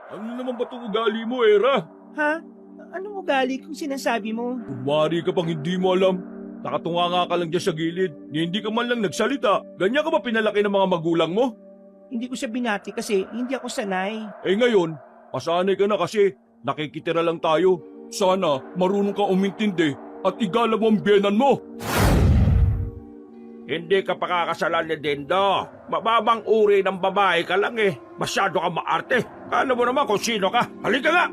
Ano naman ba itong ugali mo, Era? Ha? Anong ugali kung sinasabi mo? Kumari ka pang hindi mo alam. Nakatunga nga ka lang dyan sa gilid. Hindi ka man lang nagsalita. Ganyan ka ba pinalaki ng mga magulang mo? Hindi ko siya binati kasi hindi ako sanay. Eh ngayon, pasanay ka na kasi nakikitira lang tayo. Sana marunong ka umintindi at igala mo ang biyenan mo. Hindi ka pakakasalan ni Dindo. Mababang uri ng babae ka lang eh. Masyado ka maarte. Kala mo naman kung sino ka. Halika nga!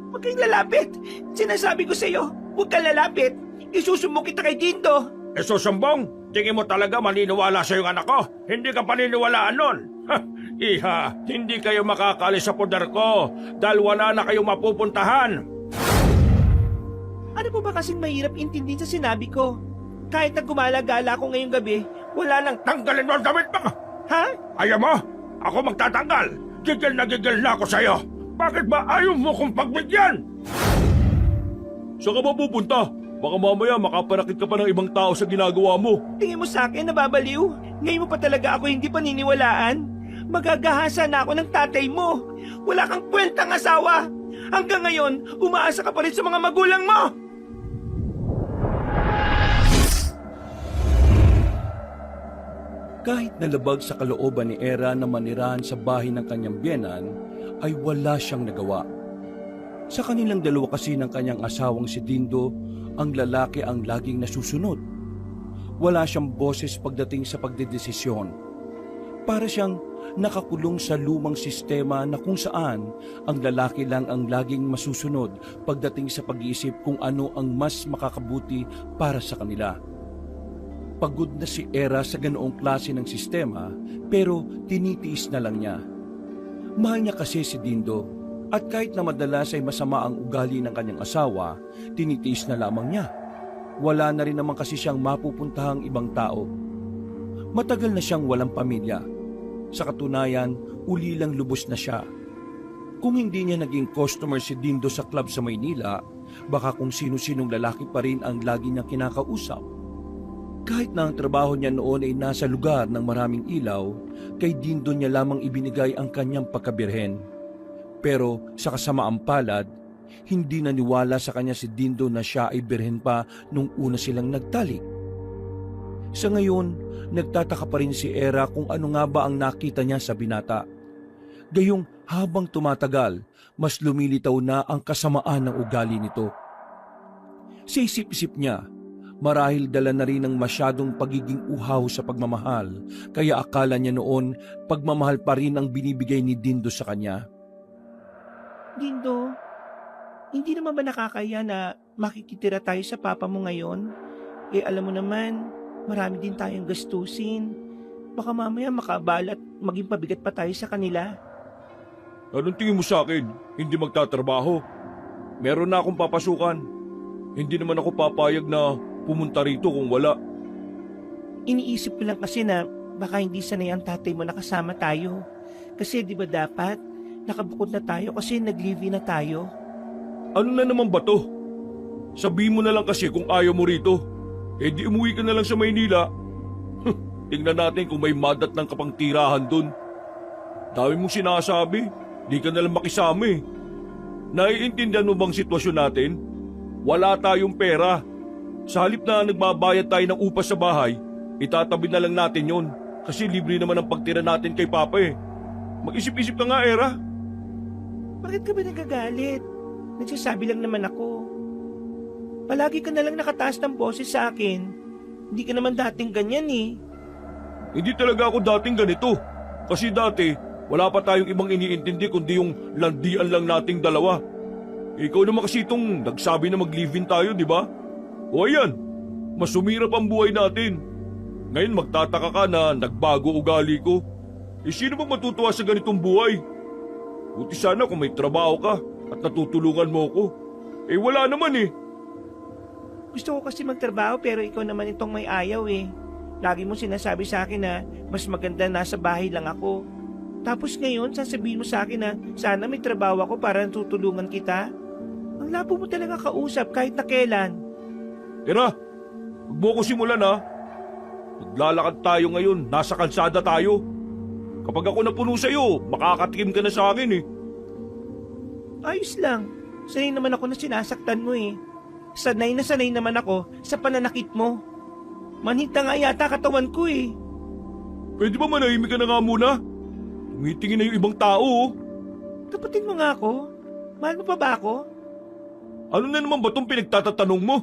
Huwag kang lalapit. Sinasabi ko sa'yo, huwag kang lalapit. Isusumbong kita kay Dindo. E susumbong? Tingin mo talaga maniniwala sa yung anak ko? Hindi ka paniniwalaan nun. Iha, hindi kayo makakalis sa poder ko dahil wala na kayong mapupuntahan. Ano po ba kasing mahirap intindihin sa sinabi ko? Kahit na gumala-gala ako ngayong gabi, wala nang... Tanggalin mo ang damit mo! Ha? Ayaw mo? Ako magtatanggal. Gigil na ako sa'yo. Bakit ba ayaw mo kong pagbigyan? Saan ka ba pupunta? Baka mamaya makapanakit ka pa ng ibang tao sa ginagawa mo. Tingin mo sa akin, nababaliw? Ngayon mo pa talaga ako hindi paniniwalaan? Magagahasa na ako ng tatay mo. Wala kang kwentang asawa. Hanggang ngayon, umaasa ka pa rin sa mga magulang mo. Kahit nalabag sa kalooban ni Era na manirahan sa bahay ng kanyang biyenan, ay wala siyang nagawa. Sa kanilang dalawa kasi ng kanyang asawang si Dindo, ang lalaki ang laging nasusunod. Wala siyang boses pagdating sa pagdedesisyon. Para siyang nakakulong sa lumang sistema na kung saan ang lalaki lang ang laging masusunod pagdating sa pag-iisip kung ano ang mas makakabuti para sa kanila. Pagod na si Era sa ganoong klase ng sistema pero tinitiis na lang niya. Mahal niya kasi si Dindo at kahit na madalas ay masama ang ugali ng kanyang asawa, tinitiis na lamang niya. Wala na rin naman kasi siyang mapupuntahang ibang tao. Matagal na siyang walang pamilya. Sa katunayan, uli lang lubos na siya. Kung hindi niya naging customer si Dindo sa club sa Maynila, baka kung sino-sinong lalaki pa rin ang lagi niyang kinakausap. Kahit na ang trabaho niya noon ay nasa lugar ng maraming ilaw, kay Dindo niya lamang ibinigay ang kanyang pagkabirhen. Pero sa kasamaang palad, hindi naniwala sa kanya si Dindo na siya ay birhen pa nung una silang nagtalik. Sa ngayon, nagtataka pa rin si Era kung ano nga ba ang nakita niya sa binata. Gayong habang tumatagal, mas lumilitaw na ang kasamaan ng ugali nito. Sa isip-isip niya, marahil dala na rin ng masyadong pagiging uhaw sa pagmamahal, kaya akala niya noon pagmamahal pa rin ang binibigay ni Dindo sa kanya. Dindo, hindi naman ba nakakaya na makikitira tayo sa papa mo ngayon? Eh alam mo naman, marami din tayong gastusin. Baka mamaya makabalat, maging pabigat pa tayo sa kanila. Anong tingin mo sa akin? Hindi magtatrabaho. Meron na akong papasukan. Hindi naman ako papayag na pumunta rito kung wala. Iniisip ko lang kasi na baka hindi sanay ang tatay mo nakasama tayo. Kasi di ba dapat, nakabukod na tayo kasi nag-live-in na tayo. Ano na naman ba to? Sabihin mo na lang kasi kung ayaw mo rito. Eh di umuwi ka na lang sa Maynila. Tingnan natin kung may madat ng kapang tirahan dun. Dami mong sinasabi, di ka na lang makisama eh. Naiintindihan mo bang sitwasyon natin? Wala tayong pera. Sa halip na nagbabayad tayo ng upa sa bahay, itatabi na lang natin yon kasi libre naman ang pagtira natin kay Papa eh. Mag-isip-isip ka nga, Era. Bakit ka ba nagagalit? Nagsasabi lang naman ako. Palagi ka na lang nakataas ng boses sa akin. Hindi ka naman dating ganyan eh. Hindi talaga ako dating ganito. Kasi dati, wala pa tayong ibang iniintindi kundi yung landian lang nating dalawa. Ikaw naman kasi itong nagsabi na mag-live-in tayo, di ba? O ayan, mas sumirap ang buhay natin. Ngayon magtataka ka na nagbago ugali ko. Eh sino ba matutuwa sa ganitong buhay? Buti sana kung may trabaho ka at natutulungan mo ko. Eh wala naman eh. Gusto ko kasi magtrabaho pero ikaw naman itong may ayaw eh. Lagi mo sinasabi sa akin na mas maganda nasa bahay lang ako. Tapos ngayon sasabihin mo sa akin na sana may trabaho ako para natutulungan kita. Ang labo mo talaga kausap kahit na kailan. Era, huwag mo ko simulan ha. Maglalakad tayo ngayon, nasa kalsada tayo. Kapag ako napuno sa'yo, makakatikim ka na sa akin eh. Ayos lang. Sanay naman ako na sinasaktan mo eh. Sanay na sanay naman ako sa pananakit mo. Manhita nga yata katawan ko eh. Pwede ba manahimik ka na nga muna? Tumitingin na yung ibang tao oh. Kapatid mo nga ako. Mahal mo pa ba ako? Ano na naman ba itong pinagtatatanong mo?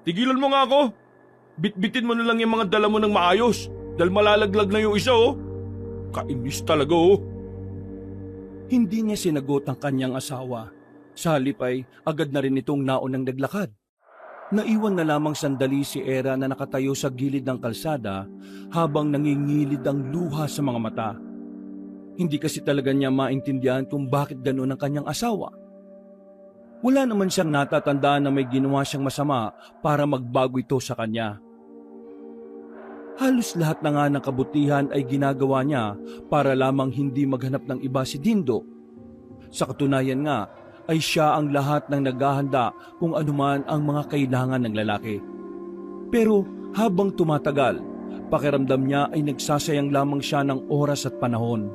Tigilan mo nga ako. Bitbitin mo na lang yung mga dala mo ng maayos dahil malalaglag na yung isa oh. Kainis talaga oh. Hindi niya sinagot ang kanyang asawa. Sa halip ay agad na rin itong naunang naglakad. Naiwan na lamang sandali si Era na nakatayo sa gilid ng kalsada habang nangingilid ang luha sa mga mata. Hindi kasi talaga niya maintindihan kung bakit ganoon ang kanyang asawa. Wala naman siyang natatandaan na may ginawa siyang masama para magbago ito sa kanya. Halos lahat na nga ng kabutihan ay ginagawa niya para lamang hindi maghanap ng iba si Dindo. Sa katunayan nga, ay siya ang lahat ng naghahanda kung anuman ang mga kailangan ng lalaki. Pero habang tumatagal, pakiramdam niya ay nagsasayang lamang siya ng oras at panahon.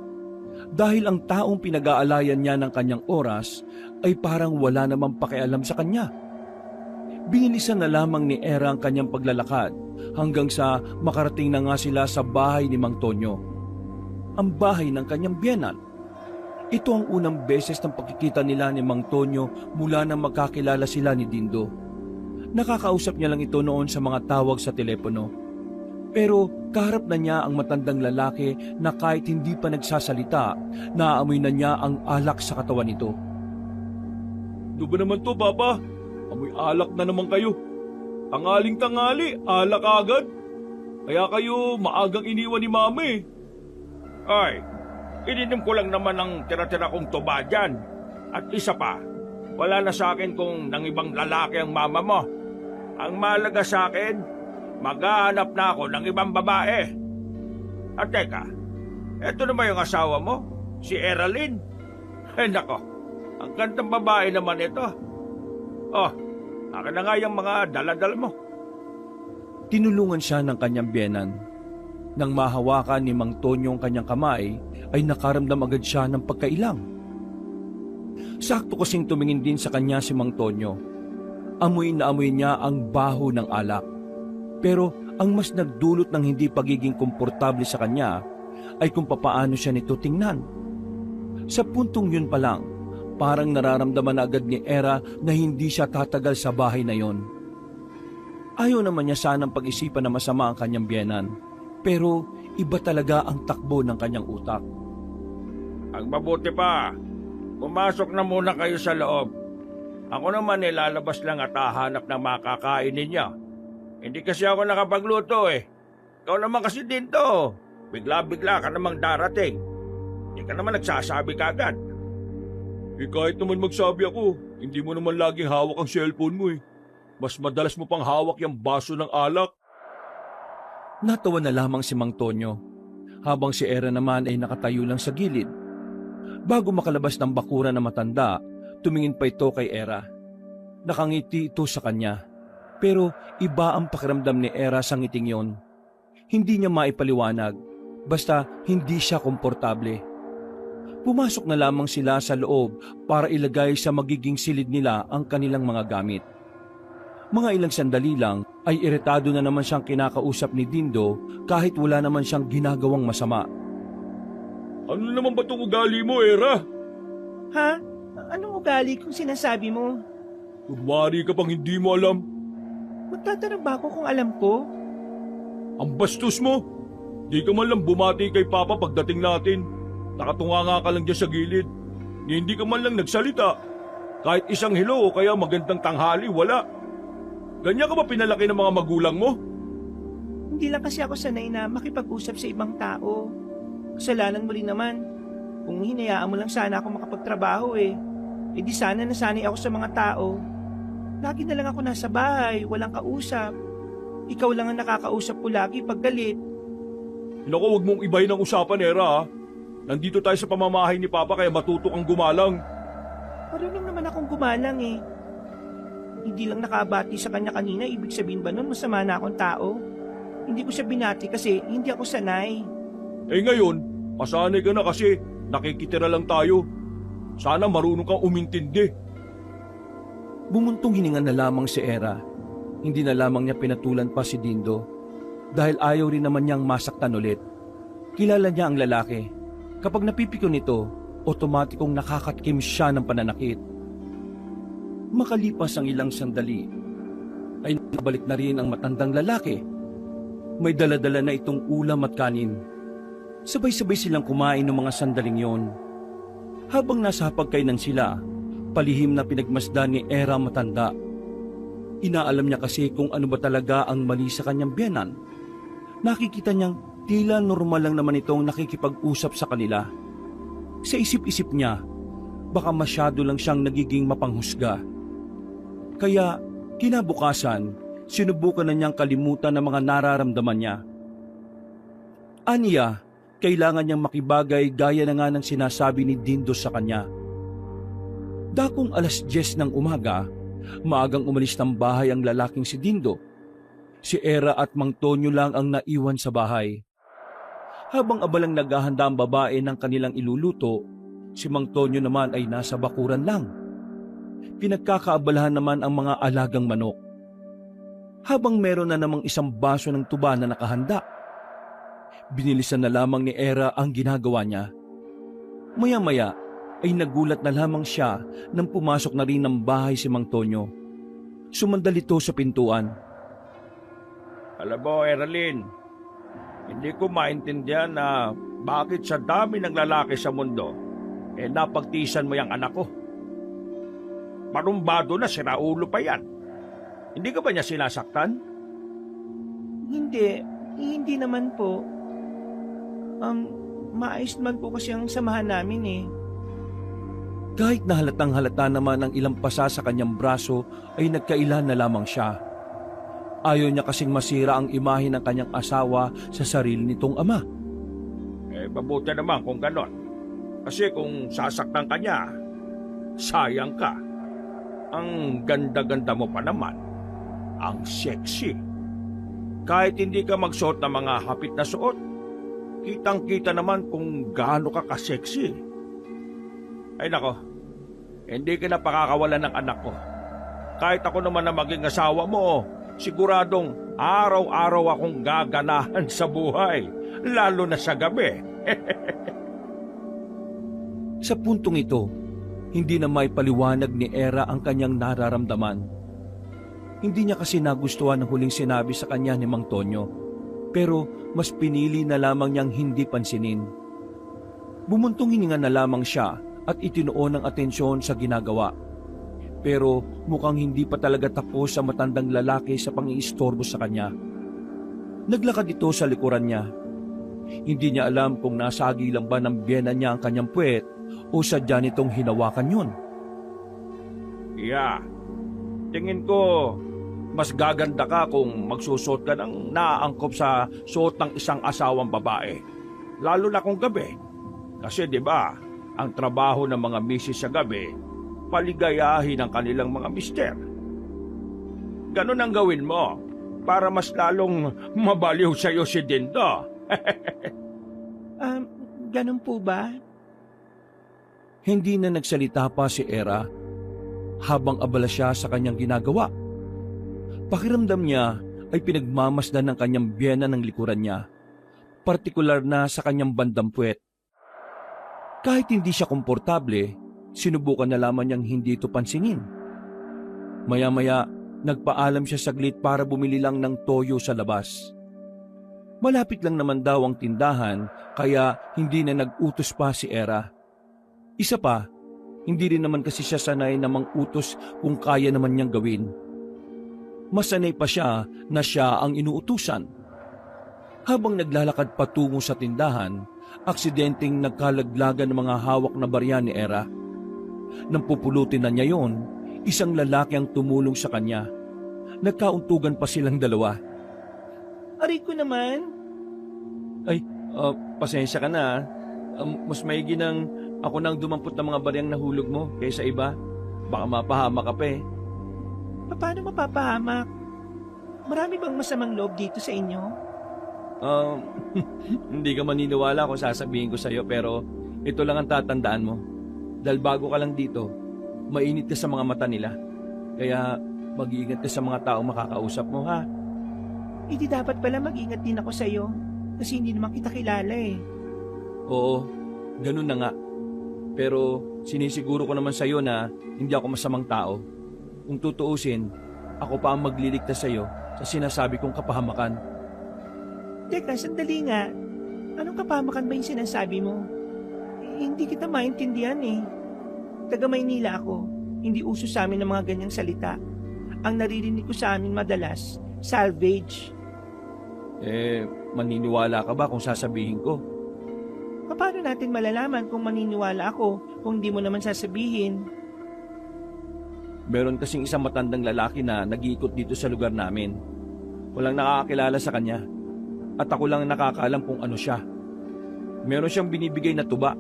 Dahil ang taong pinag-aalayan niya ng kanyang oras ay parang wala namang pakialam sa kanya. Binilisan na lamang ni Era ang kanyang paglalakad hanggang sa makarating na nga sila sa bahay ni Mang Tonyo. Ang bahay ng kanyang biyenan. Ito ang unang beses ng pagkikita nila ni Mang Tonyo mula nang magkakilala sila ni Dindo. Nakakausap niya lang ito noon sa mga tawag sa telepono. Pero kaharap na niya ang matandang lalaki na kahit hindi pa nagsasalita, naaamoy na niya ang alak sa katawan nito. Ano ba naman to, Papa? Amoy alak na naman kayo. Tangaling-tangali, alak agad. Kaya kayo maagang iniwan ni Mama eh. Ay, ininom ko lang naman ang tira-tira kong tuba dyan. At isa pa, wala na sa akin kung nang ibang lalaki ang mama mo. Ang mahalaga sa akin, maghahanap na ako ng ibang babae. At teka, eto na ba yung asawa mo? Si Eralyn? Ay nako, ang gandang babae naman ito. Oh, akin na nga yung mga daladal mo. Tinulungan siya ng kanyang biyenan. Nang mahawakan ni Mang Tonyo ang kanyang kamay, ay nakaramdam agad siya ng pagkailang. Sakto kasing tumingin din sa kanya si Mang Tonyo. Amoy na amoy niya ang baho ng alak. Pero ang mas nagdulot ng hindi pagiging komportable sa kanya ay kung papaano siya nito tingnan. Sa puntong yun pa lang, parang nararamdaman na agad ni Era na hindi siya tatagal sa bahay na yon. Ayaw naman niya sanang pag-isipan na masama ang kanyang biyenan. Pero iba talaga ang takbo ng kanyang utak. Ang mabuti pa, pumasok na muna kayo sa loob. Ako naman lalabas lang at hahanap ng makakain ninyo. Hindi kasi ako nakapagluto eh. Ikaw naman kasi din to. Bigla-bigla ka namang darating. Hindi ka naman nagsasabi kagad. Eh kahit naman magsabi ako, hindi mo naman laging hawak ang cellphone mo eh. Mas madalas mo pang hawak yung baso ng alak. Natawa na lamang si Mang Tonyo, habang si Era naman ay nakatayo lang sa gilid. Bago makalabas ng bakuran na matanda, tumingin pa ito kay Era. Nakangiti ito sa kanya, pero iba ang pakiramdam ni Era sa ngiting yon. Hindi niya maipaliwanag, basta hindi siya komportable. Pumasok na lamang sila sa loob para ilagay sa magiging silid nila ang kanilang mga gamit. Mga ilang sandali lang ay iritado na naman siyang kinakausap ni Dindo kahit wala naman siyang ginagawang masama. Ano naman ba itong ugali mo, Era? Ha? Anong ugali kung sinasabi mo? Kunwari ka pang hindi mo alam. Magtatanong ba ako kung alam ko? Ang bastos mo! Di ka man lang bumati kay Papa pagdating natin. Nakatunga nga ka lang dyan sa gilid. Hindi ka man lang nagsalita. Kahit isang hello o kaya magandang tanghali, wala. Ganyan ka ba pinalaki ng mga magulang mo? Hindi lang kasi ako sanay na makipag-usap sa ibang tao. Kasalanan mo rin naman. Kung hinayaan mo lang sana ako makapagtrabaho eh di sana nasanay ako sa mga tao. Lagi na lang ako nasa bahay, walang kausap. Ikaw lang ang nakakausap ko lagi pag galit. Naku, huwag mong ibahin ang usapan, Era ha. Nandito tayo sa pamamahay ni Papa kaya matuto kang gumalang. Marunong naman akong gumalang eh. Hindi lang nakabati sa kanya kanina, ibig sabihin ba nun masama na akong tao? Hindi ko siya binati kasi hindi ako sanay. Eh ngayon, pasanay ka na kasi nakikitira lang tayo. Sana marunong kang umintindi. Bumuntong hininga na lamang si Era. Hindi na lamang niya pinatulan pa si Dindo dahil ayaw rin naman niyang masaktan ulit. Kilala niya ang lalaki. Kapag napipikon nito, otomatikong nakakatkim siya ng pananakit. Makalipas ang ilang sandali, ay nabalik na rin ang matandang lalaki. May daladala na itong ulam at kanin. Sabay-sabay silang kumain ng mga sandaling yon. Habang nasa hapagkainan sila, palihim na pinagmasdan ni Era matanda. Inaalam niya kasi kung ano ba talaga ang mali sa kanyang biyenan. Nakikita niyang tila normal lang naman itong nakikipag-usap sa kanila. Sa isip-isip niya, baka masyado lang siyang nagiging mapanghusga. Kaya kinabukasan, sinubukan na niyang kalimutan ang mga nararamdaman niya. Aniya, kailangan niyang makibagay gaya na nga ng sinasabi ni Dindo sa kanya. Dakong 10:00 ng umaga, maagang umalis ng bahay ang lalaking si Dindo. Si Era at Mang Tonyo lang ang naiwan sa bahay. Habang abalang naghahanda ang babae ng kanilang iluluto, si Mang Tonyo naman ay nasa bakuran lang. Pinagkakaabalahan naman ang mga alagang manok. Habang meron na namang isang baso ng tuba na nakahanda, binilisan na lamang ni Era ang ginagawa niya. Maya-maya ay nagulat na lamang siya nang pumasok na rin ng bahay si Mang Tonyo. Sumandal ito sa pintuan. Alam mo, Eralyn, hindi ko maintindihan na bakit sa dami ng lalaki sa mundo, napagtisan mo yung anak ko. Parumbado na, siraulo pa yan. Hindi ka ba niya sinasaktan? Hindi naman po. Maayos naman po kasi ang samahan namin eh. Kahit na halatang halata naman ang ilang pasa sa kanyang braso ay nagkailan na lamang siya. Ayaw niya kasing masira ang imahe ng kanyang asawa sa sarili nitong ama. Mabuti naman kung ganon. Kasi kung sasaktan ka niya, sayang ka. Ang ganda-ganda mo pa naman. Ang sexy. Kahit hindi ka magsuot ng mga hapit na suot, kitang-kita naman kung gaano ka ka-sexy. Ay nako, hindi ka na pakakawalan ng anak ko. Kahit ako naman na maging asawa mo, siguradong araw-araw akong gaganahan sa buhay, lalo na sa gabi. Sa puntong ito, hindi na may paliwanag ni Era ang kanyang nararamdaman. Hindi niya kasi nagustuhan ang huling sinabi sa kanya ni Mang Tonyo, pero mas pinili na lamang niyang hindi pansinin. Bumuntong hininga na lamang siya at itinuon ang atensyon sa ginagawa. Pero mukhang hindi pa talaga tapos ang matandang lalaki sa pang-iistorbo sa kanya. Naglakad ito sa likuran niya. Hindi niya alam kung nasagi lang ba ng biyena niya ang kanyang puwet o sadya nitong hinawakan yun. Yeah, tingin ko mas gaganda ka kung magsusot ka ng naaangkop sa suot ng isang asawang babae. Lalo na kung gabi. Kasi 'di ba, ang trabaho ng mga misis sa gabi, paligayahin ang kanilang mga mister. Ganon ang gawin mo para mas lalong mabaliw sa'yo si Dindo. Ganun po ba? Hindi na nagsalita pa si Era habang abala siya sa kanyang ginagawa. Pakiramdam niya ay pinagmamasdan ng kanyang biyena ng likuran niya, partikular na sa kanyang bandang puwet. Kahit hindi siya komportable, sinubukan na lamang niyang hindi ito pansinin. Maya-maya, nagpaalam siya saglit para bumili lang ng toyo sa labas. Malapit lang naman daw ang tindahan, kaya hindi na nag-utos pa si Era. Isa pa, hindi rin naman kasi siya sanay na mang-utos kung kaya naman niyang gawin. Mas sanay pa siya na siya ang inuutusan. Habang naglalakad patungo sa tindahan, aksidenteng nagkalaglagan ng mga hawak na barya ni Era. Nang pupulutin na niya yon, isang lalaki ang tumulong sa kanya. Nagkauntugan pa silang dalawa. Aray ko naman. Ay, pasensya ka na. Mas maigi nang ako nang dumampot ng mga baryang nahulog mo kaysa iba. Baka mapahama ka pa eh. Paano mapapahamak? Marami bang masamang loob dito sa inyo? Hindi ka maniniwala kung sasabihin ko sa'yo pero ito lang ang tatandaan mo. Dahil bago ka lang dito, mainit ka sa mga mata nila. Kaya mag-iingat ka sa mga taong makakausap mo, ha? Hindi dapat pala mag-ingat din ako sa'yo. Kasi hindi naman kita kilala eh. Oo, ganun na nga. Pero sinisiguro ko naman sa'yo na hindi ako masamang tao. Kung tutuusin, ako pa ang magliligtas sa'yo sa sinasabi kong kapahamakan. Teka, sandali nga. Anong kapamakan ba yung sinasabi mo? Hindi kita maintindihan eh. Taga Maynila ako. Hindi uso sa amin ng mga ganyang salita. Ang naririnig ko sa amin madalas, salvage. Maniniwala ka ba kung sasabihin ko? Paano natin malalaman kung maniniwala ako kung hindi mo naman sasabihin? Meron kasing isang matandang lalaki na nag-iikot dito sa lugar namin. Walang nakakakilala sa kanya. At ako lang nakakaalam kung ano siya. Meron siyang binibigay na tuba.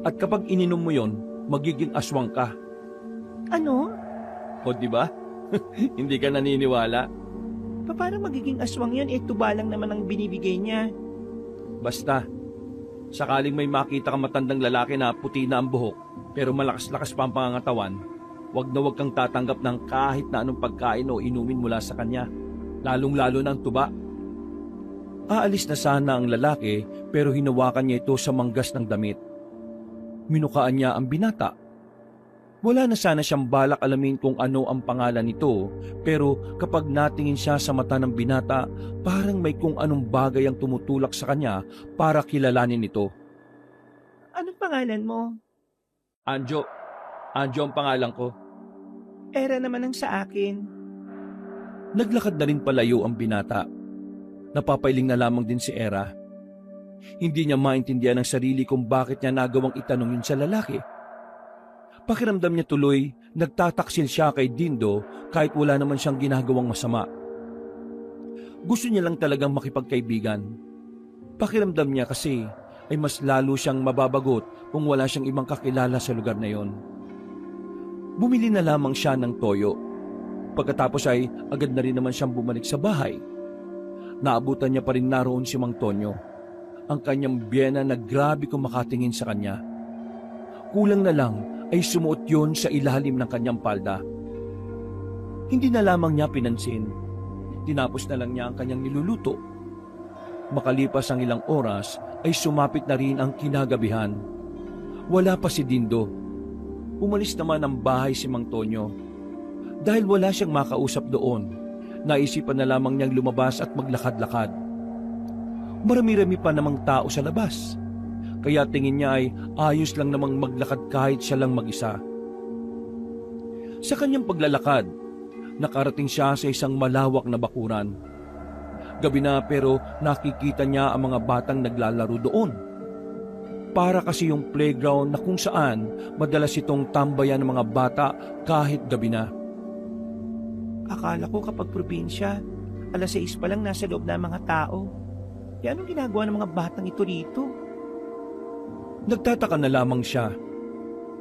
At kapag ininom mo yon, magiging aswang ka. Ano? O di ba? Hindi ka naniniwala? Paano magiging aswang yun? Tuba lang naman ang binibigay niya. Basta, sakaling may makita kang matandang lalaki na puti na ang buhok, pero malakas-lakas pa ang pangangatawan, wag na wag kang tatanggap ng kahit na anong pagkain o inumin mula sa kanya, lalong-lalo ng tuba. Aalis na sana ang lalaki, pero hinawakan niya ito sa manggas ng damit. Minukaan niya ang binata. Wala na sana siyang balak alamin kung ano ang pangalan nito, pero kapag natingin siya sa mata ng binata, parang may kung anong bagay ang tumutulak sa kanya para kilalanin ito. Anong pangalan mo? Anjo. Anjo ang pangalan ko. Era naman ang sa akin. Naglakad na rin palayo ang binata. Napapailing na lamang din si Era. Hindi niya maintindihan ang sarili kung bakit niya nagawang itanong yun sa lalaki. Pakiramdam niya tuloy, nagtataksil siya kay Dindo kahit wala naman siyang ginagawang masama. Gusto niya lang talagang makipagkaibigan. Pakiramdam niya kasi ay mas lalo siyang mababagot kung wala siyang ibang kakilala sa lugar na yon. Bumili na lamang siya ng toyo. Pagkatapos ay agad na rin naman siyang bumalik sa bahay. Naabutan niya pa rin naroon si Mang Tonyo, ang kanyang biyena na grabe kung makatingin sa kanya. Kulang na lang ay sumuot yon sa ilalim ng kanyang palda. Hindi na lamang niya pinansin. Tinapos na lang niya ang kanyang niluluto. Makalipas ang ilang oras ay sumapit na rin ang kinagabihan. Wala pa si Dindo. Umalis naman ang bahay si Mang Tonyo. Dahil wala siyang makausap doon, naisipan na lamang niyang lumabas at maglakad-lakad. Marami-rami pa namang tao sa labas. Kaya tingin niya ay ayos lang namang maglakad kahit siya lang mag-isa. Sa kanyang paglalakad, nakarating siya sa isang malawak na bakuran. Gabi na pero nakikita niya ang mga batang naglalaro doon. Para kasi yung playground na kung saan madalas itong tambayan ng mga bata kahit gabi na. Akala ko kapag probinsya, 6:00 pa lang nasa loob na ang mga tao. Kaya anong ginagawa ng mga batang ito rito? Nagtataka na lamang siya.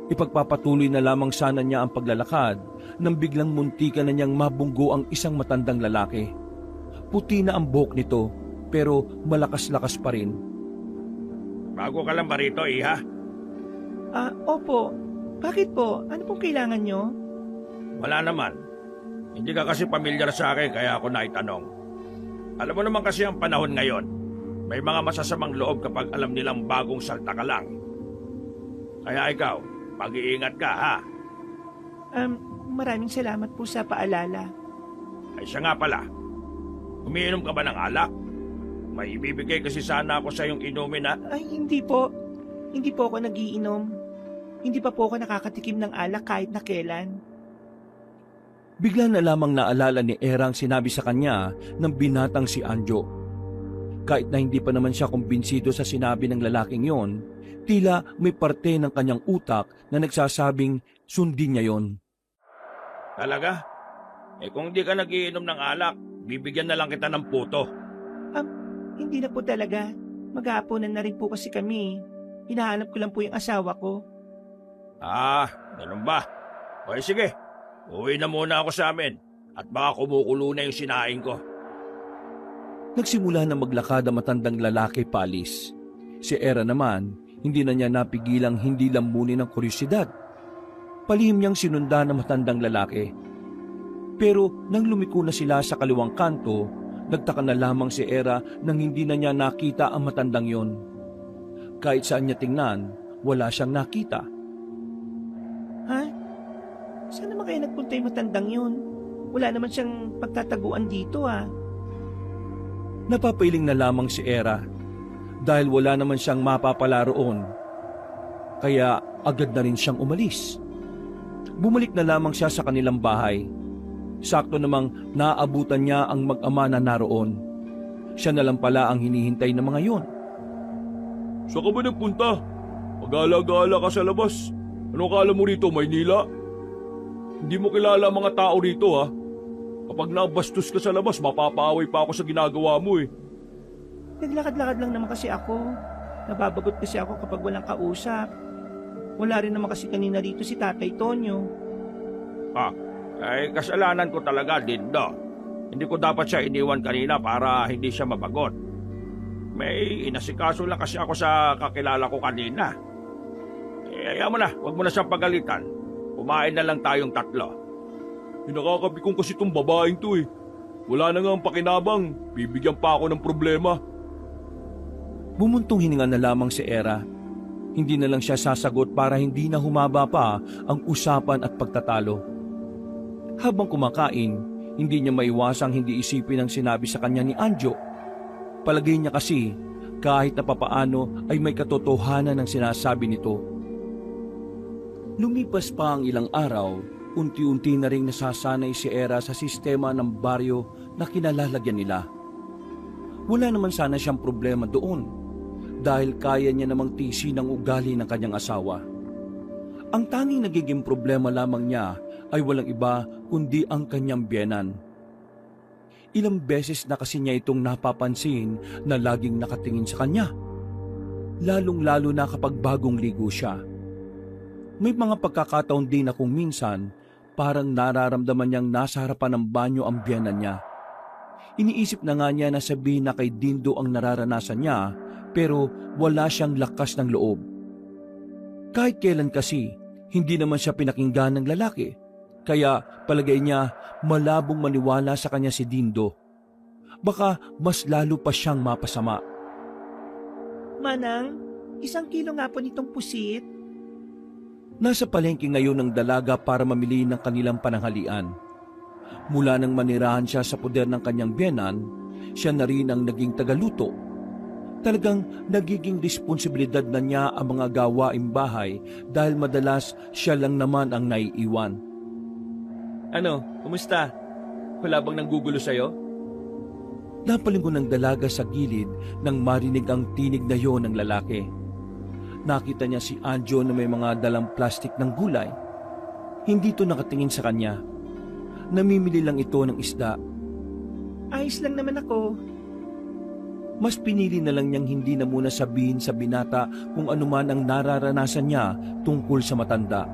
Ipagpapatuloy na lamang sana niya ang paglalakad nang biglang muntikan na niyang mabunggo ang isang matandang lalaki. Puti na ang buhok nito pero malakas-lakas pa rin. Bago ka lang ba rito, iha? Opo. Bakit po? Ano pong kailangan nyo? Wala naman. Hindi ka kasi pamilyar sa akin kaya ako naitanong. Alam mo naman kasi ang panahon ngayon. May mga masasamang loob kapag alam nilang bagong salta ka lang. Kaya ikaw, mag-iingat ka ha. Maraming salamat po sa paalala. Ay siya nga pala. Umiinom ka ba ng alak? May ibibigay kasi sana ako sa iyong inumin ha. Ay, hindi po. Hindi po ako nagiinom. Hindi pa po ako nakakatikim ng alak kahit na kailan. Bigla na lamang naalala ni Era ang sinabi sa kanya ng binatang si Anjo. Kahit na hindi pa naman siya kumbinsido sa sinabi ng lalaking yon, tila may parte ng kanyang utak na nagsasabing sundin niya yon. Talaga? Kung di ka nagiinom ng alak, bibigyan na lang kita ng puto. Hindi na po talaga. Maghahaponan na rin po kasi kami. Hinahanap ko lang po yung asawa ko. Ganun ba? O sige, uwi na muna ako sa amin at baka kumukulo na yung sinaing ko. Nagsimula na maglakad ang matandang lalaki paalis. Si Era naman, Hindi na niya napigilang hindi lambunin ng kuryosidad. Palihim niyang sinundan ng matandang lalaki. Pero nang lumiko na sila sa kaliwang kanto, nagtaka na lamang si Era nang hindi na niya nakita ang matandang yon. Kahit saan niya tingnan, wala siyang nakita. Ha? Saan naman kayo nagpunta yung matandang yun? Wala naman siyang pagtataguan dito Napapailing na lamang si Era dahil wala naman siyang mapapala roon. Kaya agad na rin siyang umalis. Bumalik na lamang siya sa kanilang bahay. Sakto namang naabutan niya ang mag-ama na naroon. Siya na lang pala ang hinihintay ng mga yon. Saan ka ba nagpunta? Magala-gala ka sa labas. Ano kala mo rito, Maynila? Hindi mo kilala ang mga tao rito, ha? Kapag nabastos ka sa labas, mapapaaway pa ako sa ginagawa mo, eh. Naglakad-lakad lang naman kasi ako. Nababagot kasi ako kapag walang kausap. Wala rin naman kasi kanina rito si Tatay Tonyo. Ay, kasalanan ko talaga, Dindo. Hindi ko dapat siya iniwan kanina para hindi siya mabagot. May inasikaso lang kasi ako sa kakilala ko kanina. Ayaw mo na, huwag mo na siyang pagalitan. Kumain na lang tayong tatlo. Nakakapikong kasi itong babaeng to, eh. Wala na nga ang pakinabang. Bibigyan pa ako ng problema. Bumuntong hininga na lamang si Era. Hindi na lang siya sasagot para hindi na humaba pa ang usapan at pagtatalo. Habang kumakain, hindi niya maiwasang hindi isipin ang sinabi sa kanya ni Anjo. Palagay niya kasi kahit na papaano ay may katotohanan ang sinasabi nito. Lumipas pa ang ilang araw, unti-unti na ring nasasanay si Era sa sistema ng baryo na kinalalagyan nila. Wala naman sana siyang problema doon dahil kaya niya namang tiisin ang ugali ng kanyang asawa. Ang tanging nagiging problema lamang niya ay walang iba kundi ang kanyang biyenan. Ilang beses na kasi niya itong napapansin na laging nakatingin sa kanya. Lalong-lalo na kapag bagong ligo siya. May mga pagkakataon din na kung minsan parang nararamdaman niyang nasa harapan ng banyo ang biyenan niya. Iniisip na nga niya na sabihin na kay Dindo ang nararanasan niya pero wala siyang lakas ng loob. Kahit kailan kasi, hindi naman siya pinakinggan ng lalaki. Kaya palagay niya malabong maniwala sa kanya si Dindo. Baka mas lalo pa siyang mapasama. Manang, 1 kilo nga po nitong pusit. Nasa palengke ngayon ng dalaga para mamili ng kanilang pananghalian. Mula nang manirahan siya sa poder ng kanyang biyenan, siya na rin ang naging tagaluto. Talagang nagiging responsibilidad na niya ang mga gawaing bahay dahil madalas siya lang naman ang naiiwan. Ano, kumusta? Wala bang nanggugulo sa'yo? Napalingon ng dalaga sa gilid nang marinig ang tinig na yon ng lalaki. Nakita niya si Anjo na may mga dalang plastik ng gulay. Hindi ito nakatingin sa kanya. Namimili lang ito ng isda. Ayos lang naman ako. Mas pinili na lang niyang hindi na muna sabihin sa binata kung ano man ang nararanasan niya tungkol sa matanda.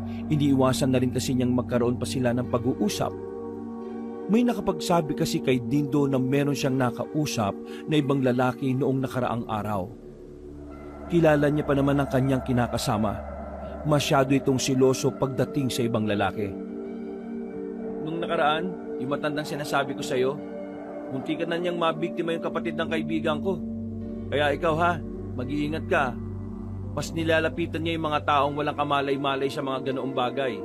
Iniiwasan na rin kasi niyang magkaroon pa sila ng pag-uusap. May nakapagsabi kasi kay Dindo na meron siyang nakausap na ibang lalaki noong nakaraang araw. Kilala niya pa naman ang kanyang kinakasama. Masyado itong siloso pagdating sa ibang lalaki. Nung nakaraan, yung matandang sinasabi ko sa'yo, munti ka na niyang mabiktima yung kapatid ng kaibigan ko. Kaya ikaw mag-iingat ka. Mas nilalapitan niya yung mga taong walang kamalay-malay sa mga ganoong bagay.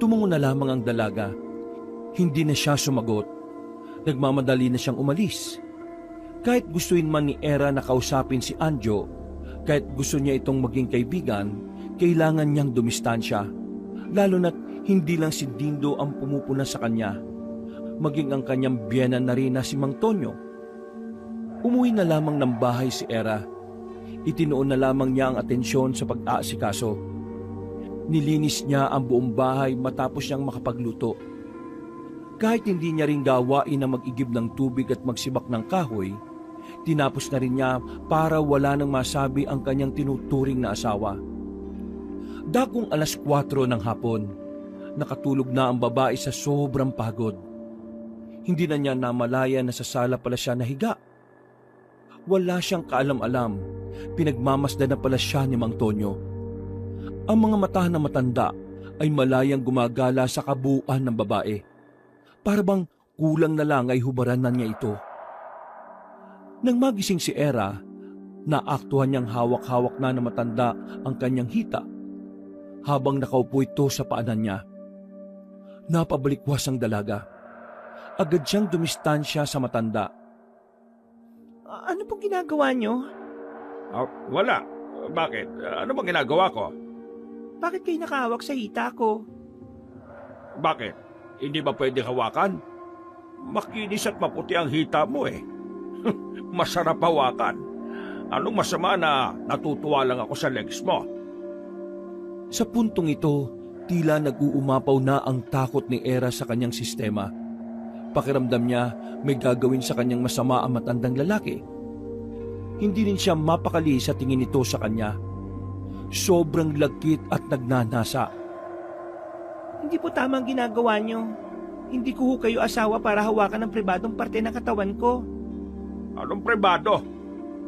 Tumungo na lamang ang dalaga. Hindi na siya sumagot. Nagmamadali na siyang umalis. Kahit gustuin man ni Era na kausapin si Anjo, kahit gusto niya itong maging kaibigan, kailangan niyang dumistansya. Lalo na't hindi lang si Dindo ang pumupuna sa kanya. Maging ang kanyang biyenan na rin na si Mang Tonyo. Umuwi na lamang ng bahay si Era. Itinoon na lamang niya ang atensyon sa pag-aasikaso. Nilinis niya ang buong bahay matapos niyang makapagluto. Kahit hindi niya rin gawain na mag-igib ng tubig at magsibak ng kahoy, tinapos na rin niya para wala nang masabi ang kanyang tinuturing na asawa. Dakong 4:00 ng hapon, nakatulog na ang babae sa sobrang pagod. Hindi na niya namalaya na sa sala pala siya nahiga. Wala siyang kaalam-alam. Pinagmamasdan na pala siya ni Mang Tonyo. Ang mga mata ng matanda ay malayang gumagala sa kabuuan ng babae. Para bang kulang na lang ay hubaran na niya ito. Nang magising si Era, naaktuhan niyang hawak-hawak na ng matanda ang kanyang hita habang nakaupo ito sa paanan niya. Napabalikwas ang dalaga. Agad siyang dumistansya sa matanda. Ano pong ginagawa niyo? Wala. Bakit? Ano bang ginagawa ko? Bakit kayo nakahawak sa hita ko? Bakit? Hindi ba pwede hawakan? Makinis at maputi ang hita mo eh. Masarap hawakan. Anong masama na natutuwa lang ako sa legs mo? Sa puntong ito, tila nag-uumapaw na ang takot ni Era sa kanyang sistema. Pakiramdam niya may gagawin sa kanyang masama ang matandang lalaki. Hindi rin siya mapakali sa tingin nito sa kanya. Sobrang lagkit at nagnanasa. Hindi po tama ang ginagawa niyo. Hindi ko ho kayo asawa para hawakan ang pribadong parte ng katawan ko. Anong pribado?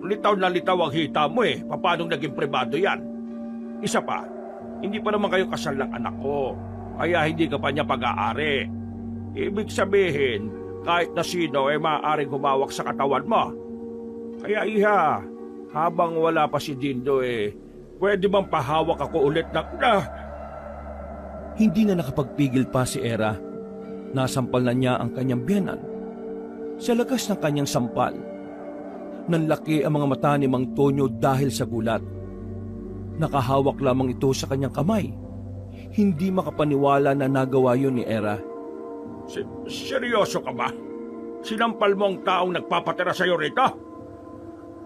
Litaw na litaw ang hita mo eh. Paano naging pribado yan? Isa pa, hindi pa naman kayo kasal ng anak ko. Kaya hindi ka pa niya pag-aari. Ibig sabihin, kahit na sino ay maaaring humawak sa katawan mo. Kaya iha, habang wala pa si Dindo pwede bang pahawak ako ulit ng... Hindi na nakapagpigil pa si Era. Nasampal na niya ang kanyang biyenan. Sa lakas ng kanyang sampal, nanlaki ang mga mata ni Mang Tonyo dahil sa gulat. Nakahawak lamang ito sa kanyang kamay. Hindi makapaniwala na nagawa yun ni Era. Seryoso ka ba? Sinampal mo ang taong nagpapatira sa'yo rito?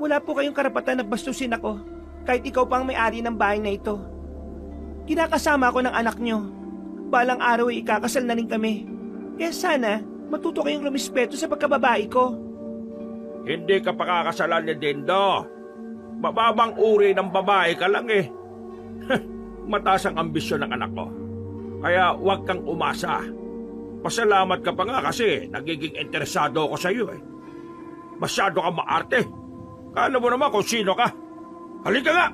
Wala po kayong karapatan na bastusin ako, kahit ikaw pa ang may-ari ng bahay na ito. Kinakasama ako ng anak niyo. Balang araw ay ikakasal na rin kami. Kaya sana, matuto kayong lumispeto sa pagkababae ko. Hindi ka pakakasalan ni Dindo. Mababang uri ng babae ka lang eh. Mataas ang ambisyon ng anak ko. Kaya huwag kang umasa. Pasalamat ka pa nga kasi nagiging interesado ako sa iyo eh. Masyado ka maarte. Kala mo naman kung sino ka. Halika nga!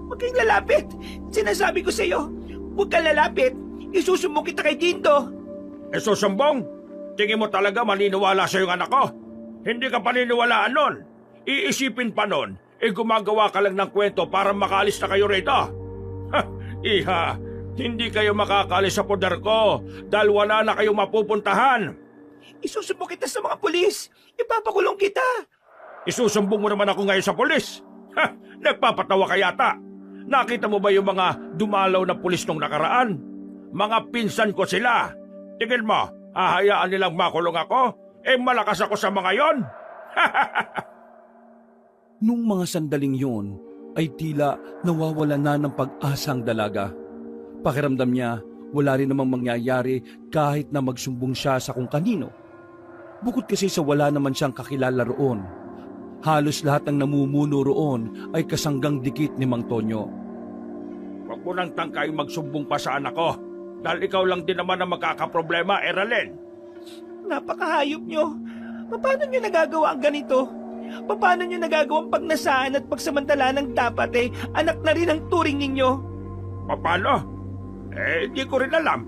Huwag kayong lalapit. Sinasabi ko sa iyo, huwag kang lalapit. Isusumbong kita kay Dindo. Susumbong? Tingin mo talaga maniniwala sa yung anak ko? Hindi ka paniniwalaan nun. Iisipin pa nun, gumagawa ka lang ng kwento para makaalis na kayo rito. Iha, hindi kayo makakalis sa poder ko dahil wala na kayong mapupuntahan. Isusumbong kita sa mga pulis. Ipapakulong kita. Isusumbong mo naman ako ngayon sa pulis. Nagpapatawa ka yata. Nakita mo ba yung mga dumalaw na pulis nung nakaraan? Mga pinsan ko sila. Tingin mo, hahayaan nilang makulong ako? Malakas ako sa mga yon. Nung mga sandaling yun, ay tila nawawala na ng pag-asa ang dalaga. Pakiramdam niya, wala rin namang mangyayari kahit na magsumbong siya sa kung kanino. Bukod kasi sa wala naman siyang kakilala roon, halos lahat ng namumuno roon ay kasanggang dikit ni Mang Tonyo. Huwag mo nang tangkay magsumbong pa sa anak ko dahil ikaw lang din naman ang magkakaproblema, Eralen. Napakahayop nyo. Paano nyo nagagawa ang ganito? Paano nyo nagagawang pagnasaan at pagsamantala ng dapat anak na rin ang turing ninyo? Paano? Hindi ko rin alam.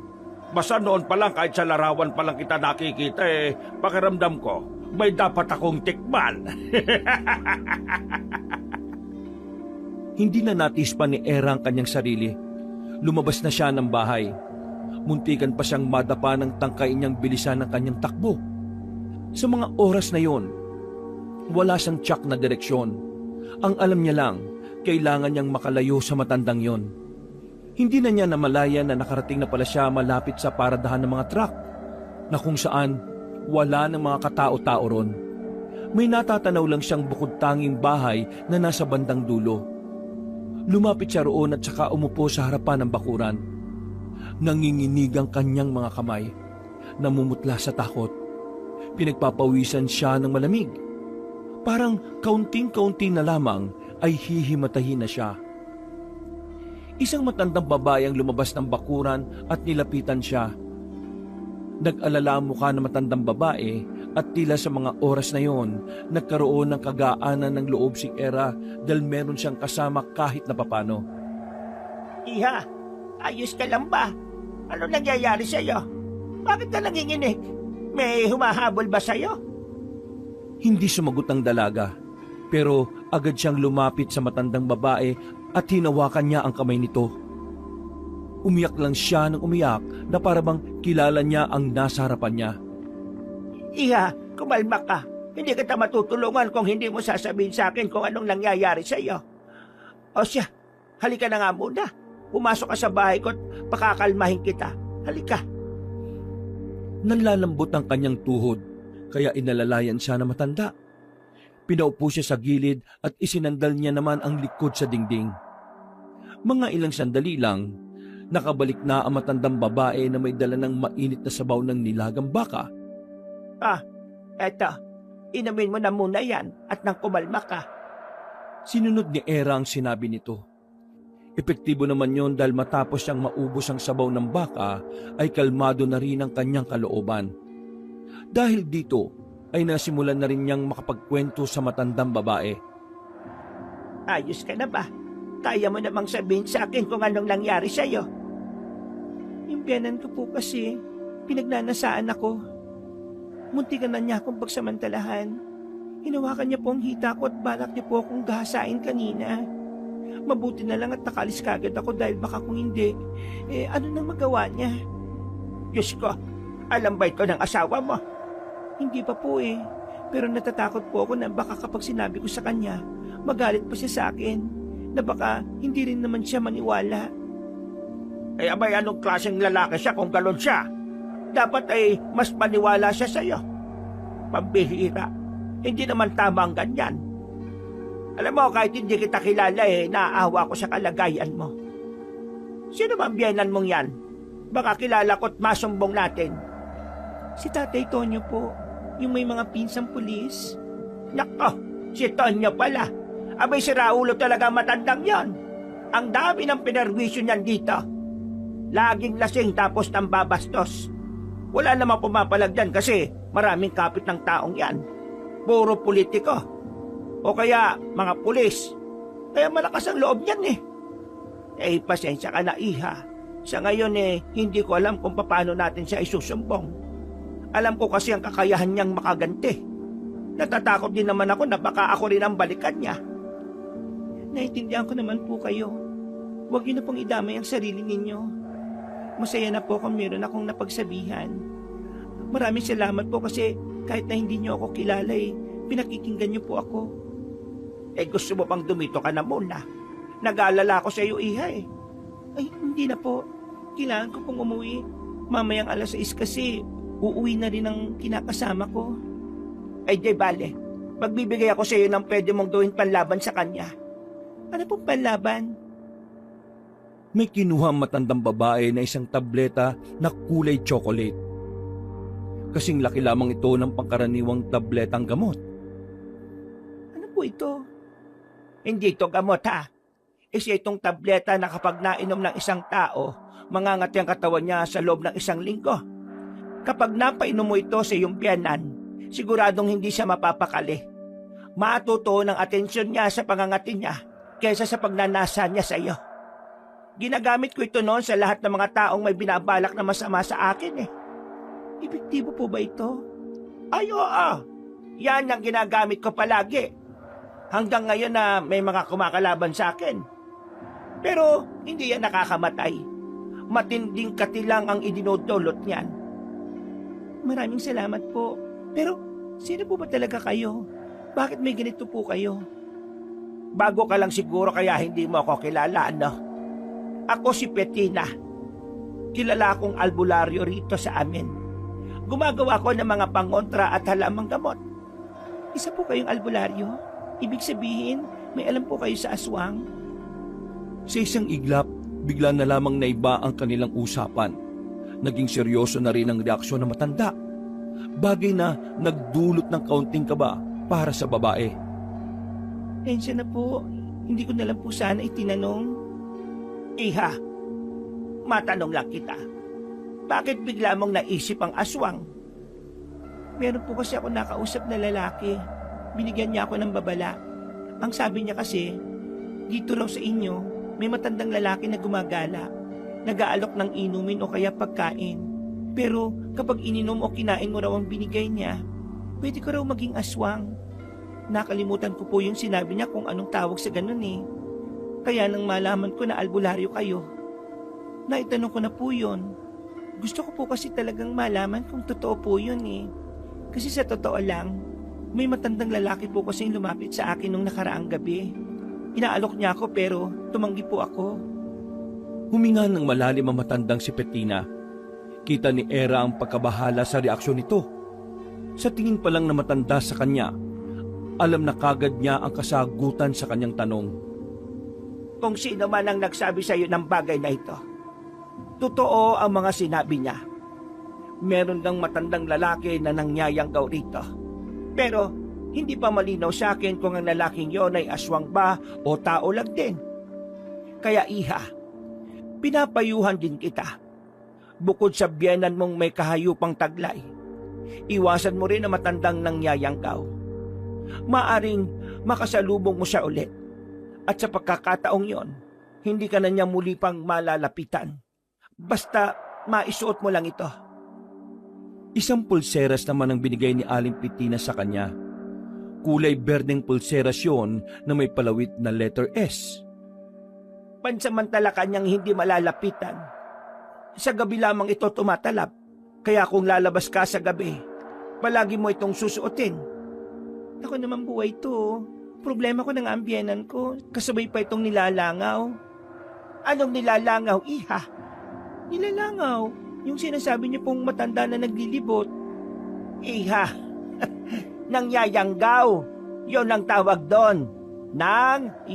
Basta noon pa lang kahit sa larawan pa lang kita nakikita pakiramdam ko may dapat akong tikman. Hindi na natispan ni Era ang kanyang sarili. Lumabas na siya ng bahay. Muntikan pa siyang madapa ng tangkay niyang bilisan ng kanyang takbo. Sa mga oras na yon, wala siyang tsak na direksyon. Ang alam niya lang, kailangan niyang makalayo sa matandang yon. Hindi na niya namalayan na nakarating na pala siya malapit sa paradahan ng mga truck, na kung saan wala ng mga katao-tao ron. May natatanaw lang siyang bukod tanging bahay na nasa bandang dulo. Lumapit siya roon at saka umupo sa harapan ng bakuran. Nanginginig ang kanyang mga kamay. Namumutla sa takot. Pinagpapawisan siya ng malamig. Parang kaunting-kaunti na lamang ay hihimatahin na siya. Isang matandang babae ang lumabas ng bakuran at nilapitan siya. Nag-alala ang mukha ng matandang babae At tila sa mga oras na yon, nagkaroon ng kagaanan ng loob si Era dahil meron siyang kasama kahit na papano. Iha, ayos ka lang ba? Ano nangyayari sa'yo? Bakit ka nanginginig? May humahabol ba sa'yo? Hindi sumagot ang dalaga, pero agad siyang lumapit sa matandang babae at hinawakan niya ang kamay nito. Umiyak lang siya ng umiyak na parabang kilala niya ang nasa harapan niya. Iha, kumalma ka. Hindi kita matutulungan kung hindi mo sasabihin sa akin kung anong nangyayari sa iyo. O siya, halika na nga muna. Pumasok ka sa bahay ko at pakakalmahin kita. Halika. Nanlalambot ang kanyang tuhod, kaya inalalayan siya na matanda. Pinaupo siya sa gilid at isinandal niya naman ang likod sa dingding. Mga ilang sandali lang, nakabalik na ang matandang babae na may dala ng mainit na sabaw ng nilagang baka. Eto, inumin mo na muna yan at nang kumalma ka. Sinunod ni Era ang sinabi nito. Epektibo naman yon dahil matapos siyang maubos ang sabaw ng baka ay kalmado na rin ang kanyang kalooban. Dahil dito ay nasimulan na rin niyang makapagkwento sa matandang babae. Ayos ka na ba? Kaya mo namang sabihin sa akin kung anong nangyari sa iyo. Yung biyanan ko po kasi, pinagnanasaan ako. Muntikan na niya akong pagsamantalahan. Hinawakan niya po ang hita ko at balak niya po akong gahasain kanina. Mabuti na lang at nakalis kagad ako dahil baka kung hindi, ano nang magawa niya? Diyos ko, alam ba ito ng asawa mo? Hindi pa po pero natatakot po ako na baka kapag sinabi ko sa kanya, magalit pa siya sa akin, na baka hindi rin naman siya maniwala. Abay, anong klaseng lalaki siya kung galon siya? Dapat mas maniwala siya sa'yo. Pambihira. Hindi naman tama ang ganyan. Alam mo, kahit hindi kita kilala naaawa ko sa kalagayan mo. Sino bang biyenan mong yan? Baka kilala ko't masumbong natin. Si Tatay Tonyo po, yung may mga pinsang pulis. Nako, si Tonyo pala. Abay, si Raulo talaga matandang yon. Ang dami ng pinerwisyo niyan dito. Laging lasing tapos nang babastos. Wala namang pumapalag dyan kasi maraming kapit ng taong yan. Puro politiko. O kaya mga pulis. Kaya malakas ang loob niyan pasensya ka na, Iha. Sa ngayon hindi ko alam kung paano natin siya isusumbong. Alam ko kasi ang kakayahan niyang makaganti. Natatakot din naman ako na baka ako rin ang balikan niya. Naintindihan ko naman po kayo. Huwag niyo na pong idamay ang sarili ninyo. Masaya na po kung meron akong napagsabihan. Maraming salamat po kasi kahit na hindi niyo ako kilala pinakikinggan niyo po ako. Gusto mo bang dumito ka na muna? Nag-aalala ako sa iyo, Iha Ay, hindi na po. Kailangan ko pong umuwi. Mamayang 6:00 kasi uuwi na rin ang kinakasama ko. Di bale. Magbibigay ako sa iyo ng pwede mong gawin panlaban sa kanya. Ano pong panlaban? May kinuha ang matandang babae na isang tableta na kulay chocolate. Kasing laki lamang ito ng pangkaraniwang tabletang gamot. Ano po ito? Hindi ito gamot Isa itong tableta na kapag nainom ng isang tao, mangangati ang katawan niya sa loob ng 1 linggo. Kapag napainom mo ito sa iyong biyanan, siguradong hindi siya mapapakali. Matutuon ang atensyon niya sa pangangati niya kaysa sa pagnanasa niya sa iyo. Ginagamit ko ito noon sa lahat ng mga taong may binabalak na masama sa akin Epektibo po ba ito? Ay, oo. Yan ang ginagamit ko palagi. Hanggang ngayon na may mga kumakalaban sa akin. Pero hindi yan nakakamatay. Matinding katilang ang idinodolot niyan. Maraming salamat po. Pero sino po ba talaga kayo? Bakit may ganito po kayo? Bago ka lang siguro kaya hindi mo ako kilala, Ako si Petina. Kilala akong albularyo rito sa amin. Gumagawa ko ng mga pangontra at halamang gamot. Isa po kayong albularyo? Ibig sabihin, may alam po kayo sa aswang? Sa isang iglap, bigla na lamang naiba ang kanilang usapan. Naging seryoso na rin ang reaksyon ng matanda. Bagay na nagdulot ng kaunting kaba para sa babae. Tensya na po. Hindi ko na lang po sana itinanong. Iha, matanong lang kita. Bakit bigla mong naisip ang aswang? Meron po kasi ako nakausap na lalaki. Binigyan niya ako ng babala. Ang sabi niya kasi, dito raw sa inyo, may matandang lalaki na gumagala. Nag-aalok ng inumin o kaya pagkain. Pero kapag ininom o kinain mo raw ang binigay niya, pwede ko raw maging aswang. Nakalimutan ko po yung sinabi niya kung anong tawag sa ganun eh. Kaya nang malaman ko na albularyo kayo, naitanong ko na po yun. Gusto ko po kasi talagang malaman kung totoo po yun eh. Kasi sa totoo lang, may matandang lalaki po kasi lumapit sa akin nung nakaraang gabi. Inaalok niya ako pero tumanggi po ako. Huminga ng malalim ang matandang si Petina. Kita ni Era ang pagkabahala sa reaksyon nito. Sa tingin pa lang na matanda sa kanya, alam na kagad niya ang kasagutan sa kanyang tanong. Kung sino man ang nagsabi sa iyo ng bagay na ito, totoo ang mga sinabi niya. Meron ng matandang lalaki na nangyayanggaw rito. Pero hindi pa malinaw sa akin kung ang lalaking yon ay aswang ba o tao lang din. Kaya iha, pinapayuhan din kita. Bukod sa biyenan mong may kahayupang taglay, iwasan mo rin ang matandang nangyayanggaw. Maaring makasalubong mo siya ulit. At sa pagkakataong yon, hindi ka na niya muli pang malalapitan. Basta maisuot mo lang ito. Isang pulseras naman ang binigay ni Aling Petina sa kanya. Kulay berdeng pulseras yon na may palawit na letter S. Pansamantala kanyang hindi malalapitan. Sa gabi lamang ito tumatalab. Kaya kung lalabas ka sa gabi, palagi mo itong susuotin. Ako naman buhay to. Problema ko ng ambyenan ko. Kasabay pa itong nilalangaw. Anong nilalangaw, iha? Nilalangaw. Yung sinasabi niyo pong matanda na naglilibot. Iha. Nangyayanggaw. Yon ang tawag doon. Nangyayanggaw.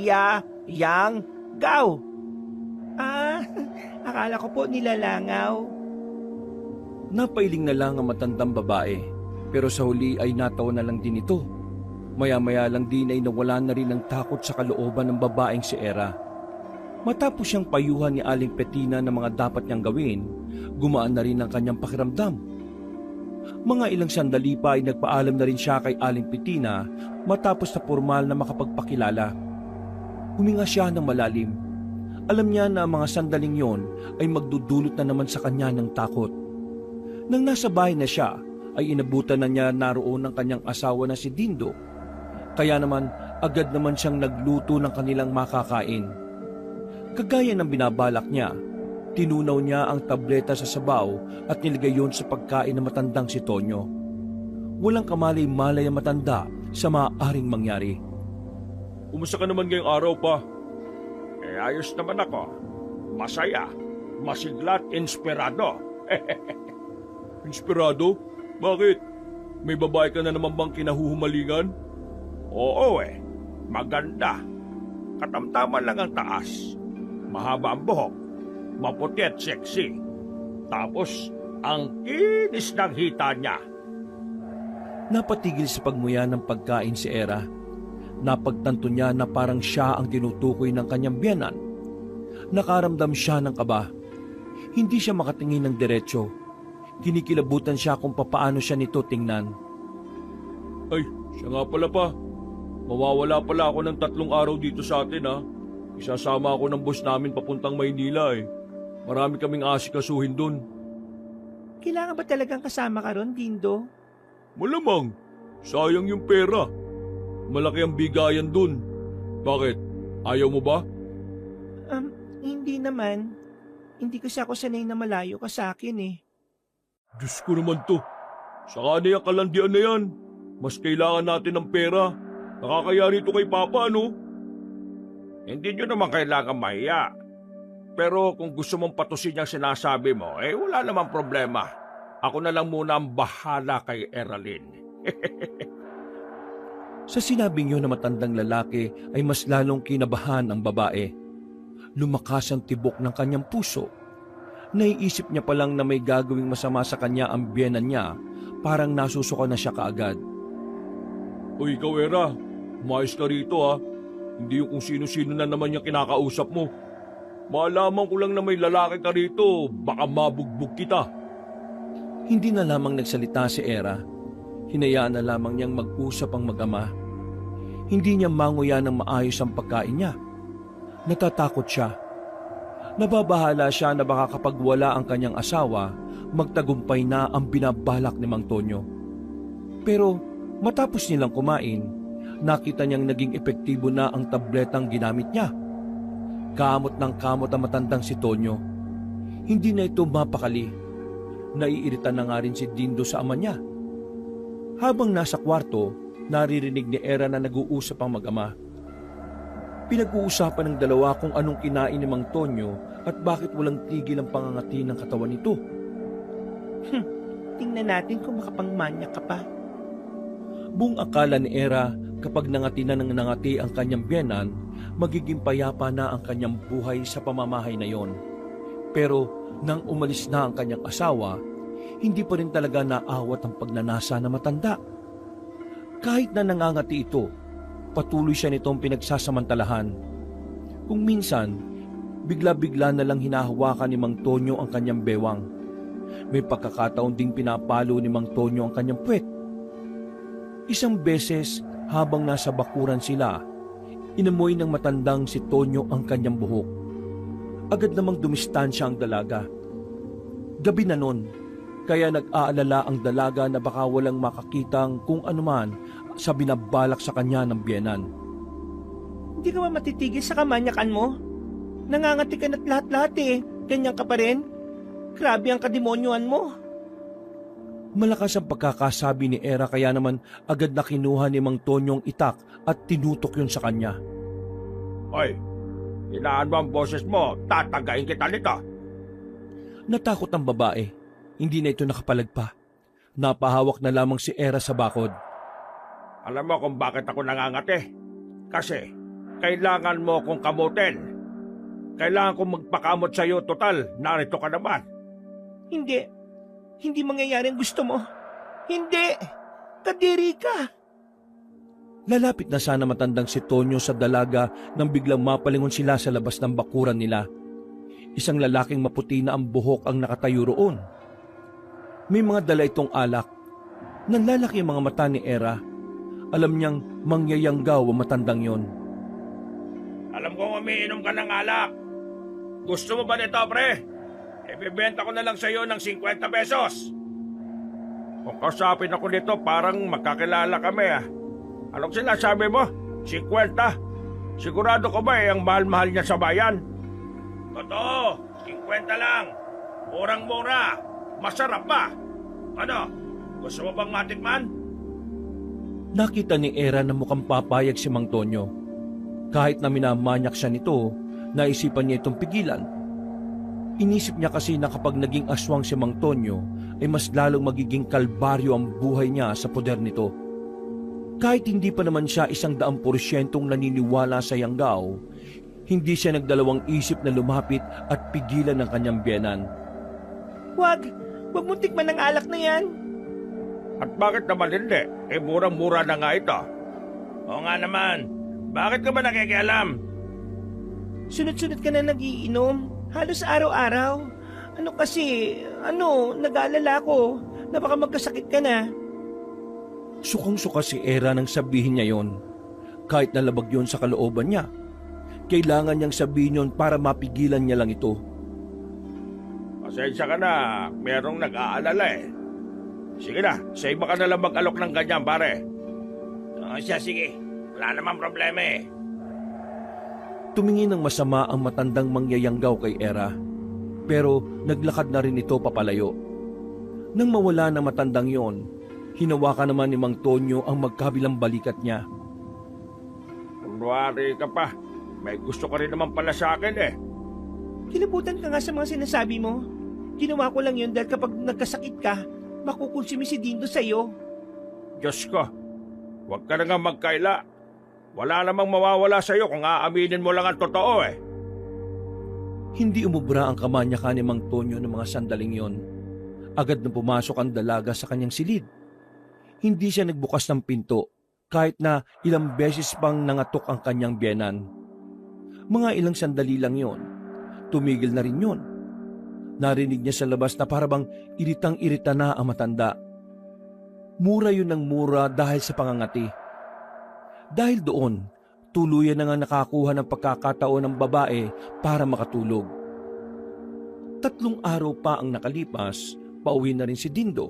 Akala ko po nilalangaw. Napailing na lang ang matandang babae, pero sa huli ay natawa na lang din ito. Maya-maya lang din ay nawala na rin ang takot sa kalooban ng babaeng si Era. Matapos siyang payuhan ni Aling Petina ng mga dapat niyang gawin, gumaan na rin ang kanyang pakiramdam. Mga ilang sandali pa ay nagpaalam na rin siya kay Aling Petina matapos na formal na makapagpakilala. Huminga siya ng malalim. Alam niya na ang mga sandaling yon ay magdudulot na naman sa kanya ng takot. Nang nasa bahay na siya, ay inabutan na niya naroon ng kanyang asawa na si Dindo. Kaya naman, agad naman siyang nagluto ng kanilang makakain. Kagaya ng binabalak niya, tinunaw niya ang tableta sa sabaw at nilagay yon sa pagkain ng matandang si Tonyo. Walang kamalay-malay ang matanda sa maaaring mangyari. Kumusta ka naman ngayong araw pa? Ayos naman ako. Masaya, masiglat, inspirado. Inspirado? Bakit? May babae ka na naman bang kinahuhumalingan? Oo maganda. Katamtaman lang ang taas. Mahaba ang buhok. Maputi at sexy. Tapos, ang kinis ng hita niya. Napatigil sa pagmuya ng pagkain si Era. Napagtanto niya na parang siya ang tinutukoy ng kanyang biyenan. Nakaramdam siya ng kaba. Hindi siya makatingin ng diretsyo. Kinikilabutan siya kung papaano siya nito tingnan. Ay, siya nga pala pa. Mawawala pala ako ng 3 araw dito sa atin ha. Isasama ako ng boss namin papuntang Maynila eh. Marami kaming asikasuhin dun. Kailangan ba talagang kasama ka ron, Dindo? Malamang, sayang yung pera. Malaki ang bigayan dun. Bakit? Ayaw mo ba? Hindi naman. Hindi kasi ako sanay na malayo ka sa akin eh. Diyos ko naman to. Saka na yung kalandian na yan. Mas kailangan natin ng pera. Nakakaya rito kay Papa, no? Hindi nyo naman kailangan mahiya. Pero kung gusto mong patusin yung sinasabi mo, wala namang problema. Ako na lang muna ang bahala kay Eralyn. Sa sinabing yun na matandang lalaki ay mas lalong kinabahan ang babae. Lumakas ang tibok ng kanyang puso. Naiisip niya pa lang na may gagawing masama sa kanya ang biyenan niya, parang nasusuka na siya kaagad. O ikaw, Era, umayos ka rito ha. Hindi yung kung sino-sino na naman yung kinakausap mo. Malaman ko lang na may lalaki ka rito, baka mabugbog kita. Hindi na lamang nagsalita si Era. Hinayaan na lamang niyang mag-usap ang mag-ama. Hindi niya manguya ng maayos ang pagkain niya. Natatakot siya. Nababahala siya na baka kapag wala ang kanyang asawa, magtagumpay na ang binabalak ni Mang Tonyo. Pero matapos nilang kumain, nakita niyang naging epektibo na ang tabletang ginamit niya. Kamot ng kamot ang matandang si Tonyo. Hindi na ito mapakali. Naiirita na nga rin si Dindo sa ama niya. Habang nasa kwarto, naririnig ni Era na nag-uusap ang mag-ama. Pinag-uusapan ng dalawa kung anong kinain ni Mang Tonyo at bakit walang tigil ang pangangati ng katawan nito. Tingnan natin kung makapangmanyak ka pa. Buong akala ni Era kapag nangati na ng nangati ang kanyang biyenan, magiging payapa na ang kanyang buhay sa pamamahay na yon. Pero nang umalis na ang kanyang asawa, hindi pa rin talaga naawat ang pagnanasa na matanda. Kahit na nangangati ito, patuloy siya nitong pinagsasamantalahan. Kung minsan, bigla-bigla na lang hinahawakan ni Mang Tonyo ang kanyang bewang. May pagkakataon ding pinapalo ni Mang Tonyo ang kanyang puwet. Isang beses habang nasa bakuran sila, inamoy ng matandang si Tonyo ang kanyang buhok. Agad namang dumistansya ang dalaga. Gabi na nun, kaya nag-aalala ang dalaga na baka walang makakitang kung anuman sa binabalak sa kanya ng biyenan. Hindi ka ba matitigil sa kamanyakan mo? Nangangati ka na't lahat-lahat eh. Ganyan ka pa rin? Grabe ang kademonyoan mo. Malakas ang pagkakasabi ni Era kaya naman agad na kinuha ni Mang Tonyong itak at tinutok yun sa kanya. Hoy, hinaan mo ang boses mo, tatagayin kita nito. Natakot ang babae. Hindi na ito nakapalag pa. Napahawak na lamang si Era sa bakod. Alam mo kung bakit ako nangangati? Kasi kailangan mo kong kamutin. Kailangan kong magpakamot sa iyo, total, narito ka naman. Hindi. Hindi mangyayari ang gusto mo. Hindi. Kadiri ka. Lalapit na sana matandang si Tonyo sa dalaga nang biglang mapalingon sila sa labas ng bakuran nila. Isang lalaking maputi na ang buhok ang nakatayo roon. May mga dala itong alak. Nanlalaki ang mga mata ni Era. Alam niyang mangyayanggaw ang matandang yon. Alam kong umiinom ka ng alak. Gusto mo ba nito, pre? Ibibenta ko na lang sa iyo ng 50 pesos. Kung kausapin ako nito, parang magkakilala kami ah. Anong sinasabi mo? 50? Sigurado ko ba ang mahal-mahal niya sa bayan? Totoo, 50 lang. Murang-mura. Masarap pa. Ano? Gusto mo bang matikman? Nakita ni Era na mukhang papayag si Mang Tonyo. Kahit na minamanyak siya nito, naisipan niya itong pigilan. Inisip niya kasi na kapag naging aswang si Mang Tonyo, ay mas lalong magiging kalbaryo ang buhay niya sa poder nito. Kahit hindi pa naman siya 100% naniniwala sa Yanggao, hindi siya nagdalawang isip na lumapit at pigilan ng kanyang biyenan. Huwag mo tikman ng alak na yan. At bakit naman hindi? Eh murang-mura na nga ito. Oo nga naman. Bakit ka ba nakikialam? Sunod-sunod ka na nagiinom. Halos araw-araw. Nag-aalala ko na baka magkasakit ka na. Sukang-suka si Era nang sabihin niya yon. Kahit nalabag yon sa kalooban niya, kailangan niyang sabihin yon para mapigilan niya lang ito. Pasensya ka na, merong nag-aalala eh. Sige na, sa iba ka na lang mag-alok ng ganyan, pare. Sige. Wala namang problema eh. Tumingin ng masama ang matandang mangyayanggaw kay Era, pero naglakad na rin ito papalayo. Nang mawala na matandang yon, hinawakan naman ni Mang Tonyo ang magkabilang balikat niya. Kunwari ka pa, may gusto ka rin naman pala sa akin eh. Kilabutan ka nga sa mga sinasabi mo. Ginawa ko lang yun dahil kapag nagkasakit ka, makukonsumi si Dindo sa'yo. Diyos ko, huwag ka na nga magkaila. Wala namang mawawala sa'yo kung aaminin mo lang ang totoo eh. Hindi umubra ang kamanyakan ni Mang Tonyo ng mga sandaling yon. Agad na pumasok ang dalaga sa kanyang silid. Hindi siya nagbukas ng pinto kahit na ilang beses pang nangatok ang kanyang biyenan. Mga ilang sandali lang yon. Tumigil na rin yon. Narinig niya sa labas na parabang iritang-irita na ang matanda. Mura yun ng mura dahil sa pangangati. Dahil doon, tuluyan na nga nakakuha ng pagkakataon ng babae para makatulog. 3 araw pa ang nakalipas, pauwi na rin si Dindo.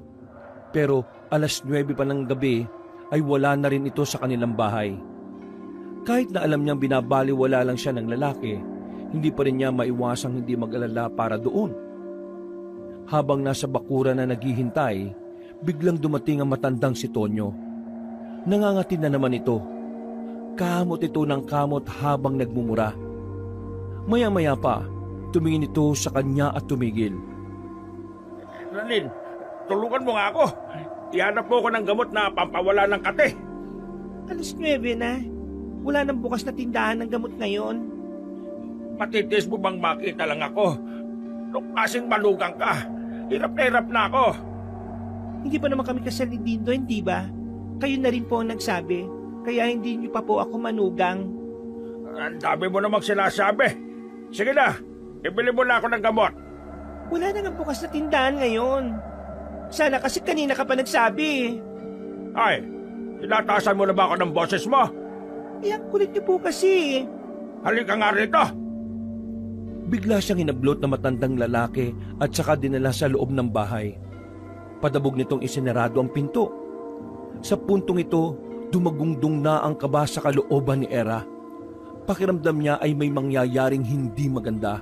Pero 9:00 pa ng gabi ay wala na rin ito sa kanilang bahay. Kahit na alam niyang binabaliwala lang siya ng lalaki, hindi pa rin niya maiwasang hindi mag-alala para doon. Habang nasa bakuran na naghihintay, biglang dumating ang matandang si Tonyo. Nangangati na naman ito. Kamot ito ng kamot habang nagmumura. Maya-maya pa, tumingin ito sa kanya at tumigil. Lin, tulungan mo nga ako. Ihanap mo ako ng gamot na pampawala ng kate. 9:00 na. Wala nang bukas na tindahan ng gamot ngayon. Matitis mo bang makita lang ako? Nung kasing malugang ka, hirap na ako. Hindi pa naman kami kasal ni Dindo, hindi ba? Kayo na rin po ang nagsabi. Kaya hindi niyo pa po ako manugang. Ang dami mo namang sinasabi. Sige na, ibili mo na ako ng gamot. Wala na nga bukas na tindahan ngayon. Sana kasi kanina ka pa nagsabi. Ay, tinatasan mo na ba ako ng boses mo? Eh, ang kulit niyo po kasi. Halika nga rito. Bigla siyang hinablot na matandang lalaki at saka dinala sa loob ng bahay. Padabog nitong isinarado ang pinto. Sa puntong ito, dumagungdong na ang kaba sa kalooban ni Era. Pakiramdam niya ay may mangyayaring hindi maganda.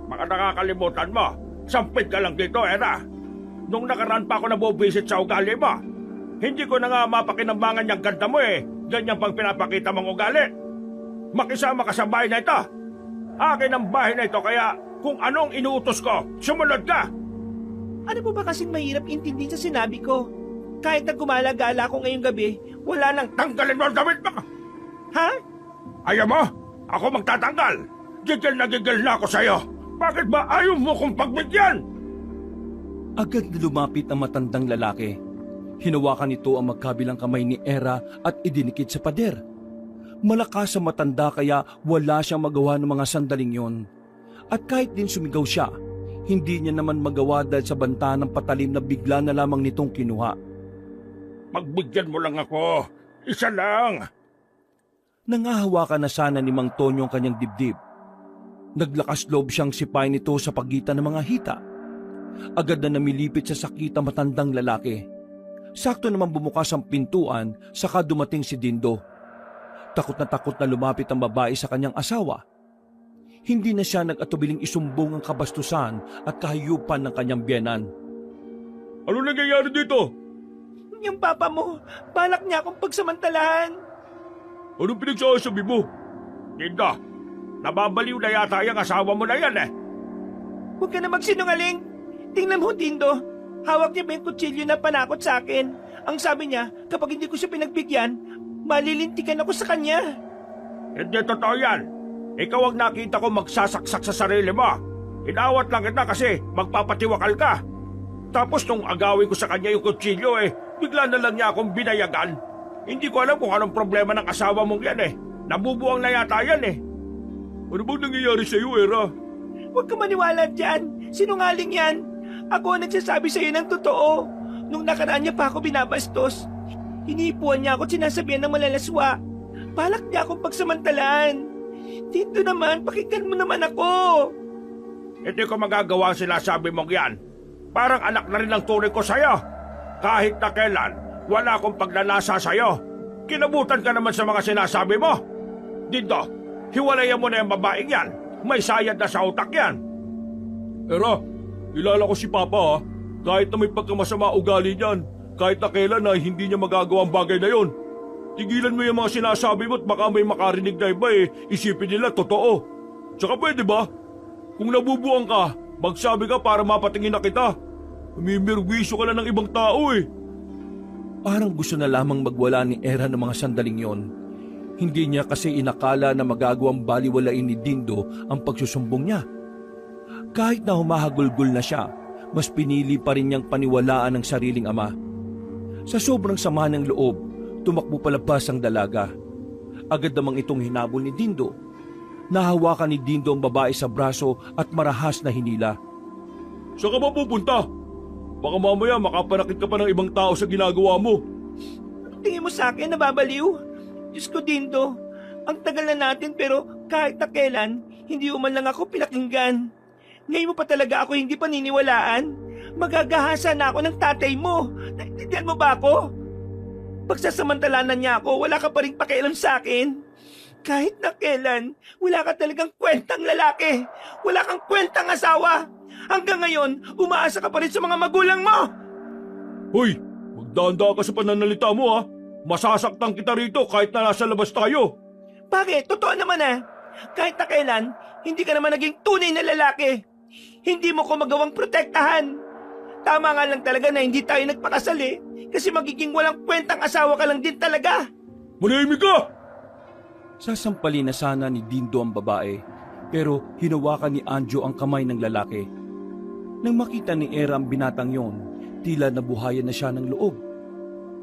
Baka nakakalimutan mo, sampid ka lang dito, Era. Nung nakaraan pa ako nabubisit sa ugali mo, hindi ko na nga mapakinambangan yung ganda mo eh. Ganyan pang pinapakita mong ugali. Makisama ka sa bahay na ito. Akin ang bahay na ito kaya kung anong inuutos ko, sumunod ka. Ano po ba kasing mahirap intindihin sa sinabi ko? Kahit na gumala-gala ako ngayong gabi, wala nang... Tanggalin mo ang damit mo! Ha? Ayaw mo? Ako magtatanggal. Gigil na ako sa'yo. Bakit ba ayaw mo kong pagbigyan? Agad na lumapit ang matandang lalaki. Hinawakan nito ang magkabilang kamay ni Era at idinikit sa pader. Malakas ang matanda kaya wala siyang magawa ng mga sandaling yon. At kahit din sumigaw siya, hindi niya naman magawa dahil sa banta ng patalim na bigla na lamang nitong kinuha. Pagbigyan mo lang ako. Isa lang. Nangahawakan na sana ni Mang Tonyo ang kanyang dibdib. Naglakas loob siyang sipain nito sa pagitan ng mga hita. Agad na namilipit sa sakit ang matandang lalaki. Sakto naman bumukas ang pintuan saka dumating si Dindo. Takot na lumapit ang babae sa kanyang asawa. Hindi na siya nag-atubiling isumbong ang kabastusan at kahayupan ng kanyang biyenan. Ano nangyayari dito? Yung papa mo, balak niya akong pagsamantalahan. Anong pinagsasabi mo? Dindo, nababaliw na yata yung asawa mo na yan eh. Huwag ka na magsinungaling. Tingnan mo, Dindo. Hawak niya ba yung kutsilyo na panakot sa akin? Ang sabi niya, kapag hindi ko siya pinagbigyan, malilintikan ako sa kanya. Hindi totoo yan. Ikaw ang nakita ko magsasaksak sa sarili mo. Inawat lang kita kasi magpapatiwakal ka. Tapos nung agawin ko sa kanya yung kutsilyo bigla na lang niya akong binayagan. Hindi ko alam kung anong problema ng asawa mong yan Nabubuang na yata yan Ano bang nangyayari sa'yo, Era? Huwag ka maniwala dyan. Sinungaling yan. Ako ang nagsasabi sa'yo ng totoo. Nung nakaraan niya pa ako binabastos. Hinipuan niya ako at sinasabihan ng malalaswa. Balak niya akong pagsamantalaan. Dito naman, pakinggan mo naman ako. Hindi ko magagawa ang sinasabi mong yan. Parang anak na rin ang tunay ko sa'yo. Kahit na kailan, wala akong pagnanasa sa'yo. Kinabutan ka naman sa mga sinasabi mo. Dindo, hiwalayan mo na yung babaeng yan. May sayad na sa utak yan. Era, kilala ko si Papa ha. Kahit na may pagkamasama ugali niyan, kahit na kailan na hindi niya magagawa ang bagay na yon. Tigilan mo yung mga sinasabi mo at baka may makarinig na iba isipin nila totoo. Tsaka pwede ba? Kung nabubuang ka, magsabi ka para mapatingin na kita. Humimirwisyo ka na ng ibang tao Parang gusto na lamang magwala ni Era ng mga sandaling yon. Hindi niya kasi inakala na magagawang baliwalain ni Dindo ang pagsusumbong niya. Kahit na humahagulgol na siya, mas pinili pa rin niyang paniwalaan ang sariling ama. Sa sobrang sama ng loob, tumakbo palabas ang dalaga. Agad namang itong hinabol ni Dindo. Nahawakan ni Dindo ang babae sa braso at marahas na hinila. Saan ka ba pupunta? Baka mamaya makapanakit ka pa ng ibang tao sa ginagawa mo. Tingin mo sa akin, nababaliw? Diyos ko, Dindo. Ang tagal na natin pero kahit na kailan, hindi man lang ako pinakinggan. Ngayon mo pa talaga ako hindi paniniwalaan. Magagahasa na ako ng tatay mo. Naintindihan mo ba ako? Pagsasamantalanan niya ako, wala ka pa rin pakialam sa akin. Kahit na kailan, wala ka talagang kwentang lalaki. Wala kang kwentang asawa. Hanggang ngayon, umaasa ka pa rin sa mga magulang mo. Hoy, magdanda ka sa pananalita mo ha. Masasaktan kita rito kahit na nasa labas tayo. Bakit? Totoo naman Kahit na kailan, hindi ka naman naging tunay na lalaki. Hindi mo ko magawang protektahan. Tama nga lang talaga na hindi tayo nagpakasal kasi magiging walang kwentang asawa ka lang din talaga. Manahimik ka! Sasampalin na sana ni Dindo ang babae, pero hinawakan ni Anjo ang kamay ng lalaki. Nang makita ni Era ang binatang yon, tila nabuhayan na siya ng loob.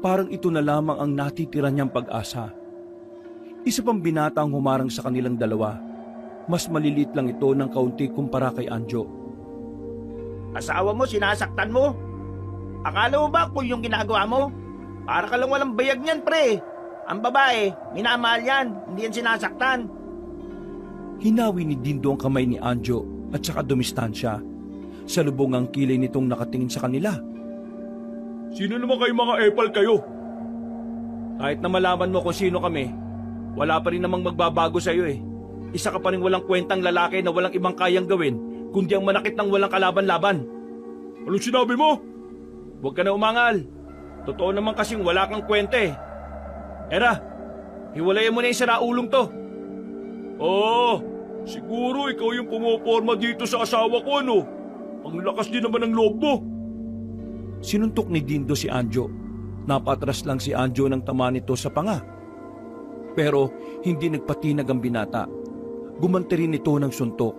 Parang ito na lamang ang natitira niyang pag-asa. Isa pang binata ang humarang sa kanilang dalawa. Mas maliliit lang ito ng kaunti kumpara kay Anjo. Asawa mo, sinasaktan mo? Akala mo ba kung yung ginagawa mo? Para ka lang walang bayag niyan, pre. Ang babae, minamahal yan, hindi yan sinasaktan. Hinawi ni Dindo ang kamay ni Anjo at saka dumistansya. Sa lubong ang kilay nitong nakatingin sa kanila. Sino naman kayo mga epal kayo? Kahit na malaman mo kung sino kami, wala pa rin namang magbabago sa'yo Isa ka pa rin walang kwentang lalaki na walang ibang kayang gawin, kundi ang manakit ng walang kalaban-laban. Anong sinabi mo? Huwag ka na umangal. Totoo naman kasing wala kang kwenta Era, hiwalayan mo na yung siraulong to. Siguro ikaw yung pumoporma dito sa asawa ko, ano? Ang lakas din naman ng loob mo. Sinuntok ni Dindo si Anjo. Napatras lang si Anjo ng tama nito sa panga. Pero hindi nagpatinag ang binata. Gumanti rin ito ng suntok.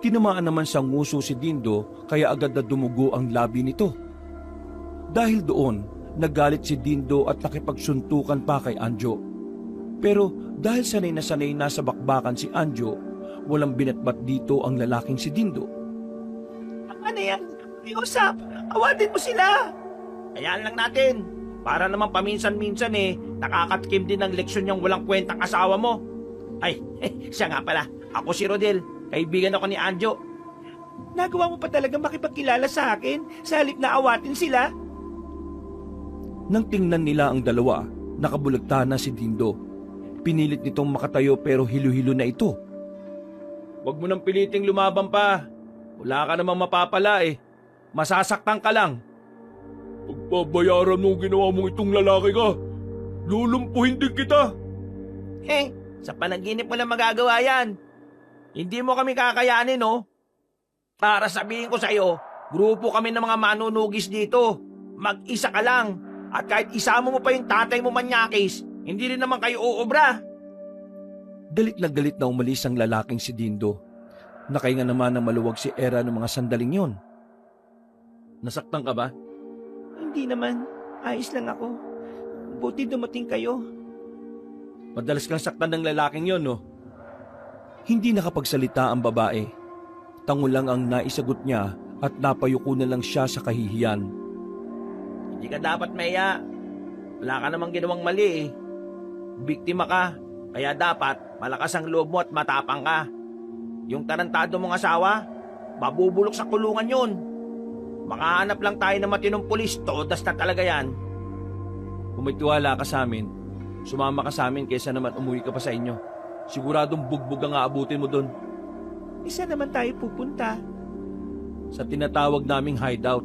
Tinamaan naman sa nguso si Dindo kaya agad na dumugo ang labi nito. Dahil doon, nagalit si Dindo at nakipagsuntukan pa kay Anjo. Pero dahil sanay na sa bakbakan si Anjo, walang binatbat dito ang lalaking si Dindo. Ano yan? Iusap, awatin mo sila. Hayaan lang natin. Para naman paminsan-minsan nakakatikim din ng leksyon yung walang kwentang asawa mo. Ay, siya nga pala. Ako si Rodel. Kaibigan ako ni Anjo. Nagawa mo pa talaga makipagkilala sa akin sa halip na awatin sila? Nang tingnan nila ang dalawa, nakabulagta na si Dindo. Pinilit nitong makatayo pero hilo-hilo na ito. Huwag mo nang piliting lumaban pa. Wala ka namang mapapala Masasaktan ka lang. Pagbabayaran mo ginawa mong itong lalaki ka. Lulumpuhin din kita. Sa panaginip mo lang magagawa yan. Hindi mo kami kakayanin, Para sabihin ko sa'yo, grupo kami ng mga manunugis dito. Mag-isa ka lang. At kahit isama mo pa yung tatay mo manyakis, hindi rin naman kayo uubra. Galit na umalis ang lalaking si Dindo. Nakahinga naman ng maluwag si Era ng mga sandaling yon. Nasaktan ka ba? Hindi naman. Ayos lang ako. Buti dumating kayo. Madalas kang saktan ng lalaking yon, no? Hindi nakapagsalita ang babae. Tango lang ang naisagot niya at napayuko na lang siya sa kahihiyan. Hindi ka dapat maya. Wala ka namang ginawang mali Biktima ka. Kaya dapat malakas ang loob mo at matapang ka. Yung tarantado mong asawa, mabubulok sa kulungan yun. Makahanap lang tayo ng matinong pulis, todas na talaga yan. Kung may tiwala ka sa amin, sumama ka sa amin kaysa naman umuwi ka pa sa inyo. Siguradong bugbog ang aabutin mo doon. Isa naman tayo pupunta. Sa tinatawag naming hideout.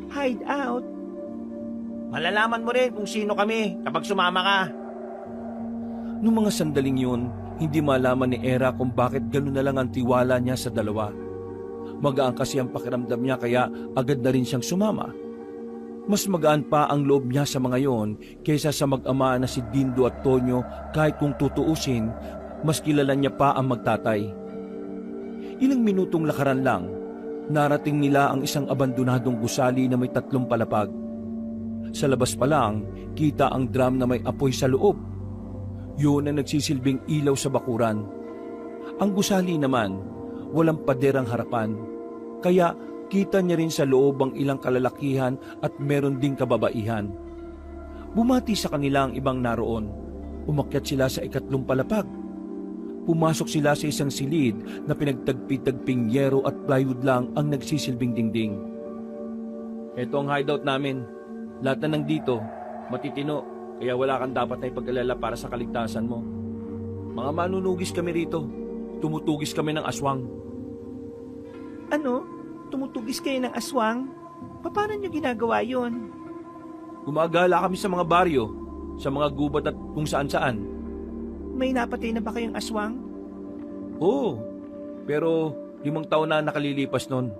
Hideout? Malalaman mo rin kung sino kami kapag sumama ka. Noong mga sandaling yun, hindi malaman ni Era kung bakit gano'n na lang ang tiwala niya sa dalawa. Magaan kasi ang pakiramdam niya kaya agad na rin siyang sumama. Mas magaan pa ang loob niya sa mga yon kaysa sa mag-ama na si Dindo at Tonyo kahit kung tutuusin, mas kilala niya pa ang magtatay. Ilang minutong lakaran lang, narating nila ang isang abandonadong gusali na may 3 palapag. Sa labas pa lang, kita ang drum na may apoy sa loob. Yun ang nagsisilbing ilaw sa bakuran. Ang gusali naman, walang paderang harapan, kaya Kita niya rin sa loob ang ilang kalalakihan at meron ding kababaihan. Bumati sa kanila ang ibang naroon. Umakyat sila sa 3 palapag. Pumasok sila sa isang silid na pinagtagpi-tagping yero at plywood lang ang nagsisilbing dingding. Ito ang hideout namin. Lahat na nandito, matitino, kaya wala kang dapat na ipag-alala para sa kaligtasan mo. Mga manunugis kami rito. Tumutugis kami ng aswang. Ano? Tumutugis kayo ng aswang? Paano nyo ginagawa yon? Gumagala kami sa mga baryo, sa mga gubat at kung saan-saan. May napatay na ba kayong aswang? Oo, pero 5 taon na nakalilipas nun.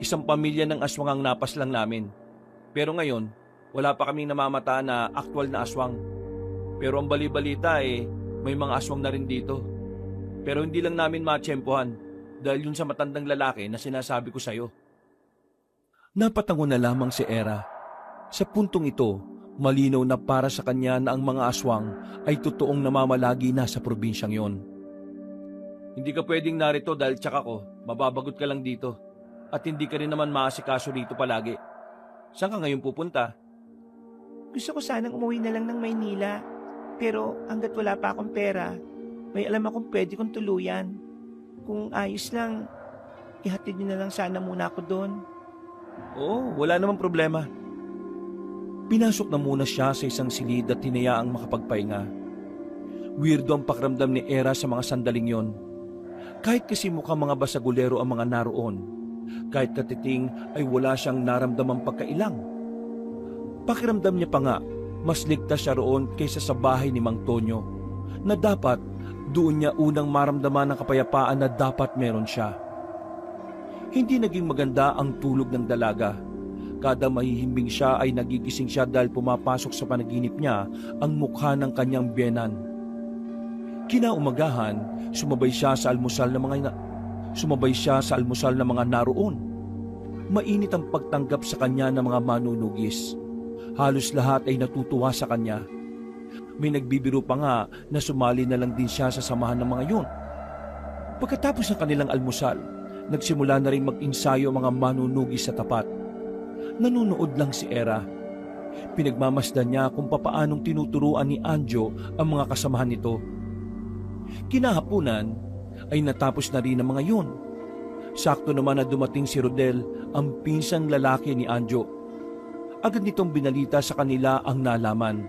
Isang pamilya ng aswang ang napas lang namin. Pero ngayon, wala pa kaming namamata na aktwal na aswang. Pero ang bali-balita may mga aswang na rin dito. Pero hindi lang namin matsyempohan dahil yun sa matandang lalaki na sinasabi ko sa'yo. Napatango na lamang si Era. Sa puntong ito, malinaw na para sa kanya na ang mga aswang ay totoong namamalagi na sa probinsyang yon. Hindi ka pwedeng narito dahil tsaka ko, mababagot ka lang dito. At hindi ka rin naman maasikaso dito palagi. Saan ka ngayon pupunta? Gusto ko sanang umuwi na lang ng Maynila. Pero hanggat wala pa akong pera, may alam akong pwede kong tuluyan. Kung ayos lang, ihatid niyo na lang sana muna ako doon. Oo, wala namang problema. Pinasok na muna siya sa isang silid at hinayaang makapagpahinga. Weirdo ang pakiramdam ni Era sa mga sandaling yon. Kahit kasi mukhang mga basagulero ang mga naroon, kahit katiting ay wala siyang naramdamang pagkailang. Pakiramdam niya pa nga, mas ligtas siya roon kaysa sa bahay ni Mang Tonyo, na dapat doon niya unang maramdaman ng kapayapaan na dapat meron siya. Hindi naging maganda ang tulog ng dalaga. Kada mahihimbing siya ay nagigising siya dahil pumapasok sa panaginip niya ang mukha ng kanyang biyenan. Kinaumagahan, sumabay siya sa almusal ng mga naroon. Mainit ang pagtanggap sa kanya ng mga manunugis. Halos lahat ay natutuwa sa kanya. May nagbibiro pa nga na sumali na lang din siya sa samahan ng mga yun. Pagkatapos ng kanilang almusal, nagsimula na rin mag-insayo ang mga manunugis sa tapat. Nanunood lang si Era. Pinagmamasdan niya kung papaanong tinuturuan ni Anjo ang mga kasamahan nito. Kinahapunan ay natapos na rin ang mga yun. Sakto naman na dumating si Rodel, ang pinsang lalaki ni Anjo. Agad nitong binalita sa kanila ang nalaman.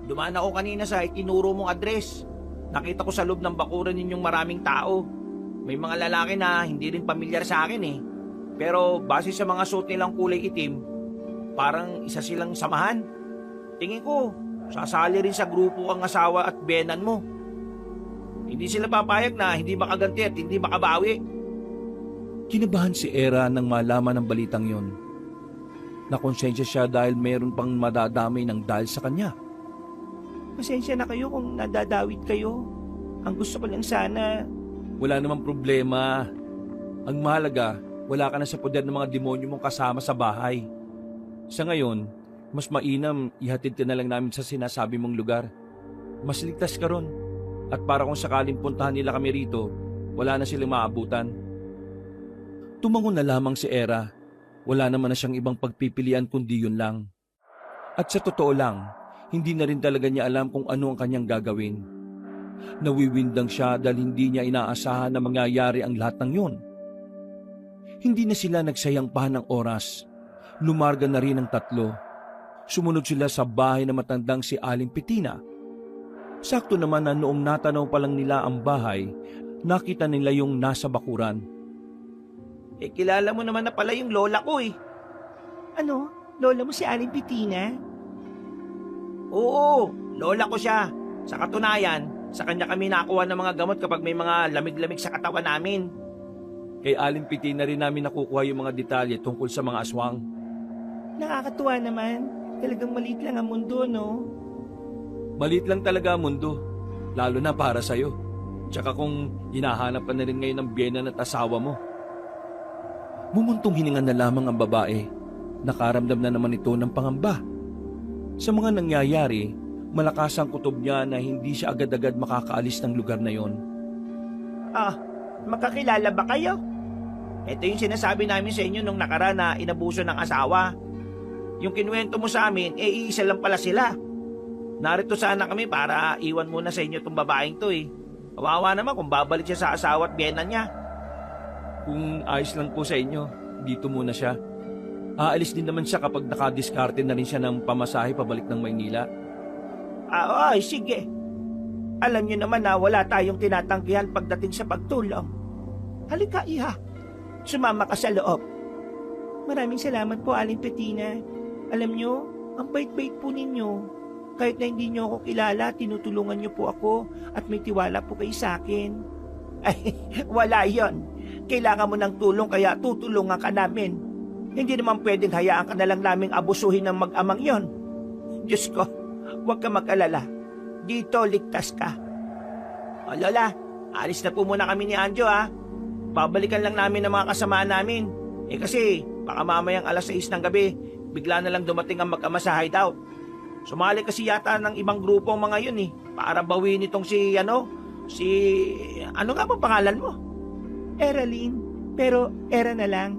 Dumaan ako kanina sa itinuro mong address. Nakita ko sa loob ng bakuran ninyong maraming tao. May mga lalaki na hindi rin pamilyar sa akin eh. Pero base sa mga suot nilang kulay itim, parang isa silang samahan. Tingin ko, sasali rin sa grupo ang asawa at benan mo. Hindi sila papayag na hindi makaganti at hindi makabawi. Kinabahan si Era nang malaman ang balitang yon. Nakonsensya siya dahil mayroon pang madadamay ng dahil sa kanya. Pasensya na kayo kung nadadawit kayo. Ang gusto ko lang sana... Wala namang problema. Ang mahalaga, wala ka na sa poder ng mga demonyo mong kasama sa bahay. Sa ngayon, mas mainam ihatid ka na lang namin sa sinasabi mong lugar. Mas ligtas ka ron. At para kung sakaling puntahan nila kami rito, wala na silang maabutan. Tumango na lamang si Era. Wala naman na siyang ibang pagpipilian kundi yun lang. At sa totoo lang, hindi na rin talaga niya alam kung ano ang kanyang gagawin. Nawiwindang siya dahil hindi niya inaasahan na mangyayari ang lahat ng yun. Hindi na sila nagsayang pa ng oras. Lumarga na rin ang 3. Sumunod sila sa bahay na matandang si Aling Petina. Sakto naman na noong natanaw pa lang nila ang bahay, nakita nila yung nasa bakuran. Kilala mo naman na pala yung lola ko eh. Ano? Lola mo si Aling Petina? Oo, lola ko siya. Sa katunayan, sa kanya kami nakuha ng mga gamot kapag may mga lamig-lamig sa katawan namin. Kay Aling Petina rin namin nakukuha yung mga detalye tungkol sa mga aswang. Nakakatuwa naman. Talagang maliit lang ang mundo, no? Maliit lang talaga ang mundo, lalo na para sa'yo. Tsaka kung hinahanap ka na rin ngayon ng biyenan at asawa mo. Mumuntong hininga na lamang ang babae. Nakaramdam na naman ito ng pangamba. Sa mga nangyayari, malakas ang kutob niya na hindi siya agad-agad makakaalis ng lugar na yon. Makakilala ba kayo? Ito yung sinasabi namin sa inyo nung nakaraan na inabuso ng asawa. Yung kinuwento mo sa amin, iisa lang pala sila. Narito sana kami para iwan muna sa inyo tong babaeng to eh. Kawawa naman kung babalik siya sa asawa at biyena niya. Kung ayos lang po sa inyo, dito muna siya. Aalis din naman siya kapag nakadiskarte na rin siya ng pamasahe pabalik ng Maynila. Ay, sige. Alam niyo naman na wala tayong tinatanggihan pagdating sa pagtulong. Halika, iha. Sumama ka sa loob. Maraming salamat po, Aling Petina. Alam niyo, ang bait-bait po ninyo. Kahit na hindi niyo ako kilala, tinutulungan niyo po ako at may tiwala po kayo sa akin. Ay, wala yon. Kailangan mo ng tulong kaya tutulungan ka namin. Hindi naman pwedeng hayaan ka na lang naming abusuhin ng mag-amang yon. Diyos ko, huwag ka mag-alala. Dito, ligtas ka. O Lola, alis na po muna kami ni Anjo ha. Babalikan lang namin ang mga kasamaan namin. Kasi baka mamayang alas 6 ng gabi, bigla na lang dumating ang mag-ama sa hideout. Sumali kasi yata ng ibang grupo ang mga yun para bawin itong ano nga ba pangalan mo? Eraline, pero era na lang.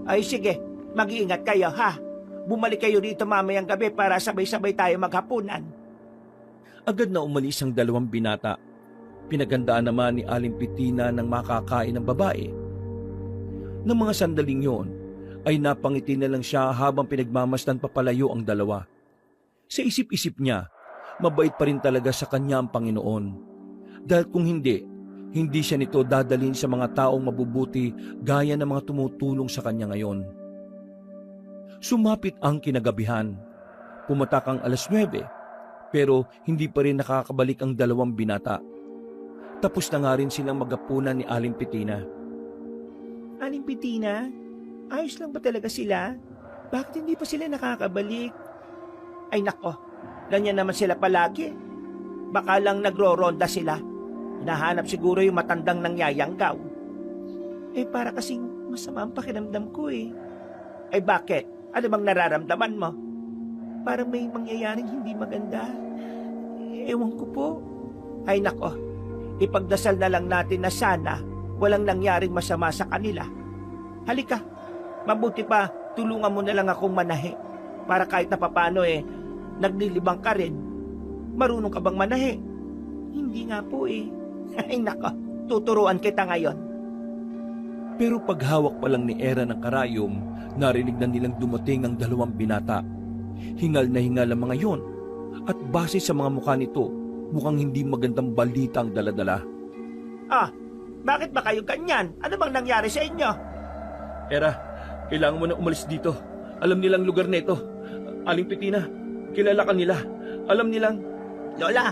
Ay sige, mag-iingat kayo ha. Bumalik kayo dito mamayang gabi para sabay-sabay tayo maghapunan. Agad na umalis ang dalawang binata. Pinagandaan naman ni Aling Petina ng makakain ng babae. Nang mga sandaling yon, ay napangiti na lang siya habang pinagmamasdan papalayo ang dalawa. Sa isip-isip niya, mabait pa rin talaga sa kanya ang Panginoon. Dahil kung hindi siya nito dadalhin sa mga taong mabubuti gaya ng mga tumutulong sa kanya ngayon. Sumapit ang kinagabihan. Pumatak ang alas 9, pero hindi pa rin nakakabalik ang dalawang binata. Tapos na nga rin silang magapunan ni Aling Petina. Aling Petina, ayos lang ba talaga sila? Bakit hindi pa sila nakakabalik? Ay nako, ganyan naman sila palagi. Baka lang nagro-ronda sila. Hinahanap siguro yung matandang nangyayanggaw. Para kasing masama ang pakiramdam ko Ay bakit? Ano bang nararamdaman mo? Parang may mangyayaring hindi maganda. Ewan ko po. Ay nako, ipagdasal na lang natin na sana walang nangyaring masama sa kanila. Halika, mabuti pa tulungan mo na lang akong manahi. Para kahit na papano naglilibang ka rin. Marunong ka bang manahi? Hindi nga po Ay nako, tuturuan kita ngayon. Pero paghawak pa lang ni Era ng karayom, narinig na nilang dumating ang dalawang binata. Hingal na hingal ang mga yon, at base sa mga mukha nito, mukhang hindi magandang balita ang daladala. Bakit ba kayo ganyan? Ano bang nangyari sa inyo? Era, kailangan mo na umalis dito. Alam nilang lugar nito. Aling Petina, kilala ka nila. Alam nilang... Lola,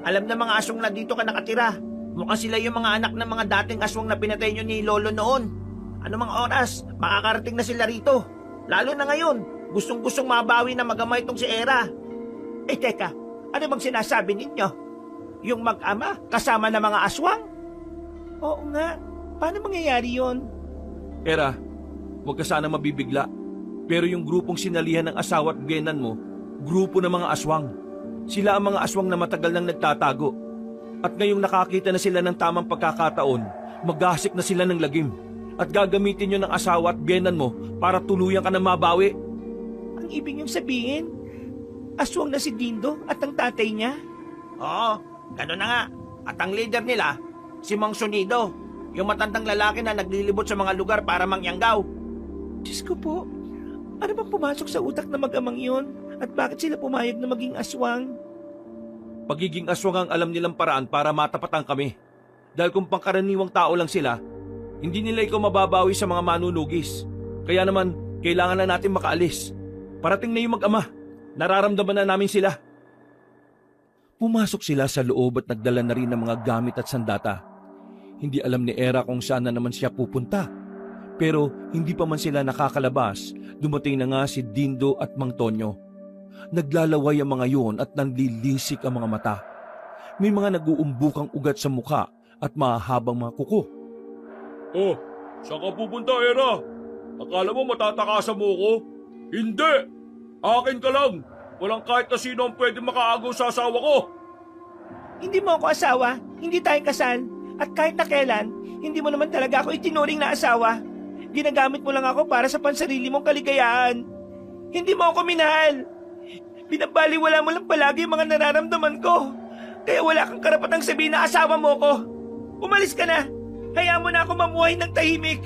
alam na mga aswang na dito ka nakatira. Mukhang sila yung mga anak ng mga dating aswang na pinatay nyo ni Lolo noon. Ano mga oras, makakarating na sila rito. Lalo na ngayon, gustong-gustong mabawi na mag-ama itong si Era. Teka, ano bang sinasabi ninyo? Yung mag-ama kasama ng mga aswang? Oo nga. Paano mangyayari yon? Era, huwag ka sana mabibigla. Pero yung grupong sinalihan ng asawa at biyenan mo, grupo ng mga aswang. Sila ang mga aswang na matagal nang nagtatago. At ngayong nakakita na sila ng tamang pagkakataon, maghahasik na sila ng lagim. At gagamitin nyo ng asawa at biyenan mo para tuluyan ka na mabawi. Ang ibig niyong sabihin, aswang na si Dindo at ang tatay niya? Oo, gano'n na nga. At ang leader nila, si Mang Sonido, yung matandang lalaki na naglilibot sa mga lugar para mangyanggaw. Diyos ko po, ano bang pumasok sa utak na mag-amang yun? At bakit sila pumayag na maging aswang? Pagiging aswang ang alam nilang paraan para matapatan kami. Dahil kung pangkaraniwang tao lang sila, hindi nila ikaw mababawi sa mga manunugis. Kaya naman, kailangan na natin makaalis. Parating na yung mag-ama. Nararamdaman na namin sila. Pumasok sila sa loob at nagdala na rin ng mga gamit at sandata. Hindi alam ni Era kung saan na naman siya pupunta. Pero hindi pa man sila nakakalabas, dumating na nga si Dindo at Mang Tonyo. Naglalaway ang mga yon at nanlilisik ang mga mata. May mga naguumbukang ugat sa muka at mahahabang mga kuko. Oh, saan ka pupunta, Era? Akala mo matatakasan mo ko? Hindi! Akin ka lang! Walang kahit na sino ang pwede makaagaw sa asawa ko! Hindi mo ako asawa, hindi tayo kasal, at kahit na kailan, hindi mo naman talaga ako itinuring na asawa. Ginagamit mo lang ako para sa pansarili mong kaligayahan. Hindi mo ako minahal. Binabaliwala mo lang palagi yung mga nararamdaman ko. Kaya wala kang karapatang sabihin na asawa mo ko. Umalis ka na. Hayaan mo na ako mamuhay ng tahimik.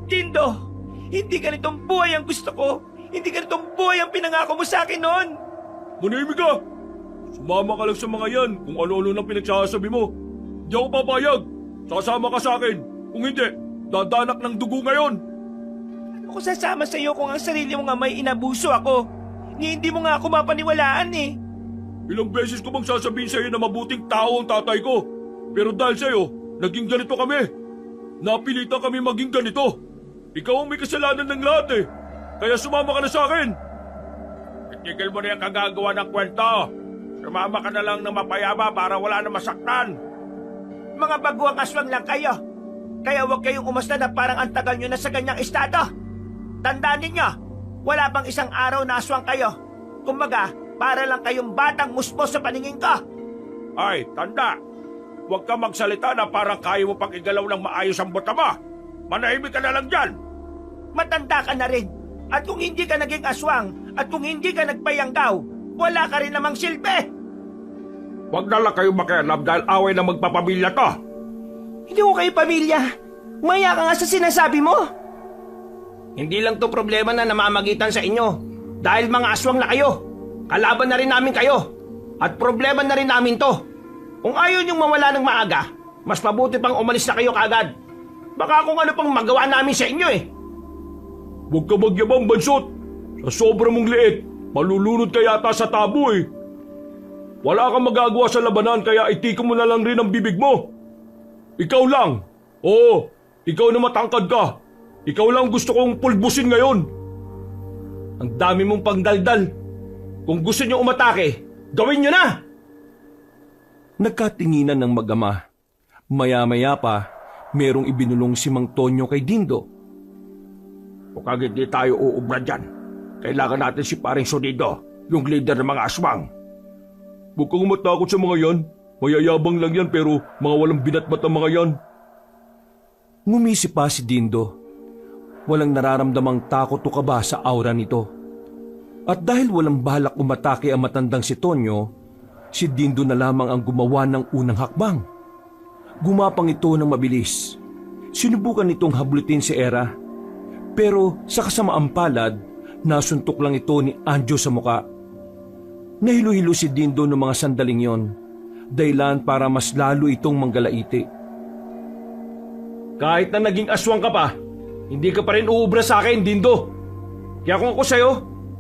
Dindo, hindi ganitong buhay ang gusto ko. Hindi ganitong buhay ang pinangako mo sa akin noon. Manahimik ka! Sumama ka lang sa mga yan kung ano-ano nang pinagsasabi mo. Hindi ako papayag. Sasama ka sa akin. Kung hindi, dadanak ng dugo ngayon. Ako sasama sa iyo kung ang sarili mong amay inabuso ako. Hindi mo nga ako mapaniwalaan eh. Ilang beses ko bang sasabihin sa iyo na mabuting tao ang tatay ko? Pero dahil sa iyo, naging ganito kami. Napilitan kami maging ganito. Ikaw ang may kasalanan ng lahat eh. Kaya sumama ka na sa akin. Itigil mo na yung kagagawa ng kwento. Sumama ka na lang ng mapayapa para wala na masaktan. Mga baguang aswang lang kayo. Kaya huwag kayong umasta na parang ang tagal nyo na sa ganyang estado. Tandaan ninyo, wala bang isang araw na aswang kayo. Kumbaga, para lang kayong batang muspo sa paningin ko. Ay, tanda. Huwag ka magsalita na parang kaya mo pang igalaw ng maayos ang buta mo. Manahimik ka na lang dyan. Matanda ka na rin. At kung hindi ka naging aswang, at kung hindi ka nagpayanggaw, wala ka rin namang silbi. Huwag na lang kayo makialam dahil away na magpapamilya to. Hindi ko kayo pamilya. Maya ka nga sa sinasabi mo. Hindi lang to problema na namamagitan sa inyo. Dahil mga aswang na kayo. Kalaban na rin namin kayo. At problema na rin namin to. Kung ayaw niyong mawala ng maaga, mas mabuti pang umalis na kayo kaagad. Baka kung ano pang magawa namin sa inyo eh. Huwag ka magyabang, Bansot. Sa sobra mong liit, malulunod ka yata sa tabo eh. Wala kang magagawa sa labanan kaya itikom mo na lang rin ang bibig mo. Ikaw lang. Oo, ikaw na matangkad ka. Ikaw lang gusto kong pulbusin ngayon. Ang dami mong pangdaldal. Kung gusto niyo umatake, gawin niyo na! Nagkatinginan ng mag-ama. Maya-maya pa, merong ibinulong si Mang Tonyo kay Dindo. Kung hindi tayo uubra dyan, kailangan natin si paring Sonido, yung leader ng mga aswang. Huwag kang matakot sa mga yan. Mayayabang lang yan pero mga walang binatbat ang mga yan. Ngumisi pa si Dindo. Walang nararamdamang takot o kaba sa aura nito. At dahil walang balak umatake ang matandang si Tonyo, si Dindo na lamang ang gumawa ng unang hakbang. Gumapang ito ng mabilis. Sinubukan nitong hablutin si Era. Pero sa kasamaang palad, nasuntok lang ito ni Anjo sa muka. Nahilo-hilo si Dindo noong mga sandaling yon, dahilan para mas lalo itong manggalaiti. Kahit na naging aswang ka pa, hindi ka pa rin uubra sa akin, Dindo. Kaya kung ako sa'yo,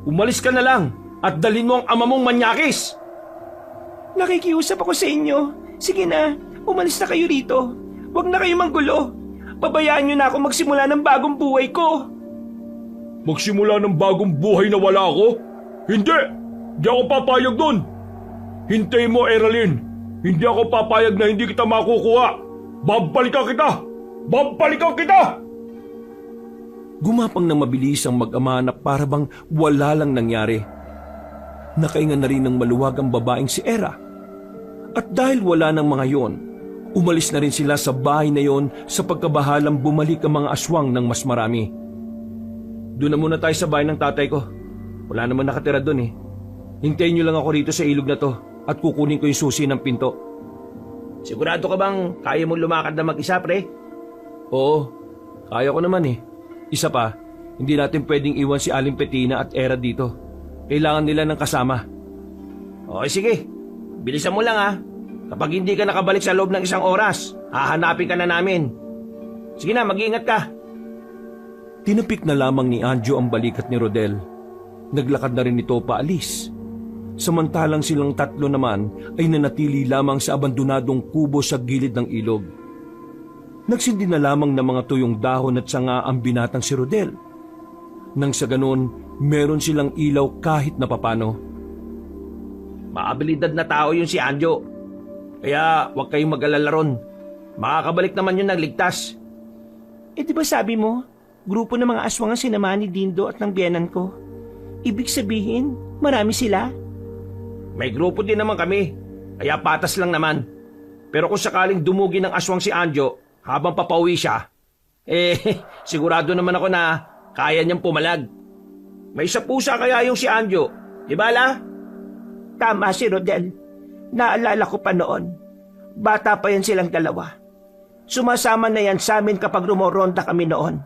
umalis ka na lang at dalhin mo ang ama mong manyakis. Nakikiusap ako sa inyo. Sige na, umalis na kayo rito. Huwag na kayo manggulo. Pabayaan nyo na ako magsimula ng bagong buhay ko. Magsimula ng bagong buhay na wala ako? Hindi! Hindi ako papayag doon! Hintayin mo, Eralyn! Hindi ako papayag na hindi kita makukuha! Babalikan kita! Babalikan kita! Gumapang na mabilis ang mag-ama na para bang wala lang nangyari. Nakainga na rin ng maluwag ang babaeng si Era. At dahil wala ng mga yon, umalis na rin sila sa bahay na yon sa pagkabahalang bumalik ang mga aswang ng mas marami. Doon na muna tayo sa bahay ng tatay ko. Wala naman nakatira doon eh. Hintayin niyo lang ako rito sa ilog na to at kukunin ko yung susi ng pinto. Sigurado ka bang kaya mong lumakad na mag-isa, pre? Oo, kaya ko naman eh. Isa pa, hindi natin pwedeng iwan si Aling Petina at Era dito. Kailangan nila ng kasama. Okay, sige. Bilisan mo lang ha. Kapag hindi ka nakabalik sa loob ng isang oras, hahanapin ka na namin. Sige na, mag-iingat ka. Tinapik na lamang ni Anjo ang balikat ni Rodel. Naglakad na rin ito paalis. Samantalang silang tatlo naman ay nanatili lamang sa abandonadong kubo sa gilid ng ilog. Nagsindi na lamang ng mga tuyong dahon at sanga ang binatang si Rodel. Nang sa ganon, meron silang ilaw kahit na papano. Maabilidad na tao yun si Anjo. Kaya huwag kayong mag-alala ron. Makakabalik naman yun nagligtas. Eh di ba sabi mo, grupo ng mga aswang ang sinamahan ni Dindo at ng biyenan ko? Ibig sabihin, marami sila? May grupo din naman kami. Kaya patas lang naman. Pero kung sakaling dumugi ng aswang si Anjo habang papauwi siya, Eh, sigurado naman ako na kaya niyang pumalag. May isa pusa kaya yung si Anjo, di ba la? Tama si Rodel. Naalala ko pa noon. Bata pa yan silang dalawa. Sumasama na yan sa amin kapag rumoronda kami noon.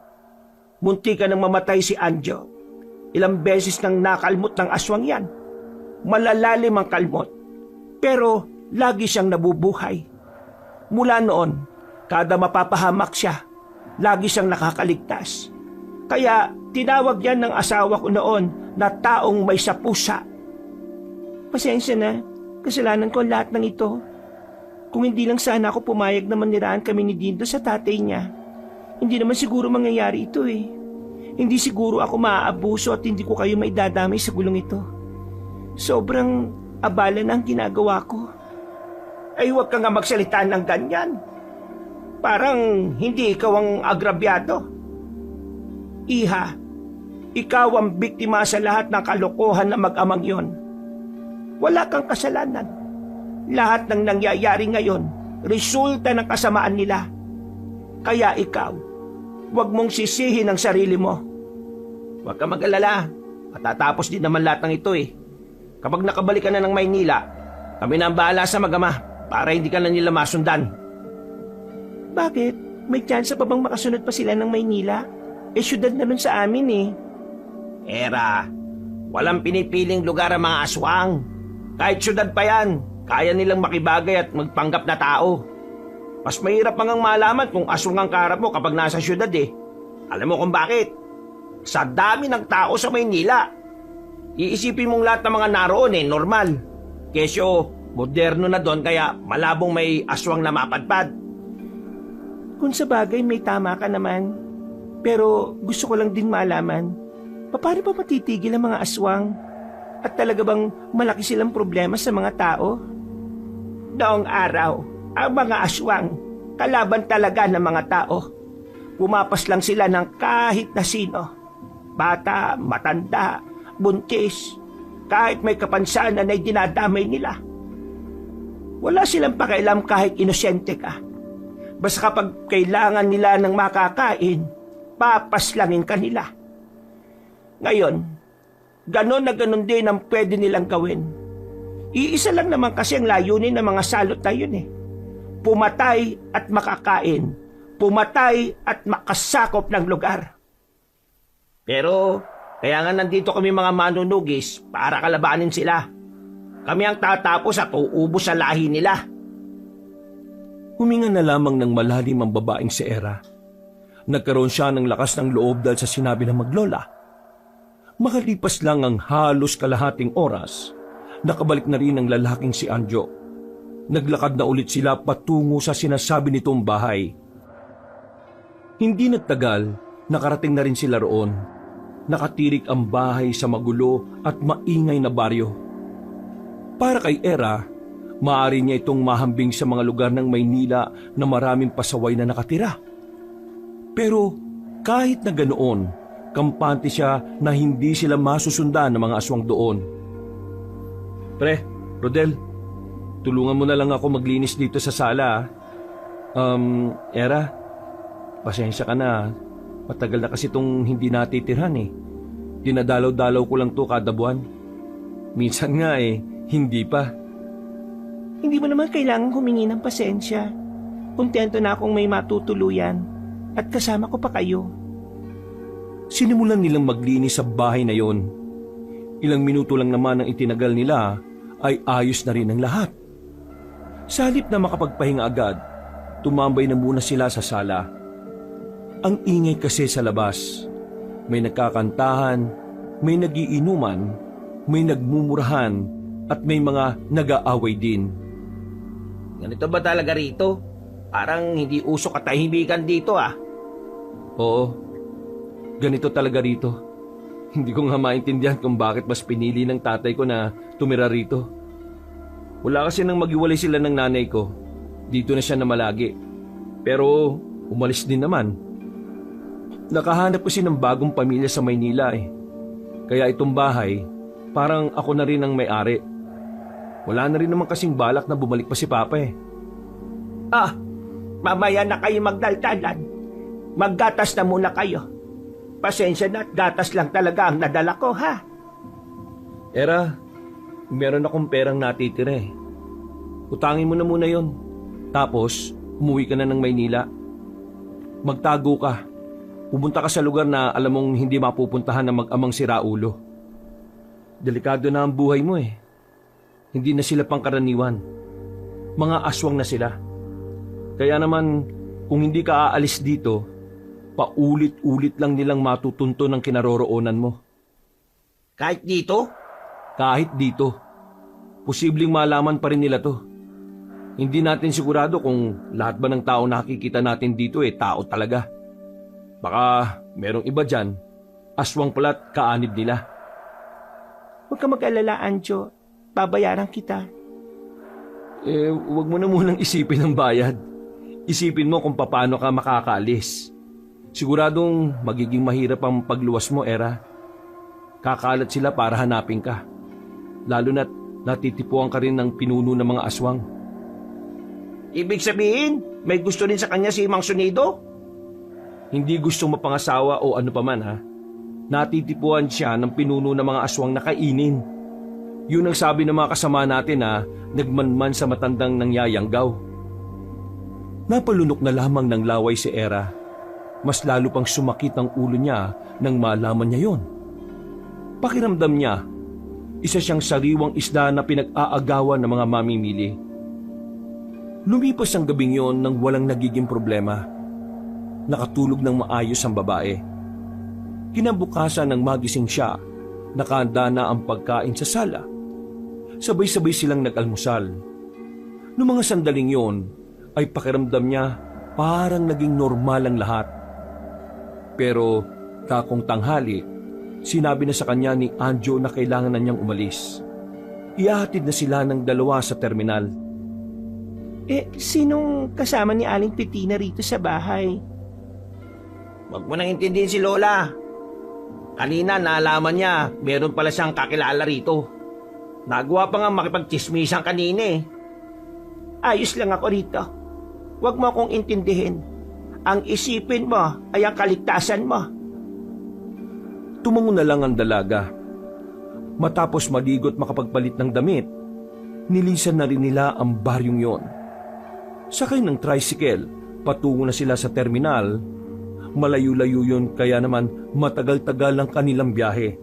Munti ka nang mamatay si Anjo. Ilang beses nang nakalmot ng aswang yan. Malalalim ang kalmot. Pero lagi siyang nabubuhay. Mula noon, kada mapapahamak siya, lagi siyang nakakaligtas. Kaya tinawag yan ng asawa ko noon na taong may sapusa. Pasensya na, kasalanan ko ang lahat ng ito. Kung hindi lang sana ako pumayag na manirahan kami ni Dindo sa tatay niya, hindi naman siguro mangyayari ito eh. Hindi siguro ako maaabuso at hindi ko kayo maidadamay sa gulong ito. Sobrang abala na ang ginagawa ko. Ay huwag ka nga magsalita ng ganyan. Parang hindi ikaw ang agrabyado. Iha, ikaw ang biktima sa lahat ng kalokohan na mag-amang yon. Wala kang kasalanan. Lahat ng nangyayari ngayon, resulta ng kasamaan nila. Kaya ikaw, huwag mong sisihin ang sarili mo. Huwag ka mag-alala. Matatapos din naman lahat ng ito eh. Kapag nakabalik ka na ng Maynila, kami na ang bahala sa mag-ama para hindi ka na nila masundan. Bakit? May tsansa pa bang makasunod pa sila ng Maynila? Eh, syudad na nun sa amin eh. Era, walang pinipiling lugar ang mga aswang. Kahit syudad pa yan, kaya nilang makibagay at magpanggap na tao. Mas mahirap pang malaman kung aswang ang kaharap mo kapag nasa syudad eh. Alam mo kung bakit? Sa dami ng tao sa Maynila. Iisipin mong lahat ng mga naroon eh, normal. Kesyo, moderno na doon kaya malabong may aswang na mapadpad. Kung sa bagay may tama ka naman. Pero gusto ko lang din malaman, paano pa matitigil ang mga aswang? At talaga bang malaki silang problema sa mga tao? Noong araw, ang mga aswang, kalaban talaga ng mga tao. Pumapas lang sila ng kahit na sino. Bata, matanda, buntis, kahit may kapansanan ay dinadamay nila. Wala silang pakialam kahit inosente ka. Basta kapag kailangan nila ng makakain, papaslangin ka nila. Ngayon, ganon na ganon din ang pwede nilang gawin. Iisa lang naman kasi ang layunin ng mga salot na yun eh. Pumatay at makakain. Pumatay at makasakop ng lugar. Pero, kaya nga nandito kami mga manunugis para kalabanin sila. Kami ang tatapos at uubos sa lahi nila. Huminga na lamang ng malalim ang babaeng si Era. Nagkaroon siya ng lakas ng loob dahil sa sinabi ng maglola. Makalipas lang ang halos kalahating oras, nakabalik na rin ang lalaking si Anjo. Naglakad na ulit sila patungo sa sinasabi nitong bahay. Hindi nagtagal, nakarating na rin sila roon. Nakatirik ang bahay sa magulo at maingay na baryo. Para kay Era, maaari niya itong mahambing sa mga lugar ng Maynila na maraming pasaway na nakatira. Pero kahit na ganoon, kampante siya na hindi sila masusundan ng mga aswang doon. Pre, Rodel, tulungan mo na lang ako maglinis dito sa sala. Era, pasensya ka na. Matagal na kasi itong hindi natitirhan eh. Dinadalaw-dalaw ko lang to kada buwan. Minsan nga eh, hindi pa. Hindi mo naman kailangang humingi ng pasensya. Kontento na akong may matutuluyan. At kasama ko pa kayo. Sinimulan nilang maglinis sa bahay na yon. Ilang minuto lang naman ang itinagal nila ay ayos na rin ang lahat. Sa halip na makapagpahinga agad, tumambay na muna sila sa sala. Ang ingay kasi sa labas. May nagkakantahan, may nagiinuman, may nagmumurahan, at may mga nag-aaway din. Ganito ba talaga rito? Parang hindi uso katahimikan dito ah. Oo, ganito talaga rito. Hindi ko nga maintindihan kung bakit mas pinili ng tatay ko na tumira rito. Wala kasi nang maghiwalay sila ng nanay ko. Dito na siya namalagi. Pero umalis din naman. Nakahanap kasi ng bagong pamilya sa Maynila eh. Kaya itong bahay, parang ako na rin ang may-ari. Wala na rin naman kasing balak na bumalik pa si Papa eh. Mamaya na kayo magdaldalan. maggatas na muna kayo. Pasensya na at gatas lang talaga ang nadala ko, ha? Era, meron akong perang natitira eh. Utangin mo na muna yon. Tapos, umuwi ka na ng Maynila. Magtago ka. Pumunta ka sa lugar na alam mong hindi mapupuntahan ng mag-amang si Raulo. Delikado na ang buhay mo eh. Hindi na sila pangkaraniwan. Mga aswang na sila. Kaya naman, kung hindi ka aalis dito, paulit-ulit lang nilang matutunto ng kinaroroonan mo. Kahit dito? Kahit dito. Posibleng malaman pa rin nila to. Hindi natin sigurado kung lahat ba ng tao nakikita natin dito tao talaga. Baka merong iba dyan, aswang pala't kaanib nila. Huwag ka mag-alala, Anjo. Babayaran kita. Huwag mo na munang isipin ang bayad. Isipin mo kung paano ka makakaalis. Siguradong magiging mahirap ang pagluwas mo, Era. Kakalat sila para hanapin ka. Lalo na't natitipuan ka rin ng pinuno ng mga aswang. Ibig sabihin, may gusto rin sa kanya si Mang Sunido? Hindi gustong mapangasawa o ano paman ha. Natitipuan siya ng pinuno ng mga aswang na kainin. Yun ang sabi ng mga kasama natin na nagmanman sa matandang nangyayanggaw. Napalunok na lamang ng laway si Era. Mas lalo pang sumakit ang ulo niya nang malaman niya yon. Pakiramdam niya, isa siyang sariwang isda na pinag-aagawan ng mga mamimili. Lumipas ang gabing yon nang walang nagiging problema. Nakatulog ng maayos ang babae. Kinabukasan ng magising siya, nakahanda na ang pagkain sa sala. Sabay-sabay silang nag-almusal. Noong mga sandaling yon, ay pakiramdam niya parang naging normal ang lahat. Pero kakong tanghali, sinabi na sa kanya ni Anjo na kailangan na niyang umalis. Ihahatid na sila ng dalawa sa terminal. Sinong kasama ni Aling Petina rito sa bahay? Huwag mo nang intindihin si Lola. Kanina naalaman niya, meron pala siyang kakilala rito. Nagawa pa nga makipagchismisan kanina eh. Ayos lang ako rito. Huwag mo akong intindihin. Ang isipin mo ay ang kaligtasan mo. Tumango na lang ang dalaga. Matapos maligot makapagpalit ng damit, nilisan na rin nila ang baryong yon. Sakay ng tricycle, patungo na sila sa terminal. Malayo-layo yun kaya naman matagal-tagal ang kanilang biyahe.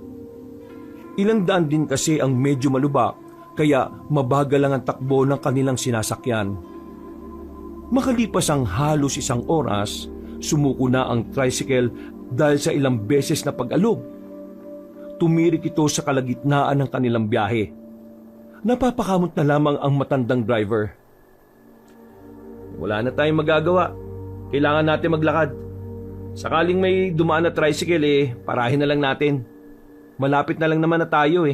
Ilang daan din kasi ang medyo malubak kaya mabagal lang ang takbo ng kanilang sinasakyan. Makalipas ang halos 1 oras, sumuko na ang tricycle dahil sa ilang beses na pag-alog. Tumirik ito sa kalagitnaan ng kanilang biyahe. Napapakamot na lamang ang matandang driver. Wala na tayong magagawa. Kailangan natin maglakad. Sakaling may dumaan na tricycle parahin na lang natin. Malapit na lang naman na tayo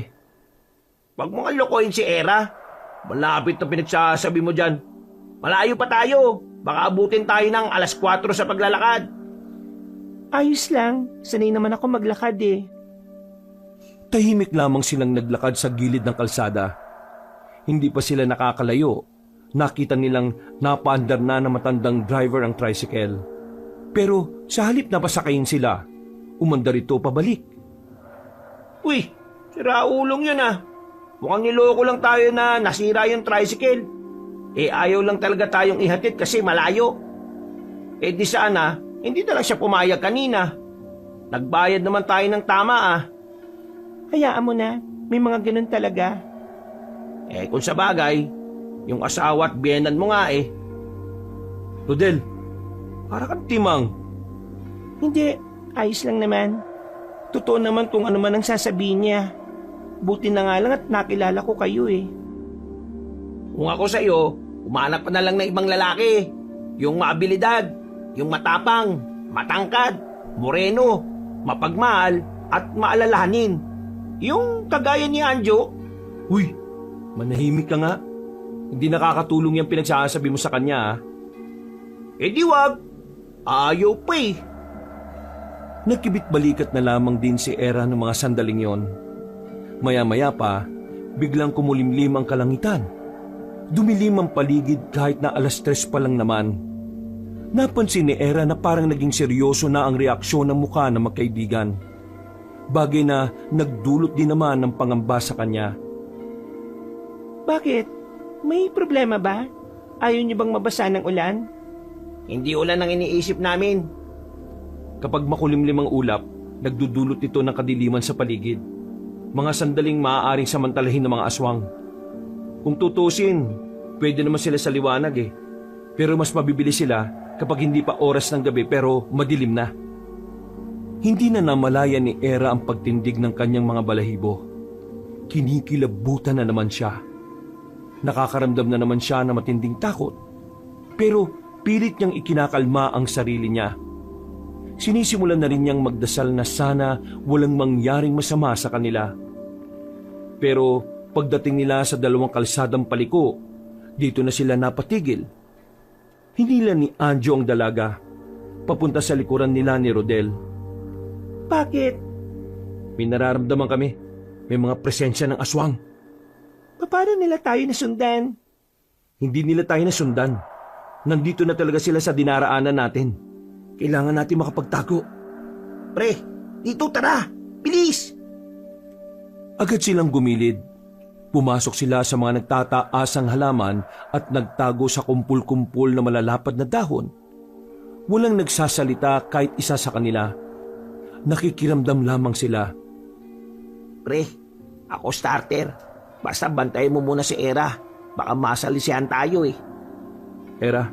Huwag mo nga lokohin si Era. Malapit na pinagsasabi mo dyan. Malayo pa tayo. Baka abutin tayo ng 4:00 sa paglalakad. Ayos lang. Sanay naman ako maglakad Tahimik lamang silang naglakad sa gilid ng kalsada. Hindi pa sila nakakalayo. Nakita nilang napaandar na ng matandang driver ang tricycle. Pero sa halip na pasakayin sila, umandar ito pabalik. Uy, si Raulong yun Mukhang niloko lang tayo na nasira yung tricycle. Ayaw lang talaga tayong ihatid kasi malayo. Di sana, hindi na lang siya pumayag kanina. Nagbayad naman tayo ng tama Hayaan mo na. May mga ganun talaga. Kung sa bagay, yung asawa at biyenan mo nga Rodel, para kang timang. Hindi. Ayos lang naman. Totoo naman kung ano man ang sasabihin niya. Buti na nga lang at nakilala ko kayo Kung ako sa'yo, umanap ka na lang ng ibang lalaki. Yung maabilidad, yung matapang, matangkad, moreno, mapagmahal, at maalalahanin. Yung kagaya ni Anjo. Uy, manahimik ka nga. Hindi nakakatulong yung pinagsasabi mo sa kanya Di wag. Ayaw pa Nagkibit balikat na lamang din si Era ng mga sandaling yon. Maya-maya pa, biglang kumulimlim ang kalangitan. Dumilim ang paligid kahit na 3:00 pa lang naman. Napansin ni Era na parang naging seryoso na ang reaksyon ng mukha ng magkaibigan. Bagay na nagdulot din naman ng pangamba sa kanya. Bakit? May problema ba? Ayaw niyo bang mabasa ng ulan? Hindi ulan ang iniisip namin. Kapag makulimlim ang ulap, nagdudulot ito ng kadiliman sa paligid. Mga sandaling maaaring samantalahin ng mga aswang. Kung tutusin, pwede naman sila sa liwanag eh. Pero mas mabibili sila kapag hindi pa oras ng gabi pero madilim na. Hindi na namalaya ni Era ang pagtindig ng kanyang mga balahibo. Kinikilabutan na naman siya. Nakakaramdam na naman siya ng matinding takot. Pero pilit niyang ikinakalma ang sarili niya. Sinisimulan na rin niyang magdasal na sana walang mangyaring masama sa kanila. Pero pagdating nila sa dalawang kalsadang paliko, dito na sila napatigil. Hinila ni Anjo ang dalaga, papunta sa likuran nila ni Rodel. Bakit? May nararamdaman kami. May mga presensya ng aswang. Paano nila tayo nasundan? Hindi nila tayo nasundan. Nandito na talaga sila sa dinaraanan natin. Kailangan natin makapagtago. Pre, dito tara! Bilis! Agad silang gumilid. Pumasok sila sa mga nagtataasang halaman at nagtago sa kumpul-kumpul na malalapad na dahon. Walang nagsasalita kahit isa sa kanila. Nakikiramdam lamang sila. Pre, ako starter. Basta bantayan mo muna si Era. Baka masalisihan tayo eh. Era,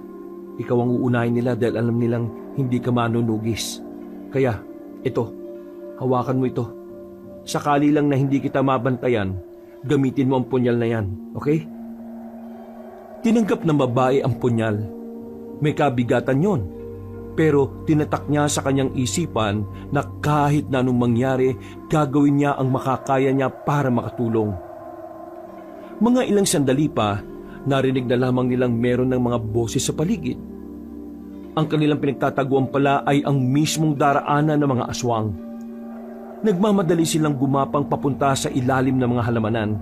ikaw ang uunahin nila dahil alam nilang hindi ka manunugis. Kaya, ito, hawakan mo ito. Sakali lang na hindi kita mabantayan, gamitin mo ang punyal na yan, okay? Tinanggap ng babae ang punyal. May kabigatan yon. Pero tinatak niya sa kanyang isipan na kahit na anong mangyari, gagawin niya ang makakaya niya para makatulong. Mga ilang sandali pa, narinig na lamang nilang meron ng mga boses sa paligid. Ang kanilang pinagtataguan pala ay ang mismong daraanan ng mga aswang. Nagmamadali silang gumapang papunta sa ilalim ng mga halamanan.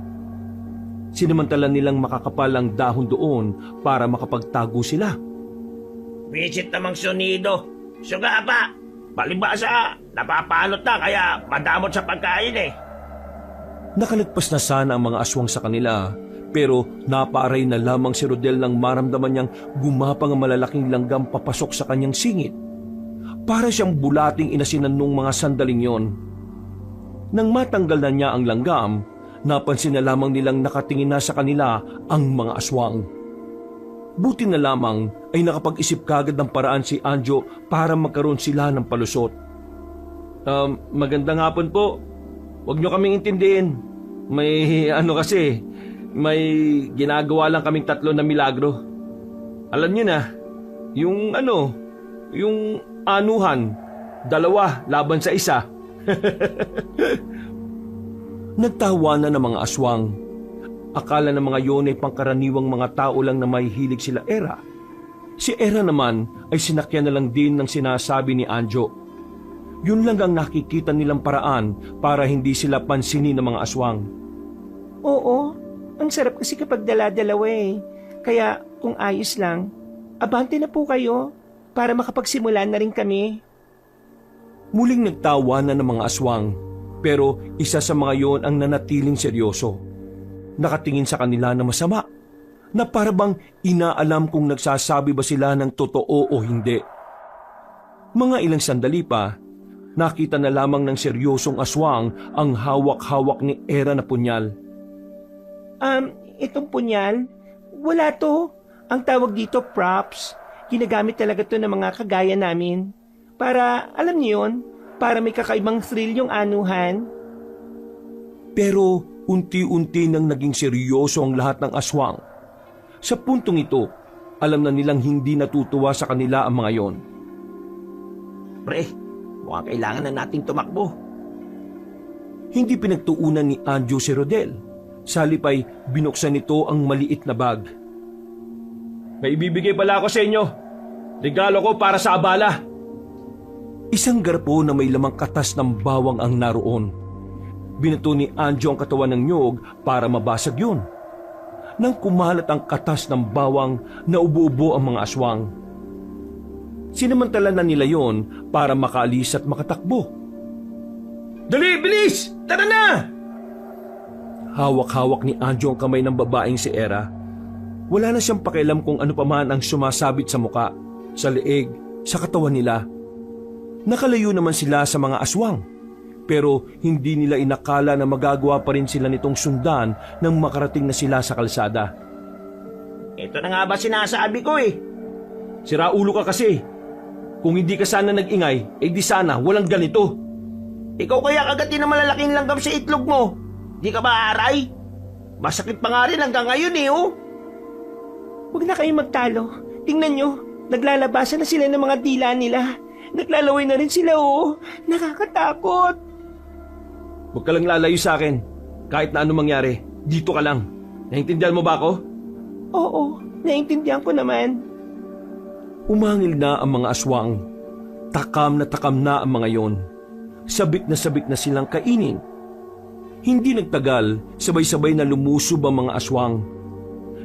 Sinamantala nilang makakapal ang dahon doon para makapagtago sila. Visit namang sonido. Suga pa! Palibasa, napapalot na kaya madamot sa pagkain eh. Nakalagpas na sana ang mga aswang sa kanila, pero napaaray na lamang si Rodel nang maramdaman niyang gumapang ang malalaking langgam papasok sa kanyang singit. Para siyang bulating inasinan nung mga sandaling yon. Nang matanggal na niya ang langgam, napansin na lamang nilang nakatingin na sa kanila ang mga aswang. Buti na lamang ay nakapag-isip kagad ng paraan si Anjo para magkaroon sila ng palusot. Magandang hapon po. Huwag niyo kaming intindihin. May may ginagawa lang kaming tatlo na milagro. Alam niyo na, yung anuhan, 2 laban sa 1. Nagtawanan ng mga aswang. Akala ng mga yon ay pangkaraniwang mga tao lang na may hilig sila Era. Si Era naman ay sinakyan na lang din ng sinasabi ni Anjo. Yun lang ang nakikita nilang paraan para hindi sila pansinin ng mga aswang. Oo, ang sarap kasi kapag dala-dalawa eh. Kaya kung ayos lang, abante na po kayo para makapagsimula na rin kami. Muling nagtawanan ng mga aswang, pero isa sa mga yon ang nanatiling seryoso. Nakatingin sa kanila na masama, na parabang inaalam kung nagsasabi ba sila ng totoo o hindi. Mga ilang sandali pa, nakita na lamang ng seryosong aswang ang hawak-hawak ni Era na punyal. Itong punyal, wala to. Ang tawag dito props. Ginagamit talaga to ng mga kagaya namin. Para, alam niyo yun, para may kakaibang thrill yung anuhan. Pero unti-unti nang naging seryoso ang lahat ng aswang. Sa puntong ito, alam na nilang hindi natutuwa sa kanila ang mga yon. Pre, mukhang kailangan na nating tumakbo. Hindi pinagtuunan ni Anjo si Rodel. Sa halip ay binuksan nito ang maliit na bag. May ibibigay pala ako sa inyo. Regalo ko para sa abala. Isang garpo na may lamang katas ng bawang ang naroon. Binato ni Anjo ang katawan ng nyog para mabasag yun. Nang kumalat ang katas ng bawang, naubo-ubo ang mga aswang. Sinamantala na nila yon para makaalis at makatakbo. Dali, bilis! Tara na! Hawak-hawak ni Anjo ang kamay ng babaeng si Era. Wala na siyang pakialam kung ano pa man ang sumasabit sa muka, sa leeg, sa katawan nila. Nakalayo naman sila sa mga aswang, pero hindi nila inakala na magagawa pa rin sila nitong sundan nang makarating na sila sa kalsada. Ito na nga ba sinasabi ko eh. Sira ulo ka kasi. Kung hindi ka sana nag-ingay, eh di sana walang ganito. Ikaw kaya kagatin na malalaking langgam sa itlog mo. Di ka ba aray? Masakit pa nga rin hanggang ngayon eh oh. Huwag na kayong magtalo. Tingnan nyo, naglalabasan na sila ng mga dila nila. Naglalaway na rin sila oh. Nakakatakot. Huwag ka lang lalayo sa akin. Kahit na ano mangyari, dito ka lang. Naintindihan mo ba ako? Oo, naiintindihan ko naman. Umangil na ang mga aswang. Takam na ang mga yon. Sabik na silang kainin. Hindi nagtagal, sabay-sabay na lumusob ang mga aswang.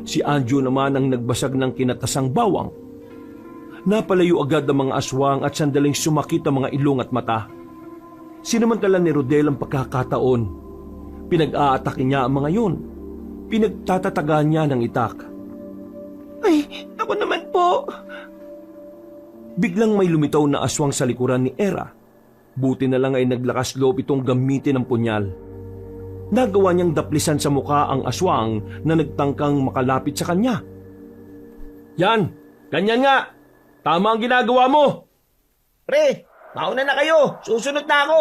Si Anjo naman ang nagbasag ng kinatasang bawang. Napalayo agad ang mga aswang at sandaling sumakit ang mga ilong at mata. Sinamantala ni Rodel ang pagkakataon. Pinag-aatake niya ang mga yon. Pinagtatatagan niya ng itak. Ay, ako naman po. Biglang may lumitaw na aswang sa likuran ni Era. Buti na lang ay naglakas loob itong gamitin ng punyal. Nagawa niyang daplisan sa mukha ang aswang na nagtangkang makalapit sa kanya. Yan! Ganyan nga! Tama ang ginagawa mo! Pre, mauna na kayo. Susunod na ako.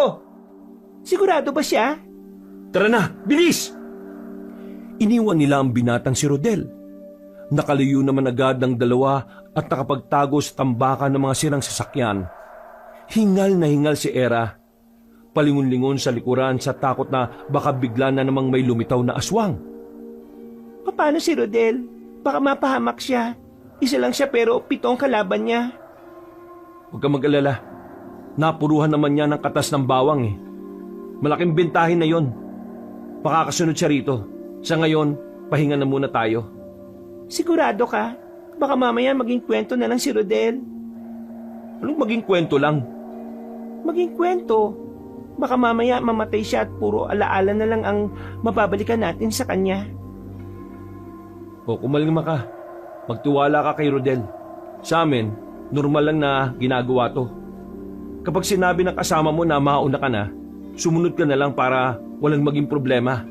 Sigurado ba siya? Tara na! Bilis! Iniwan nila ang binatang si Rodel. Nakalayo naman agad ang dalawa at nakapagtago sa tambakan ng mga sirang sasakyan. Hingal na hingal si Era. Palingon-lingon sa likuran sa takot na baka bigla na namang may lumitaw na aswang. Paano si Rodel? Baka mapahamak siya. Isa lang siya pero 7 ang kalaban niya. Huwag kang mag-alala. Napuruhan naman niya ng katas ng bawang eh. Malaking bentahin na yon. Makakasunod siya rito. Sa ngayon, pahinga na muna tayo. Sigurado ka? Baka mamaya maging kwento na lang si Rodel. Anong maging kwento lang? Maging kwento. Baka mamaya mamatay siya at puro alaala na lang ang mababalikan natin sa kanya. O kumalma ka. Magtiwala ka kay Rodel. Sa amin, normal lang na ginagawa to. Kapag sinabi ng kasama mo na mauna ka na, sumunod ka na lang para walang maging problema.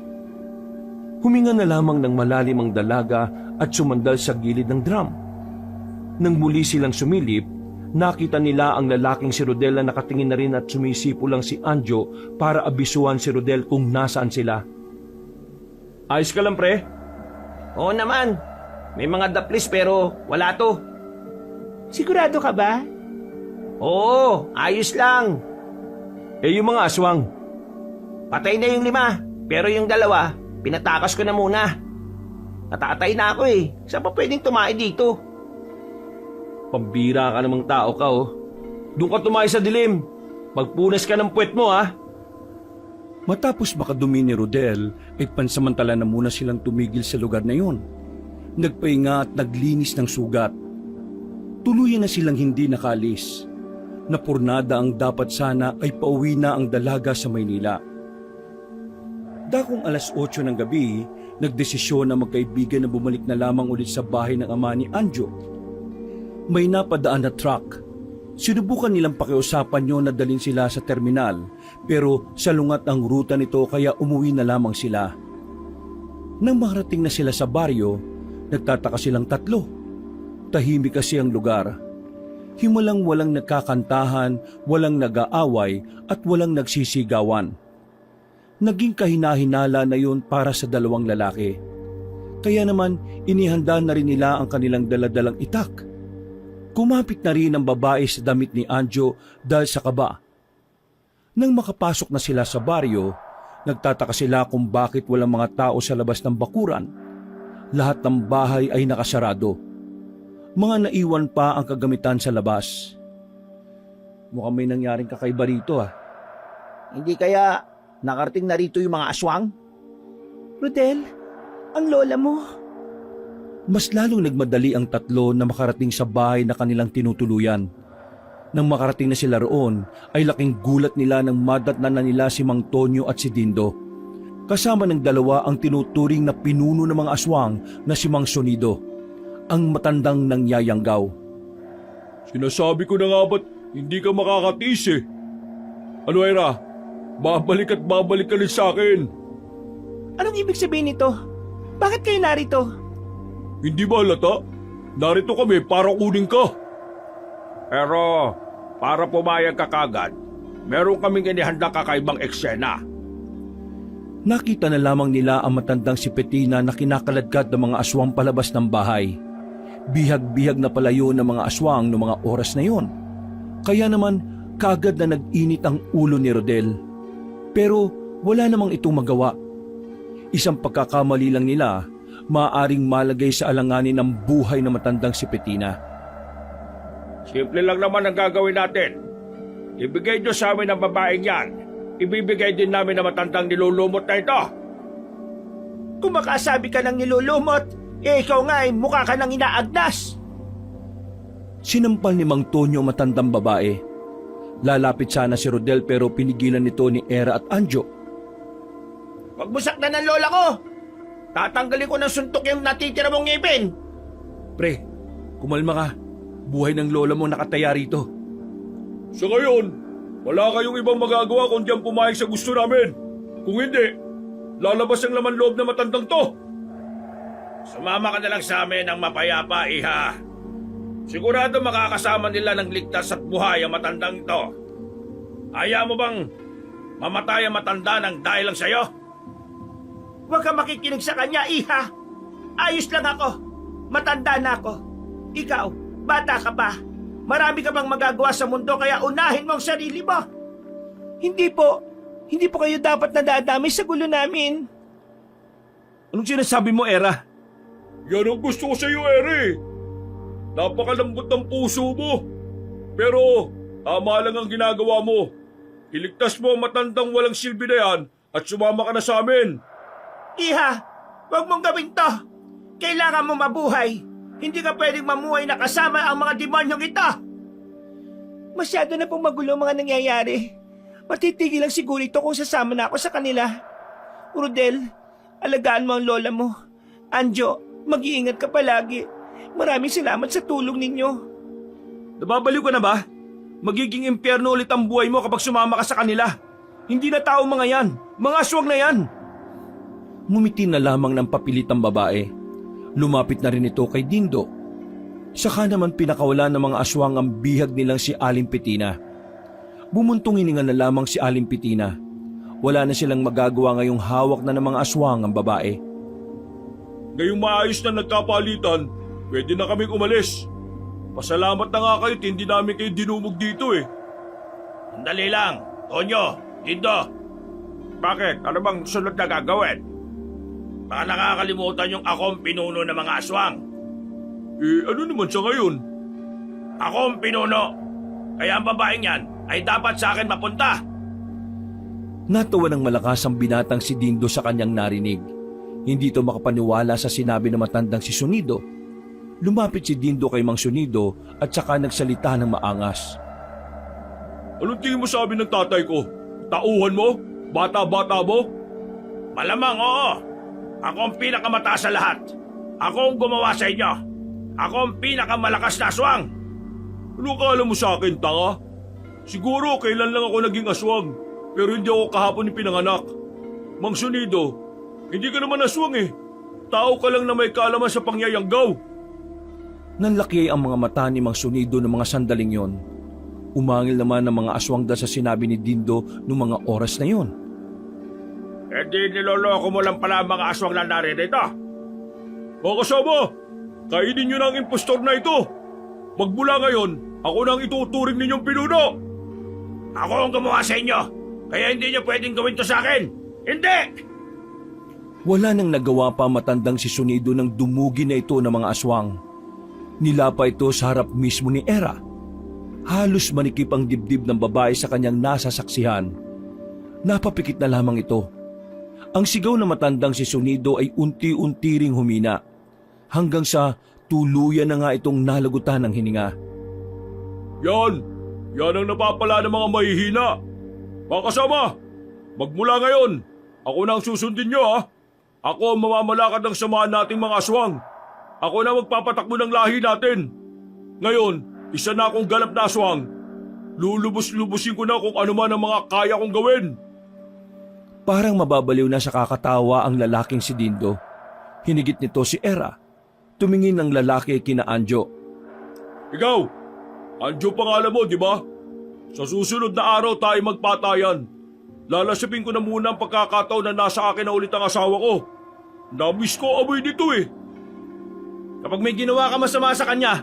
Huminga na lamang ng malalim ang dalaga at sumandal sa gilid ng drum. Nang muli silang sumilip, nakita nila ang lalaking si Rodel na nakatingin na rin at sumisipo lang si Anjo para abisuhan si Rodel kung nasaan sila. Ayos ka lang, pre? Oo naman. May mga daplis pero wala to. Sigurado ka ba? Oo, ayos lang. Eh yung mga aswang, Patay na yung 5, pero yung 2, pinatakas ko na muna. Natatay na ako eh. Saan pa pwedeng tumae dito? pambira ka namang tao ka oh. Doon ka tumayo sa dilim. Magpunas ka ng puwet mo ha. Matapos makadumi ni Rodel, ay pansamantala na muna silang tumigil sa lugar na yon. Nagpahinga at naglinis ng sugat. Tuluyan na silang hindi nakalis. Napurnada ang dapat sana ay pauwi na ang dalaga sa Maynila. Dakong 8:00 ng gabi, nagdesisyon na magkaibigan na bumalik na lamang ulit sa bahay ng ama ni Anjo. May napadaan na truck. Sinubukan nilang pakiusapan niyo na dalhin sila sa terminal, pero salungat ang ruta nito kaya umuwi na lamang sila. Nang makarating na sila sa baryo, nagtataka silang 3. Tahimik kasi ang lugar. Himalang walang nagkakantahan, walang nag-aaway at walang nagsisigawan. Naging kahina-hinala na yun para sa 2 lalaki. Kaya naman inihanda na rin nila ang kanilang daladalang itak. Kumapit na rin ang babae sa damit ni Anjo dahil sa kaba. Nang makapasok na sila sa baryo, nagtataka sila kung bakit walang mga tao sa labas ng bakuran. Lahat ng bahay ay nakasarado. Mga naiwan pa ang kagamitan sa labas. Mukhang may nangyaring kakaiba rito ah. Hindi kaya nakarating na rito yung mga aswang? Rodel, ang lola mo. Mas lalong nagmadali ang 3 na makarating sa bahay na kanilang tinutuluyan. Nang makarating na sila roon, ay laking gulat nila nang madatnan na nila si Mang Tonyo at si Dindo. Kasama ng dalawa ang tinuturing na pinuno ng mga aswang na si Mang Sunido, ang matandang nangyayanggaw. Sinasabi ko na nga ba't hindi ka makakatiis eh? Ano Era? Babalik at babalik ka rin sa akin. Anong ibig sabihin nito? Bakit kayo narito? Hindi ba halata? Narito kami para kunin ka. Pero para pumayag ka kagad, meron kaming inihandang kakaibang eksena. Nakita na lamang nila ang matandang si Petina na kinakaladkad ng mga aswang palabas ng bahay. Bihag-bihag na palayo ng mga aswang noong mga oras na yon. Kaya naman, kagad na nag-init ang ulo ni Rodel. Pero wala namang itong magawa. Isang pagkakamali lang nila, maaaring malagay sa alanganin ng buhay ng matandang si Petina. Simple lang naman ang gagawin natin. Ibigay nyo sa amin ang babaeng yan. Ibibigay din namin na matandang nilulumot na ito. Kung makasabi ka ng nilulumot, ikaw nga ay mukha ka ng inaagnas. Sinampal ni Mang Tonyo ang matandang babae. Lalapit sana si Rodel pero pinigilan nito ni Era at Anjo. Huwag mo saktan ng lola ko! Tatanggalin ko ng suntok yung natitira mong ngipin! Pre, kumalma ka. Buhay ng lola mo nakataya rito. Sa ngayon, wala kayong ibang magagawa kundi ang pumayag sa gusto namin. Kung hindi, lalabas ang laman loob na matandang to. Sumama ka na lang sa amin ng mapayapa, iha. Sigurado makakasama nila ng ligtas at buhay ang matandang ito. Ayaw mo bang mamatay ang matanda ng dahil lang sa'yo? Huwag ka makikinig sa kanya, iha. Ayos lang ako. Matanda na ako. Ikaw, bata ka pa. Marami ka bang magagawa sa mundo kaya unahin mo ang sarili mo. Hindi po. Hindi po kayo dapat nadadamay sa gulo namin. Anong sinasabi mo, Era? Yan ang gusto ko sa iyo, Eri. Napakalambot ng puso mo. Pero tama lang ang ginagawa mo. Iligtas mo ang matandang walang silbi na yan at sumama ka na sa amin. Iha, huwag mong gawin to. Kailangan mo mabuhay. Hindi ka pwedeng mamuhay na kasama ang mga demonyong ito. Masyado na pong magulo ang mga nangyayari. Matitigil lang siguro ito kung sasama na ako sa kanila. Rodel, alagaan mo ang lola mo. Anjo, mag-iingat ka palagi. Maraming salamat sa tulong ninyo. Nababaliw ka na ba? Magiging impyerno ulit ang buhay mo kapag sumama ka sa kanila. Hindi na tao mga yan. Mga aswang na yan. Ngumiti na lamang ng papilitang babae. Lumapit na rin ito kay Dindo. Saka naman pinakawala ng mga aswang ang bihag nilang si Aling Petina. Bumuntong hininga na lamang si Aling Petina. Wala na silang magagawa ngayong hawak na ng mga aswang ang babae. Ngayong maayos na nagkapalitan, pwede na kaming umalis. Pasalamat na nga kayo, hindi namin kayo dinumog dito eh. Sandali lang, Tonyo, Dindo. Bakit? Ano bang sunod na gagawin? Baka nakakalimutan yung akong pinuno ng mga aswang. Ano naman sa ngayon? Ako ang pinuno. Kaya ang babaeng yan ay dapat sa akin mapunta. Natawa ng malakas ang binatang si Dindo sa kanyang narinig. Hindi ito makapaniwala sa sinabi ng matandang si Sunido. Lumapit si Dindo kay Mang Sunido at saka nagsalita ng maangas. Anong tingin mo sabi ng tatay ko? Tauhan mo? Bata-bata mo? Malamang oo. Ako ang pinakamataas sa lahat. Ako ang gumawa sa inyo. Ako ang pinakamalakas na aswang. Ano akala mo sa akin, tanga? Siguro kailan lang ako naging aswang, pero hindi ako kahapon pinanganak. Mang Sunido, hindi ka naman aswang eh. Tao ka lang na may kaalaman sa pangyayanggaw. Nanlaki ang mga mata ni Mang Sunido ng mga sandaling yon. Umangil naman ang mga aswang dahil sa sinabi ni Dindo noong mga oras na yon. E di niloloko mo lang pala ang mga aswang na naririto. Mga kasama, kainin nyo na ang impostor na ito. Magmula ngayon, ako na ang ituturing ninyong pinuno. Ako ang gumawa sa inyo. Kaya hindi nyo pwedeng gawin to sa akin. Hindi! Wala nang nagawa pa matandang si Sunido nang dumugi na ito ng mga aswang. Nilapa ito sa harap mismo ni Era. Halos manikip ang dibdib ng babae sa kanyang nasasaksihan. Napapikit na lamang ito. Ang sigaw na matandang si Sunido ay unti-unti ring humina. Hanggang sa tuluyan na nga itong nalagutan ng hininga. Yan, Yan ang napapala ng mga mahihina. Mga kasama, magmula ngayon, ako na ang susundin nyo ha. Ako ang mamamalakad ng samahan nating mga aswang. Ako na magpapatakbo ng lahi natin. Ngayon, isa na akong ganap na aswang. Lulubos-lubusin ko na kung ano man ang mga kaya kong gawin. Parang mababaliw na sa kakatawa ang lalaking si Dindo. Hinigit nito si Era. Tumingin ang lalaki kina Anjo. Ikaw, Anjo pangalan mo, di ba? Sa susunod na araw tayo magpatayan. Lalasipin ko na muna ang pagkakataon na nasa akin na ulit ang asawa ko. Namiss ko amoy nito eh. Kapag may ginawa ka masama sa kanya,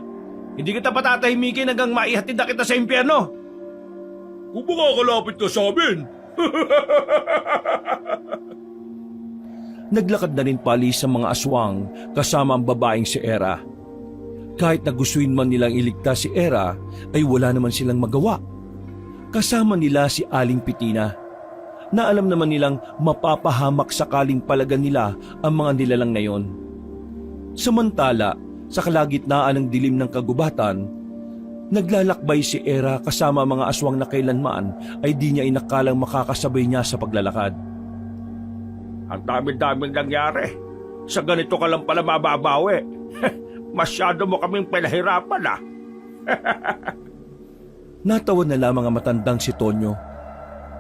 hindi kita patatahimikin hanggang maihatid na kita sa impyerno. Kung makakalapit ka sa amin. Naglakad na rin palis sa mga aswang kasama ang babaeng si Era. Kahit na gustuin man nilang iligtas si Era, ay wala naman silang magawa. Kasama nila si Aling Pitina, na alam naman nilang mapapahamak sakaling palagan nila ang mga nilalang na yon. Samantala, sa kalagitnaan ng dilim ng kagubatan, naglalakbay si Era kasama mga aswang na kailanman ay di niya inakalang makakasabay niya sa paglalakad. Ang dami-daming nangyari. Sa ganito ka lang pala mababawi. Masyado mo kaming pinahirapan ah. Natawa na lamang ang matandang si Tonyo.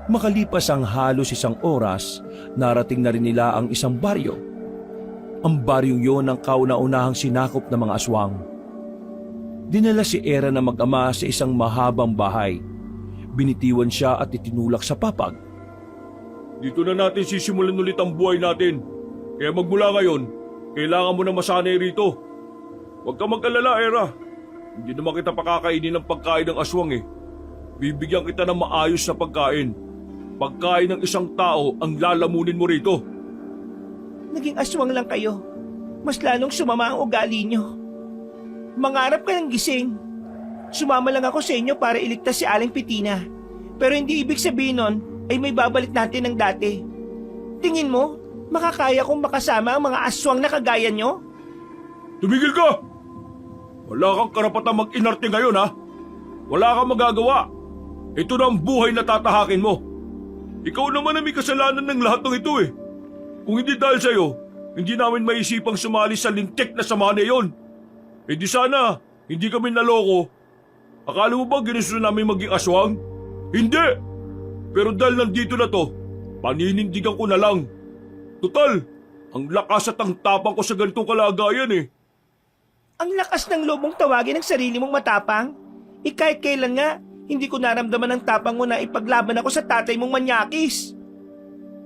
Makalipas ang halos isang oras, narating na rin nila ang isang baryo. Ang baryong yon ang kauna-unahang sinakop ng mga aswang. Dinala si Era na mag-ama sa isang mahabang bahay. Binitiwan siya at itinulak sa papag. Dito na natin sisimulan ulit ang buhay natin. Kaya magmula ngayon, kailangan mo na masanay rito. Huwag ka mag-alala, Era. Hindi naman kita pakakainin ng pagkain ng aswang eh. Bibigyan kita ng maayos na pagkain. Pagkain ng isang tao ang lalamunin mo rito. Naging aswang lang kayo. Mas lalong sumama ang ugali nyo. Mangarap ka ng gising. Sumama lang ako sa inyo para iligtas si Aling Pitina. Pero hindi ibig sabihin nun ay may babalik natin ng dati. Tingin mo, makakaya kong makasama ang mga aswang na kagaya nyo? Tumigil ka! Wala kang karapatang mag-inarte ngayon ha. Wala kang magagawa. Ito na ang buhay na tatahakin mo. Ikaw naman ang may kasalanan ng lahat ng ito eh. Kung hindi dahil sa'yo, hindi namin maisipang sumali sa lintik na samahan na yon. Eh di sana, hindi kami naloko. Akala mo ba ginusto namin maging aswang? Hindi! Pero dahil nandito na to, paninindigan ko na lang. Total, ang lakas at ang tapang ko sa ganitong kalagayan eh. Ang lakas ng loob mong tawagin ang sarili mong matapang? Kahit kailan nga, hindi ko naramdaman ang tapang mo na ipaglaban ako sa tatay mong manyakis.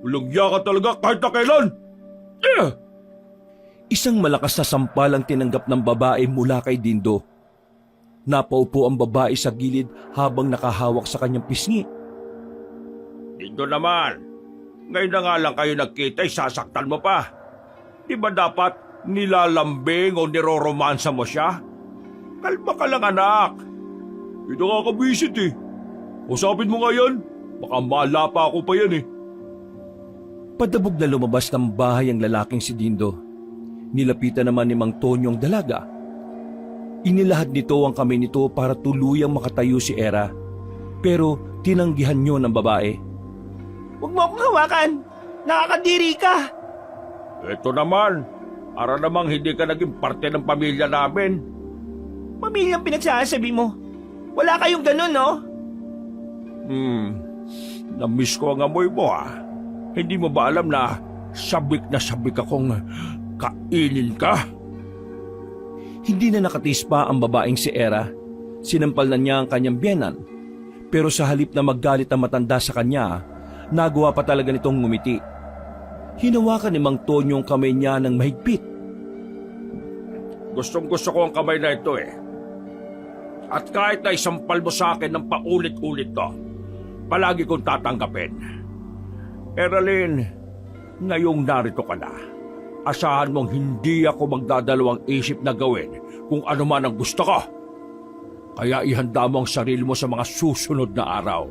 Walang yaka talaga kahit na kailan! Isang malakas na sampal ang tinanggap ng babae mula kay Dindo. Napaupo ang babae sa gilid habang nakahawak sa kanyang pisngi. Dito naman. Ngayon na nga lang kayo nagkita, sasaktan mo pa. Di ba dapat nilalambing o niroromansa mo siya? Kalma ka lang, anak. Ito nakakabisit eh. Usapin mo nga yan. Baka malapa ako pa yan eh. Padabog na lumabas ng bahay ang lalaking si Dindo. Nilapitan naman ni Mang Tonyo ang dalaga. Inilahad nito ang kamay nito para tuluyang makatayo si Era. Pero tinanggihan niyo ng babae. Huwag mo akong hawakan! Nakakadiri ka! Ito naman. Para namang hindi ka naging parte ng pamilya namin. Pamilyang pinagsasabi mo. Wala kayong ganun, no? Namiss ko ang amoy mo ah. Hindi mo ba alam na sabik akong kainin ka? Hindi na nakatis pa ang babaeng si Era. Sinampal na niya ang kanyang biyenan. Pero sa halip na maggalit ang matanda sa kanya, nagawa pa talaga nitong ngumiti. Hinawakan ni Mang Tonyo ang kamay niya ng mahigpit. Gustong-gusto ko ang kamay na ito eh. At kahit na isampal mo sa akin ng paulit-ulit to, palagi kong tatanggapin. Eralyn, ngayong narito ka na, asahan mong hindi ako magdadalawang isip na gawin kung ano man ang gusto ko. Kaya ihanda mo ang sarili mo sa mga susunod na araw.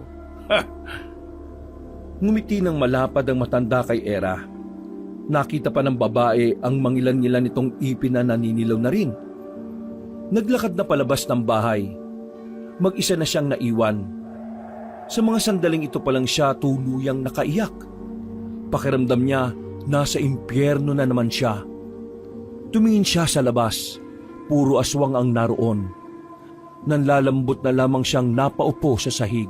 Ngumiti ng malapad ang matanda kay Era. Nakita pa ng babae ang mangilan-ngilan nitong ipin na naninilaw na rin. Naglakad na palabas ng bahay. mag-isa na siyang naiwan. Sa mga sandaling ito pa lang siya tuluyang nakaiyak. Pakiramdam niya nasa impyerno na naman siya. Tumingin siya sa labas, puro aswang ang naroon. Nanlalambot na lamang siyang napaupo sa sahig.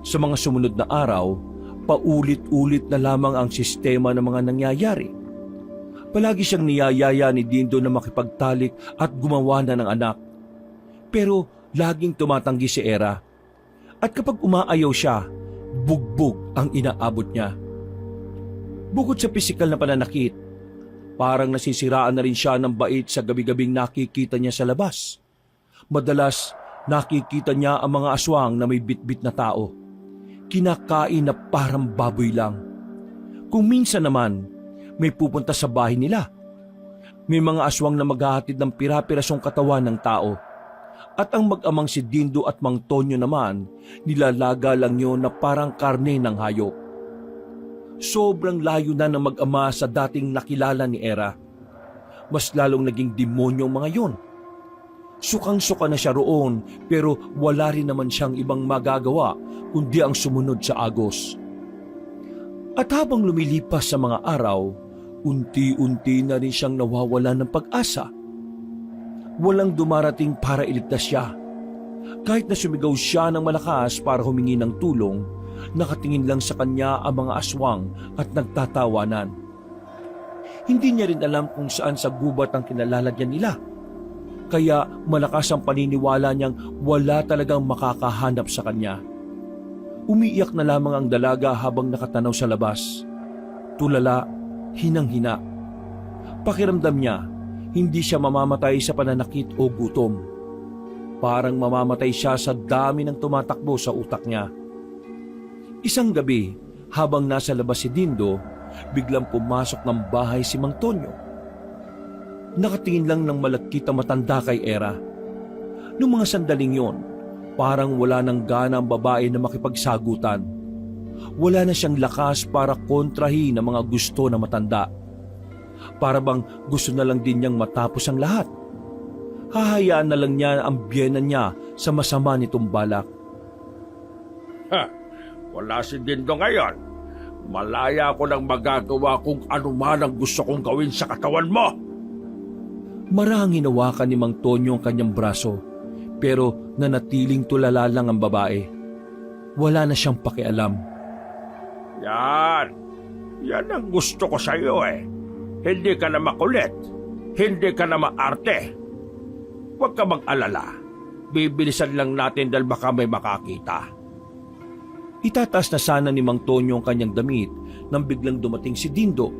Sa mga sumunod na araw, paulit-ulit na lamang ang sistema ng mga nangyayari. Palagi siyang niyayaya ni Dindo na makipagtalik at gumawa na ng anak. Pero laging tumatanggi si Era. At kapag umaayaw siya, bugbog ang inaabot niya. Bukod sa pisikal na pananakit, parang nasisiraan na rin siya ng bait sa gabi-gabing nakikita niya sa labas. Madalas, nakikita niya ang mga aswang na may bitbit na tao. Kinakain na parang baboy lang. Kung minsan naman, may pupunta sa bahay nila. May mga aswang na maghahatid ng pira-pirasong katawan ng tao. At ang mag-amang si Dindo at Mang Tonyo naman, nilalaga lang yun na parang karne ng hayop. Sobrang layo na ng mag-ama sa dating nakilala ni Era. Mas lalong naging demonyo ang mga yon. Sukang-suka na siya roon pero wala rin naman siyang ibang magagawa kundi ang sumunod sa agos. At habang lumilipas sa mga araw, unti-unti na rin siyang nawawala ng pag-asa. Walang dumarating para iligtas siya. Kahit na sumigaw siya ng malakas para humingi ng tulong, nakatingin lang sa kanya ang mga aswang at nagtatawanan. Hindi niya rin alam kung saan sa gubat ang kinalalagyan nila. Kaya malakas ang paniniwala niyang wala talagang makakahanap sa kanya. Umiiyak na lamang ang dalaga habang nakatanaw sa labas. Tulala, hinang-hina. Pakiramdam niya, hindi siya mamamatay sa pananakit o gutom. Parang mamamatay siya sa dami ng tumatakbo sa utak niya. Isang gabi, habang nasa labas si Dindo, biglang pumasok ng bahay si Mang Tonyo. Nakatingin lang ng malagkit na matanda kay Era. Noong mga sandaling yon, parang wala nang gana ang babae na makipagsagutan. Wala na siyang lakas para kontrahin ang mga gusto na matanda. Para bang gusto na lang din niyang matapos ang lahat. Hahayaan na lang niya ang biyenan niya sa masama nitong balak. Wala si Dindo ngayon. Malaya ko nang magagawa kung ano man ang gusto kong gawin sa katawan mo. Marahang hinawakan ni Mang Tonyo ang kanyang braso, pero nanatiling tulala lang ang babae. Wala na siyang pakialam. Yan ang gusto ko sa iyo eh. Hindi ka na makulit. Hindi ka na maarte. Huwag ka mag-alala. Bibilisan lang natin dahil baka may makakita. Itataas na sana ni Mang Tonyo ang kanyang damit nang biglang dumating si Dindo.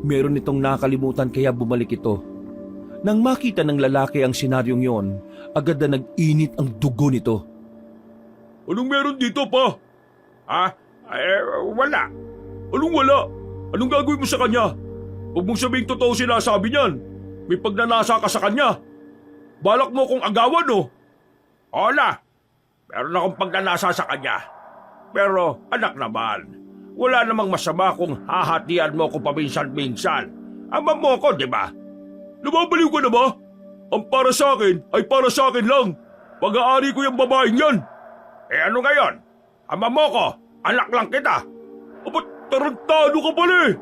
Meron itong nakalimutan kaya bumalik ito. Nang makita ng lalaki ang senaryong yon, agad na nag-init ang dugo nito. Anong meron dito pa? Wala. Anong wala? Anong gagawin mo sa kanya? Huwag mong sabihing totoo sinasabi niyan. May pagnanasa ka sa kanya. Balak mo akong agawan, no? Hola, meron akong pagnanasa sa kanya. Pero anak naman, wala namang masama kung hahatian mo ko paminsan-minsan. Ama mo ko, di ba? Nababaliw ka na ba? Ang para sa akin ay para sa akin lang. Pag-aari ko yung babaeng yan. Ano ngayon? Ama mo ko, anak lang kita. Ba't tarantado ka pala eh?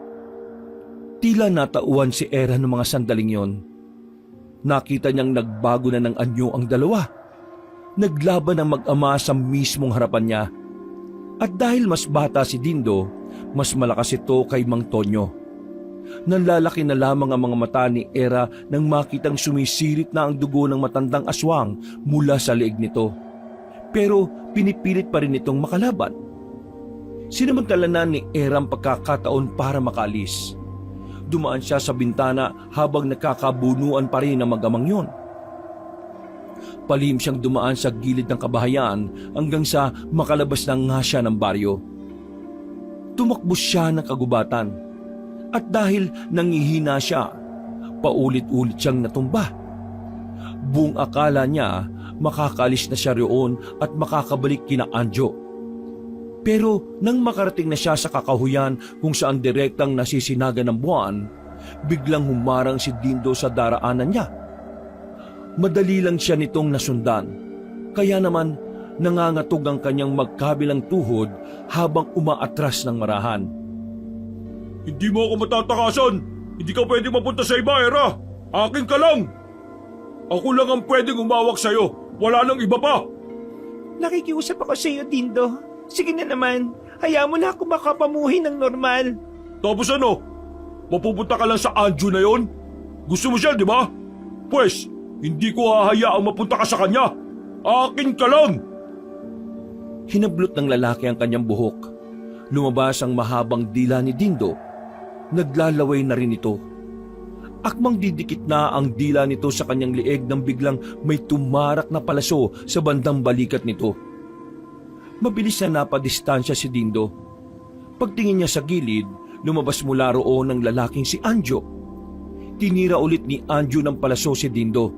Tila natauhan si Era ng mga sandaling yon. Nakita niyang nagbago na ng anyo ang dalawa. Naglaban ang mag-ama sa mismong harapan niya. At dahil mas bata si Dindo, mas malakas ito kay Mang Tonyo. Nanlalaki na lamang ang mga mata ni Era nang makitang sumisirit na ang dugo ng matandang aswang mula sa leeg nito. Pero pinipilit pa rin itong makalaban. Sinamantala na ni Era ang pagkakataon para makalis. Dumaan siya sa bintana habang nakakabunuan pa rin ang mag-amang yon. Palihim siyang dumaan sa gilid ng kabahayan hanggang sa makalabas na nga siya ng baryo. Tumakbo siya ng kagubatan. At dahil nangihina siya, paulit-ulit siyang natumba. Buong akala niya makakalis na siya roon at makakabalik kina Anjo. Pero nang makarating na siya sa kakahuyan kung saan direktang nasisinaga ng buwan, biglang humarang si Dindo sa daraanan niya. Madali lang siya nitong nasundan. Kaya naman nangangatog ang kanyang magkabilang tuhod habang umaatras ng marahan. Hindi mo ako matatakasan! Hindi ka pwedeng mapunta sa iba, Era! Akin ka lang! Ako lang ang pwedeng umawak sa'yo. Wala nang iba pa! Nakikiusap ako sa iyo, Dindo. Sige na naman, hayaan mo na ako makapamuhay ng normal. Tapos ano? Mapupunta ka lang sa Anjo na yon? Gusto mo siya, di ba? Pwes, hindi ko hahayaang mapunta ka sa kanya. Akin ka lang! Hinablot ng lalaki ang kanyang buhok. Lumabas ang mahabang dila ni Dindo. Naglalaway na rin ito. Akmang didikit na ang dila nito sa kanyang lieg nang biglang may tumarak na palaso sa bandang balikat nito. Mabilis na napadistansya si Dindo. Pagtingin niya sa gilid, lumabas mula roon ang lalaking si Anjo. Tinira ulit ni Anjo ng palaso si Dindo.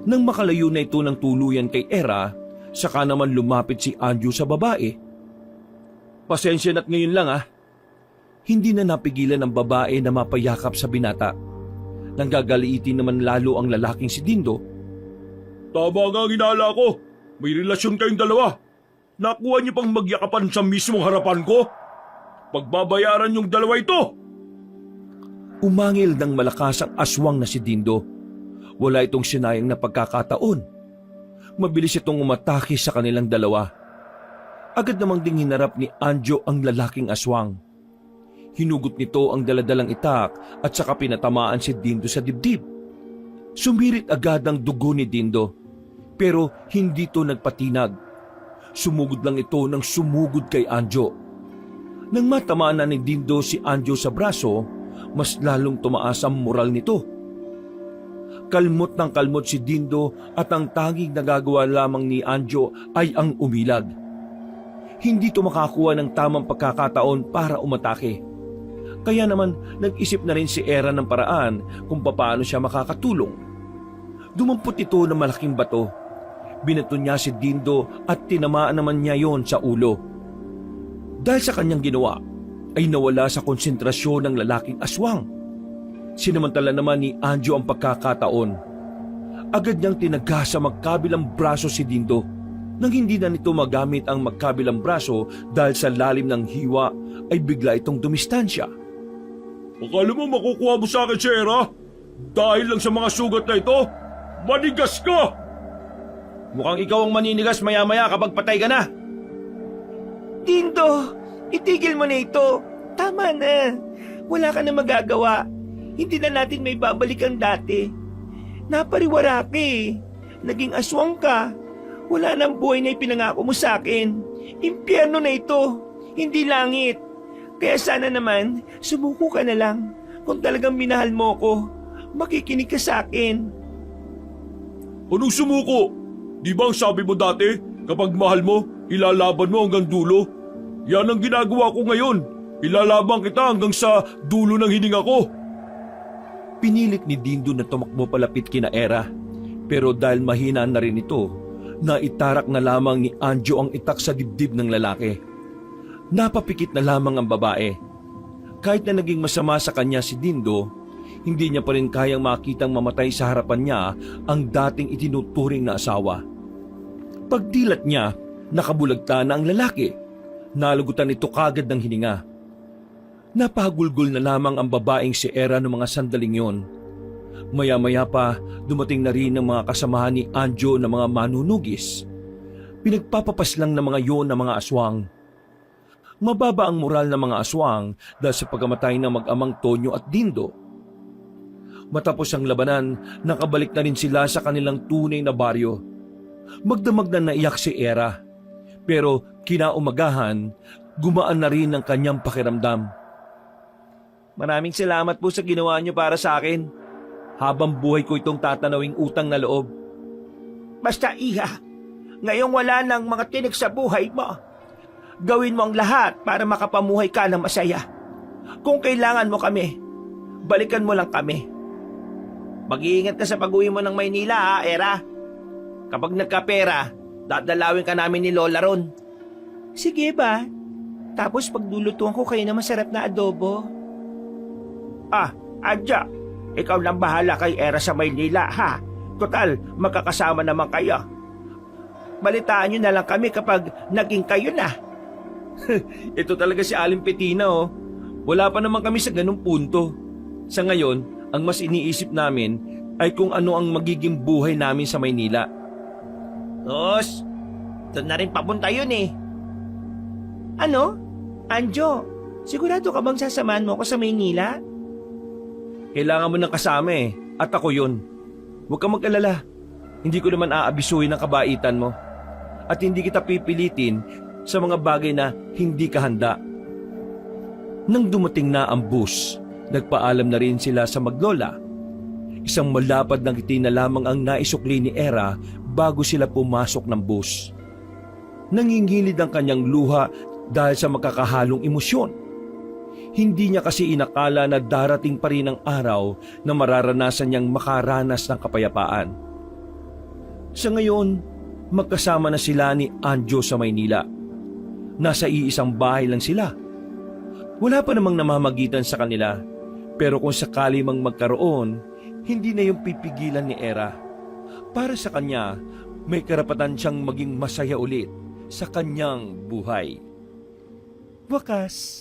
Nang makalayo na ito ng tuluyan kay Era, saka naman lumapit si Anjo sa babae. Pasensya na't ngayon lang Hindi na napigilan ng babae na mapayakap sa binata. Nang gagaliitin naman lalo ang lalaking si Dindo. Tama nga ang inala ko. May relasyon kayong dalawa. Nakuha niyo pang magyakapan sa mismong harapan ko. Pagbabayaran yung dalawa ito. Umangil ng malakas ang aswang na si Dindo. Wala itong sinayang na pagkakataon. Mabilis itong umatake sa kanilang dalawa. Agad namang ding hinarap ni Anjo ang lalaking aswang. Hinugot nito ang daladalang itak at saka pinatamaan si Dindo sa dibdib. Sumirit agad ang dugo ni Dindo, pero hindi ito nagpatinag. Sumugod lang ito ng sumugod kay Anjo. Nang matamaan na ni Dindo si Anjo sa braso, mas lalong tumaas ang moral nito. Kalmot ng kalmot si Dindo at ang tanging nagagawa lamang ni Anjo ay ang umilag. Hindi ito makakuha ng tamang pagkakataon para umatake. Kaya naman nag-isip na rin si Era ng paraan kung paano siya makakatulong. Dumampot ito ng malaking bato. Binato niya si Dindo at tinamaan naman niya yon sa ulo. Dahil sa kanyang ginawa, ay nawala sa konsentrasyon ng lalaking aswang. Sinamantala naman ni Anjo ang pagkakataon. Agad niyang tinaga sa magkabilang braso si Dindo. Nang hindi na nito magamit ang magkabilang braso dahil sa lalim ng hiwa, ay bigla itong dumistansya. Akala mo makukuha mo sa akin si Era? Dahil lang sa mga sugat na ito, manigas ka! Mukhang ikaw ang maninigas maya-maya kapag patay ka na. Dindo, itigil mo na ito. Tama na. Wala ka na magagawa. Hindi na natin may babalik ang dati. Napariwara ka Naging aswang ka. Wala nang buhay na ipinangako mo sa akin. Impyerno na ito, hindi langit. Kaya sana naman, sumuko ka na lang. Kung talagang minahal mo ko, makikinig ka sa akin. Anong sumuko? Di ba ang sabi mo dati, kapag mahal mo, ilalaban mo hanggang dulo? Yan ang ginagawa ko ngayon. Ilalaban kita hanggang sa dulo ng hininga ko. Pinilit ni Dindo na tumakbo palapit kina Era. Pero dahil mahina na rin ito, naitarak na lamang ni Anjo ang itak sa dibdib ng lalaki. Napapikit na lamang ang babae. Kahit na naging masama sa kanya si Dindo, hindi niya pa rin kayang makitang mamatay sa harapan niya ang dating itinuturing na asawa. Pagdilat niya, nakabulagta na ang lalaki. Nalugutan ito kagad ng hininga. Napagulgol na lamang ang babaeng si Era noong mga sandaling yon. Maya-maya pa, dumating na rin ang mga kasamahan ni Anjo na mga manunugis. Pinagpapapas lang ng mga yon ng mga aswang. Mababa ang moral ng mga aswang dahil sa pagkamatay ng mag-amang Tonyo at Dindo. Matapos ang labanan, nakabalik na rin sila sa kanilang tunay na baryo. Magdamag na naiyak si Era. Pero kinaumagahan, gumaan na rin ang kanyang pakiramdam. Maraming salamat po sa ginawa niyo para sa akin. Habang buhay ko itong tatanawing utang na loob. Basta iha, ngayong wala nang mga tinik sa buhay mo. Gawin mo ang lahat para makapamuhay ka ng masaya. Kung kailangan mo kami, balikan mo lang kami. Mag-iingat ka sa pag-uwi mo ng Maynila, Era. Kapag nagkapera, dadalawin ka namin ni Lola ron. Sige ba? Tapos paglulutuan ko kayo ng masarap na adobo. Adja, ikaw lang bahala kay Era sa Maynila, ha? Total, magkakasama naman kayo. balitaan nyo na lang kami kapag naging kayo na. Ito talaga si Aling Petina oh. Wala pa naman kami sa ganung punto. Sa ngayon, ang mas iniisip namin ay kung ano ang magiging buhay namin sa Maynila. Tos, doon na rin papunta yun eh. Ano? Anjo, sigurado ka bang sasamahan mo ako sa Maynila? Kailangan mo ng kasama eh. At ako yun. Huwag kang mag-alala. Hindi ko naman aabisuhin ang kabaitan mo. At hindi kita pipilitin sa mga bagay na hindi ka handa. Nang dumating na ang bus, nagpaalam na rin sila sa maglola. Isang malapad na ngiti na lamang ang naisukli ni Era bago sila pumasok ng bus. Nangingilid ang kanyang luha dahil sa makakahalong emosyon. Hindi niya kasi inakala na darating pa rin ang araw na mararanasan niyang makaranas ng kapayapaan. Sa ngayon, magkasama na sila ni Anjo sa Maynila. Nasa iisang bahay lang sila. Wala pa namang namamagitan sa kanila, pero kung sakali mang magkaroon, hindi na yung pipigilan ni Era. Para sa kanya, may karapatan siyang maging masaya ulit sa kanyang buhay. Wakas,